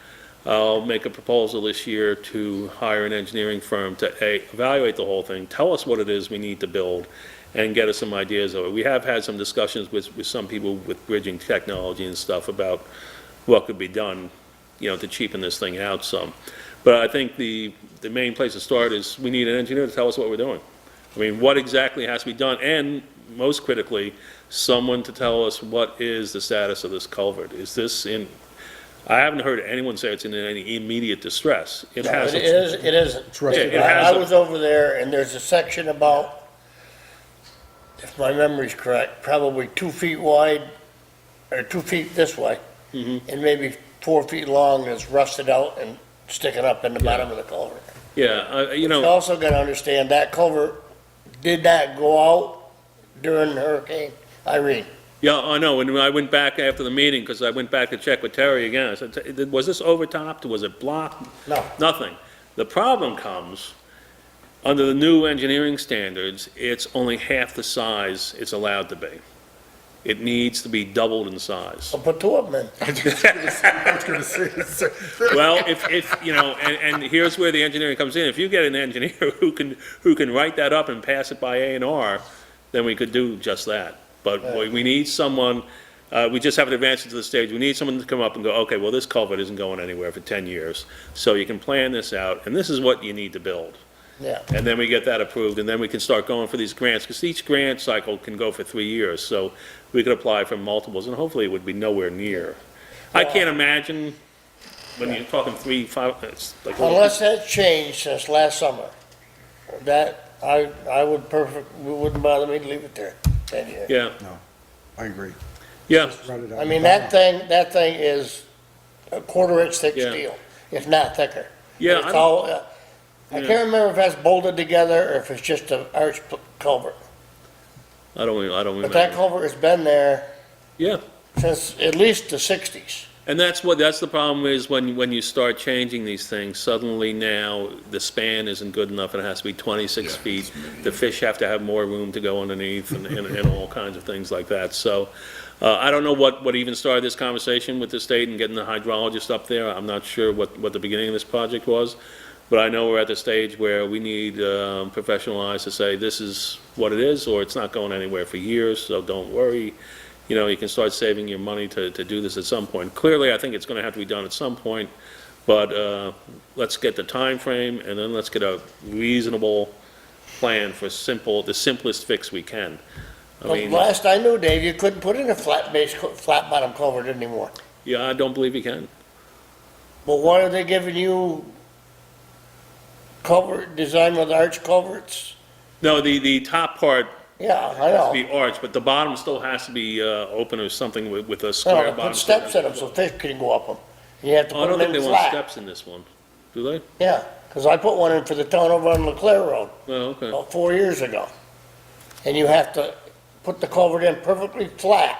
I'll make a proposal this year to hire an engineering firm to evaluate the whole thing, tell us what it is we need to build, and get us some ideas of it. We have had some discussions with some people with bridging technology and stuff about what could be done, to cheapen this thing out some. But I think the main place to start is we need an engineer to tell us what we're doing. I mean, what exactly has to be done, and most critically, someone to tell us what is the status of this culvert. Is this in, I haven't heard anyone say it's in any immediate distress. It has. It isn't. It's rusted It out. has I was over there, and there's a section about, if my memory's correct, probably 2 feet wide, or 2 feet this way, and maybe 4 feet long that's rusted out and sticking up in the bottom of the culvert. Yeah, You also gotta understand, that culvert did not go out during Hurricane Irene. Yeah, I know, and when I went back after the meeting, because I went back to check with Terry again, I said, was this overtopped, was it blocked? No. Nothing. The problem comes, under the new engineering standards, it's only half the size it's allowed to be. It needs to be doubled in size. I'll put 2 of them in. I was gonna say, Well, if and here's where the engineering comes in. If you get an engineer who can write that up and pass it by A&R, then we could do just that. But we need someone, we just haven't advanced it to the stage. We need someone to come up and go, okay, well, this culvert isn't going anywhere for 10 years. So you can plan this out, and this is what you need to build. Yeah. And then we get that approved, and then we can start going for these grants, because each grant cycle can go for 3 years. So we could apply for multiples, and hopefully it would be nowhere near. I can't imagine, when you're talking 3, 5, it's like. Unless that changed since last summer, that, I would it wouldn't bother me to leave it there 10 years. Yeah, I agree. yeah, Run it out I mean, and that thing is a 1/4 inch thick Yeah. steel, if not thicker. yeah. It's I don't- all, I can't remember if that's bolted together or if it's just an arch culvert. I don't But that remember. culvert has been there Yeah. since at least the 60s. And that's the problem is when you start changing these things, suddenly now the span isn't good enough and it has to be 26 feet. The fish have to have more room to go underneath and all kinds of things like that. So I don't know what even started this conversation with the state and getting the hydrologist up there. I'm not sure what the beginning of this project was. But I know we're at the stage where we need professional eyes to say this is what it is, or it's not going anywhere for years, so don't worry. You can start saving your money to do this at some point. Clearly, I think it's going to have to be done at some point, but let's get the time frame, and then let's get a reasonable plan for the simplest fix we can. I Well, mean, last I knew, Dave, you couldn't put in a flat bottom culvert anymore. yeah, I don't believe you can. But why are they giving you culvert design with arch culverts? No, the top part Yeah, I has to know. be arched, but the bottom still has to be open or something with a No, square they bottom. put steps in them so fish can go up them. You have to Oh, I put don't them think they in want flat. steps in this one, do they? Yeah, because I put one in for the town over on Leclerc Road Oh, okay. about 4 years ago. And you have to put the culvert in perfectly flat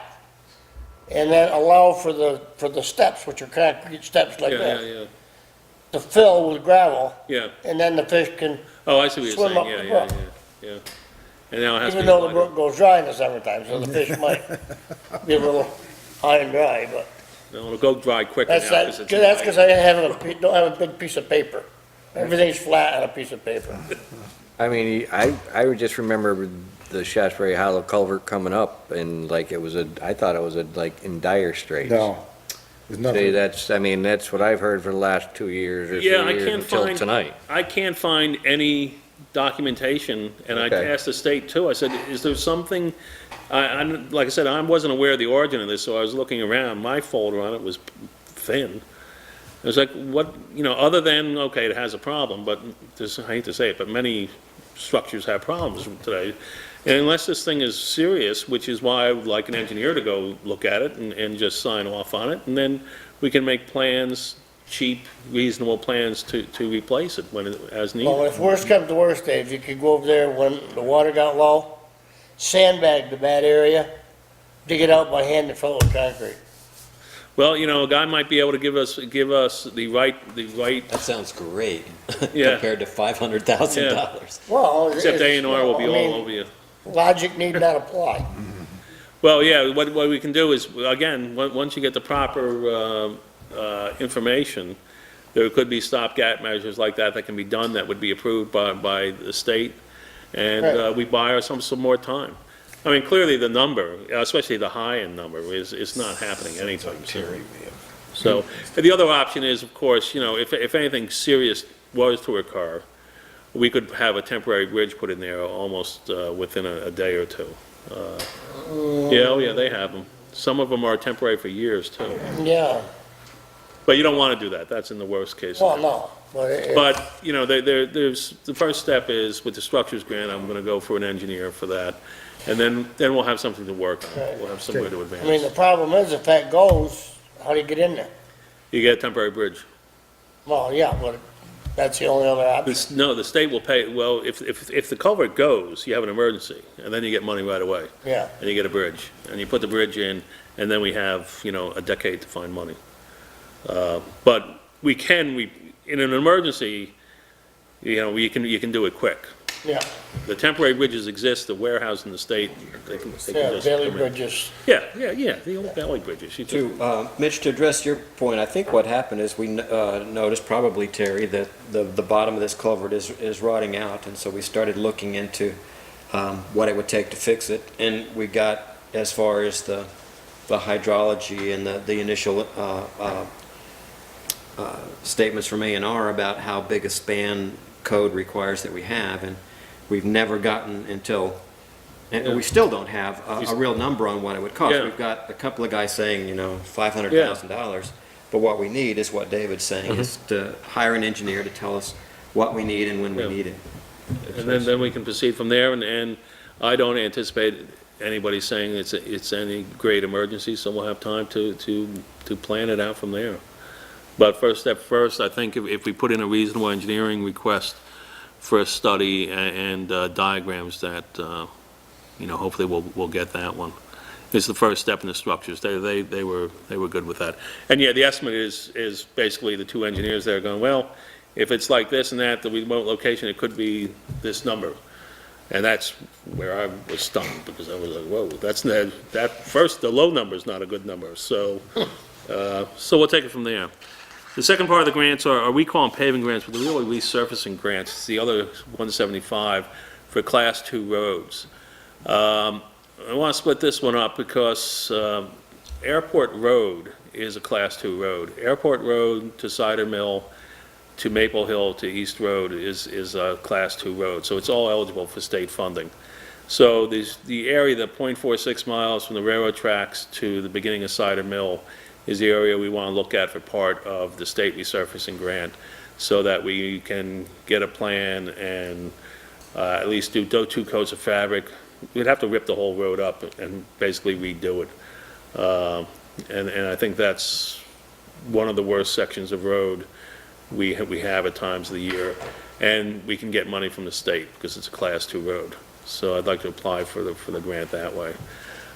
and then allow for the steps, which are concrete steps like Yeah, yeah, that, yeah, to fill with gravel, yeah. and then the fish can, Oh, I see what you're Swim saying, up yeah, the yeah, brook. yeah, yeah. And now it has to be. even though the wider. brook goes dry in the summertime, so the fish might be a little high and dry, but It'll go dry quicker now. That's because I don't have a big piece of paper. Everything's flat on a piece of paper. I mean, I would just remember the Shaftsbury Hollow culvert coming up, and like, I thought it was like in dire straits. No, there's See, nothing. that's what I've heard for the last 2 years or 3 Yeah, I years can't until find- tonight. I can't find any documentation, and I Okay. asked the state too. I said, is there something, like I said, I wasn't aware of the origin of this, so I was looking around. My folder on it was thin. I was like, what, other than, okay, it has a problem, but I hate to say it, but many structures have problems today. And unless this thing is serious, which is why I would like an engineer to go look at it and just sign off on it, and then we can make plans, cheap, reasonable plans to replace it as needed. Well, if worst comes to worst, Dave, you could go over there when the water got low, sandbag the bad area, dig it out by hand and fill it with concrete. Well, a guy might be able to give us the right, That sounds great, Yeah. compared to $500,000. Well, except it's- A&R will be I mean, all over you. Logic need not apply. Well, yeah, what we can do is, again, once you get the proper information, there could be stopgap measures like that can be done that would be approved by the state, and Right. we buy ourselves some more time. I mean, clearly the number, especially the high-end number, is not happening anytime soon. So, the other option is, of course, if anything serious was to occur, we could have a temporary bridge put in there almost within a day or two. Yeah, they have them. Some of them are temporary for years, too. Yeah, But you don't want to do that, that's in the worst case. well, no, but But, there's, the first step is, with the Structures Grant, I'm going to go for an engineer for that, and then we'll have something to work on. We'll have somewhere to I mean, the advance. problem is, if that goes, how do you get in there? You get a temporary bridge. Well, yeah, but that's the only other option. No, the state will pay, well, if the culvert goes, you have an emergency, and then you get money right away, Yeah, and you get a bridge, and you put the bridge in, and then we have, a decade to find money. But in an emergency, you can do it quick. yeah, The temporary bridges exist, the warehouse in the state, they can yeah, just Bailey come in. Bridges. Yeah, the old Valley bridges. You just- Mitch, to address your point, I think what happened is we noticed, probably Terry, that the bottom of this culvert is rotting out, and so we started looking into what it would take to fix it, and we got as far as the hydrology and the initial statements from A&R about how big a span code requires that we have, and we've never gotten until, and we still don't have a real number on what it would cost. Yeah. We've got a couple of guys saying, $500,000, but what we need is what David's saying, is to hire an engineer to tell us what we need and when we Yeah. need it. And then we can proceed from there, and I don't anticipate anybody saying it's any great emergency, so we'll have time to plan it out from there. But first, I think if we put in a reasonable engineering request for a study and diagrams that, hopefully we'll get that one. It's the first step in the structures. They were good with that. And yeah, the estimate is basically the two engineers there going, well, if it's like this and that, the remote location, it could be this number. And that's where I was stunned, because I was like, whoa, the low number is not a good number. So we'll take it from there. The second part of the grants are we call them paving grants, but they're really resurfacing grants. It's the other 175 for Class 2 roads. I want to split this one up because Airport Road is a Class 2 road. Airport Road to Cider Mill to Maple Hill to East Road is a Class 2 road, so it's all eligible for state funding. So the area, the .46 miles from the railroad tracks to the beginning of Cider Mill, is the area we want to look at for part of the state resurfacing grant, so that we can get a plan and at least do 2 coats of fabric. We'd have to rip the whole road up and basically redo it. And I think that's one of the worst sections of road we have at times of the year. And we can get money from the state because it's a Class 2 road. So I'd like to apply for the grant that way.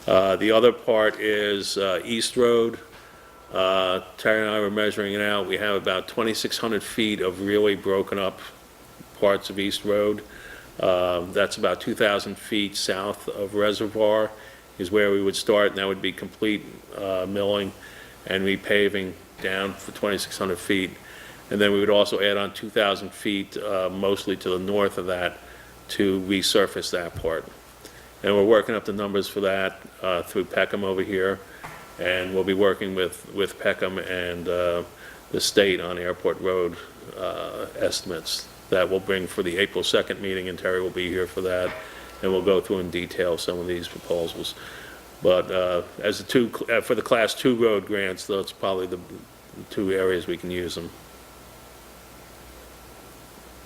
The other part is East Road. Terry and I were measuring it out. We have about 2,600 feet of really broken up parts of East Road. That's about 2,000 feet south of Reservoir is where we would start, and that would be complete milling. and repaving down for 2,600 feet. And then we would also add on 2,000 feet, mostly to the north of that, to resurface that part. And we're working up the numbers for that through Peckham over here, and we'll be working with Peckham and the state on Airport Road estimates that we'll bring for the April 2nd meeting, and Terry will be here for that, and we'll go through in detail some of these proposals. But as for the Class 2 road grants, that's probably the two areas we can use them.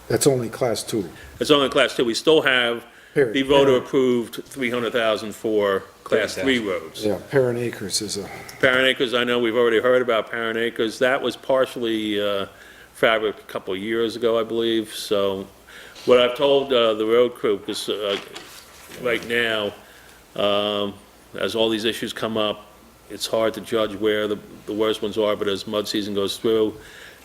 That's only Class 2. It's only Class 2. We still have the Period. voter-approved 300,000 for Class 3 roads. Yeah, Parent Acres is a, Parent Acres, I know we've already heard about Parent Acres. That was partially fabric a couple of years ago, I believe. So what I've told the road crew, because right now, as all these issues come up, it's hard to judge where the worst ones are, but as mud season goes through,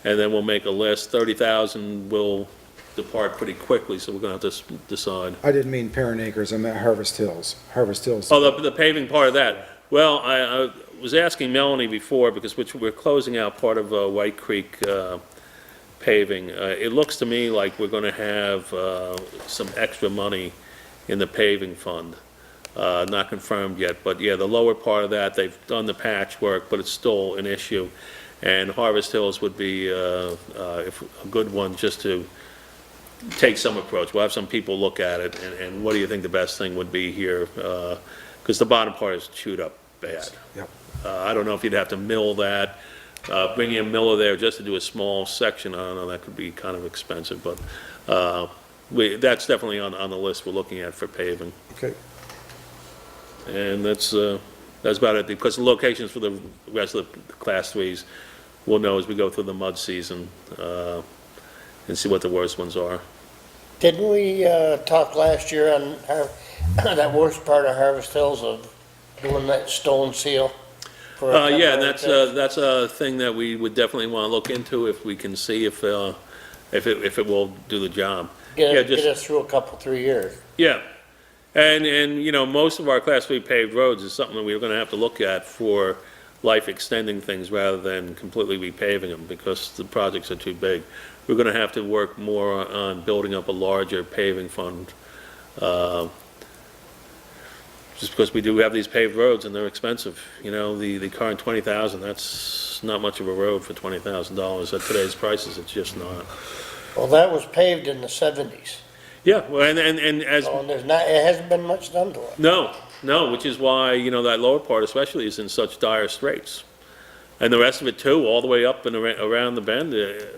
and then we'll make a list, 30,000 will depart pretty quickly, so we're going to have to decide. I didn't mean Parent Acres, I meant Harvest Hills. Harvest Hills. Oh, the paving part of that. Well, I was asking Melanie before, because we're closing out part of White Creek paving. It looks to me like we're going to have some extra money in the paving fund. Not confirmed yet, but yeah, the lower part of that, they've done the patchwork, but it's still an issue. And Harvest Hills would be a good one just to take some approach. We'll have some people look at it, and what do you think the best thing would be here? Because the bottom part is chewed up bad. Yep. I don't know if you'd have to mill that, bring in a miller there just to do a small section. I don't know, that could be kind of expensive, but that's definitely on the list we're looking at for paving. Okay. And that's about it, because the locations for the rest of the Class 3s we'll know as we go through the mud season and see what the worst ones are. Didn't we talk last year on that worst part of Harvest Hills of doing that stone seal? for a Yeah, and temporary that's a thing that we would definitely want to look into if we can see if it will do the job. Get Yeah, us- just- get us through a couple, 3 years. Yeah, and, you know, most of our Class 3 paved roads is something that we're going to have to look at for life extending things rather than completely repaving them, because the projects are too big. We're going to have to work more on building up a larger paving fund, just because we do have these paved roads and they're expensive. You know, the current 20,000, that's not much of a road for $20,000. At today's prices, it's just not. Well, that was paved in the 70s. Yeah, well, and as, So it hasn't been much done to it. no, which is why, you know, that lower part especially is in such dire straits. And the rest of it too, all the way up and around the bend,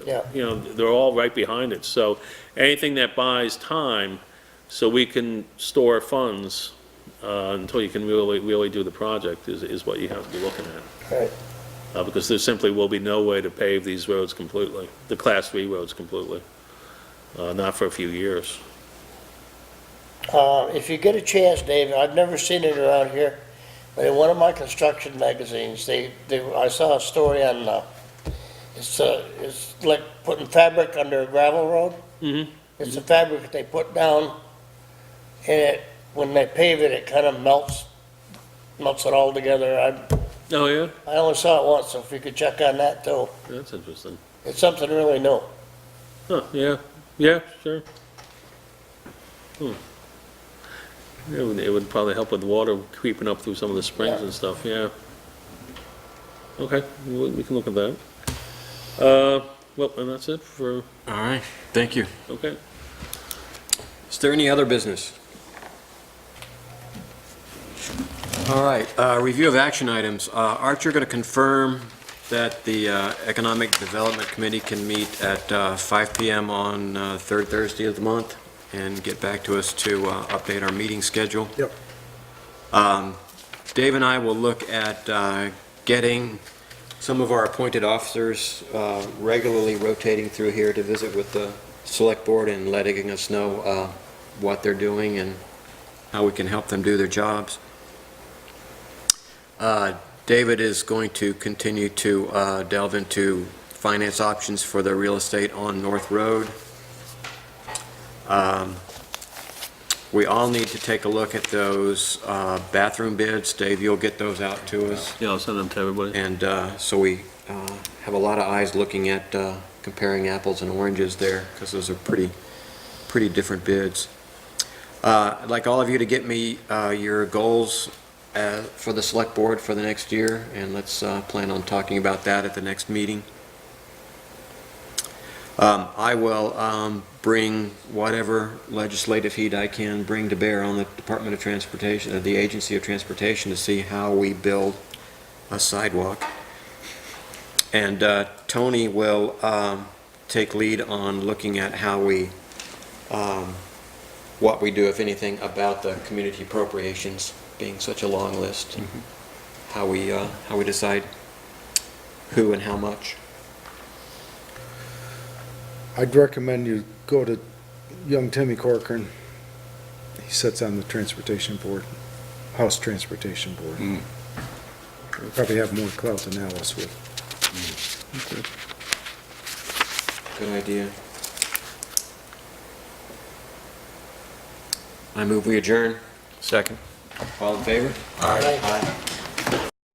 Yeah. you know, they're all right behind it. So anything that buys time so we can store funds until you can really do the project is what you have to be looking at. Right. Because there simply will be no way to pave these roads completely, the Class 3 roads completely, not for a few years. If you get a chance, Dave, I've never seen it around here, but in one of my construction magazines, I saw a story on, it's like putting fabric under a gravel road. Mm-hmm. It's the fabric that they put down, and when they pave it, it kind of melts it all together. Oh, yeah? I only saw it once, so if you could check on that too. That's interesting. It's something really new. Huh, yeah, sure. It would probably help with water creeping up through some of the springs and stuff, yeah. Okay, we can look at that. Well, and that's it for, All right, thank you. okay. Is there any other business? All right, review of action items. Art, you're going to confirm that the Economic Development Committee can meet at 5 PM on third Thursday of the month and get back to us to update our meeting schedule. Yep. Dave and I will look at getting some of our appointed officers regularly rotating through here to visit with the Select Board and letting us know what they're doing and how we can help them do their jobs. David is going to continue to delve into finance options for the real estate on North Road. We all need to take a look at those bathroom bids. Dave, you'll get those out to us. Yeah, I'll send them to everybody. And so we have a lot of eyes looking at comparing apples and oranges there, because those are pretty different bids. I'd like all of you to get me your goals for the select board for the next year, and let's plan on talking about that at the next meeting. I will bring whatever legislative heat I can bring to bear on the Department of Transportation, the Agency of Transportation, to see how we build a sidewalk. And Tony will take lead on looking at how we, what we do, if anything, about the community appropriations being such a long list, and how we decide who and how much. I'd recommend you go to young Timmy Corcoran. He sits on the transportation board, House Transportation Board. He'll probably have more clout than Alice would. Good idea. I move we adjourn. Second. All in favor? Aye. Aye.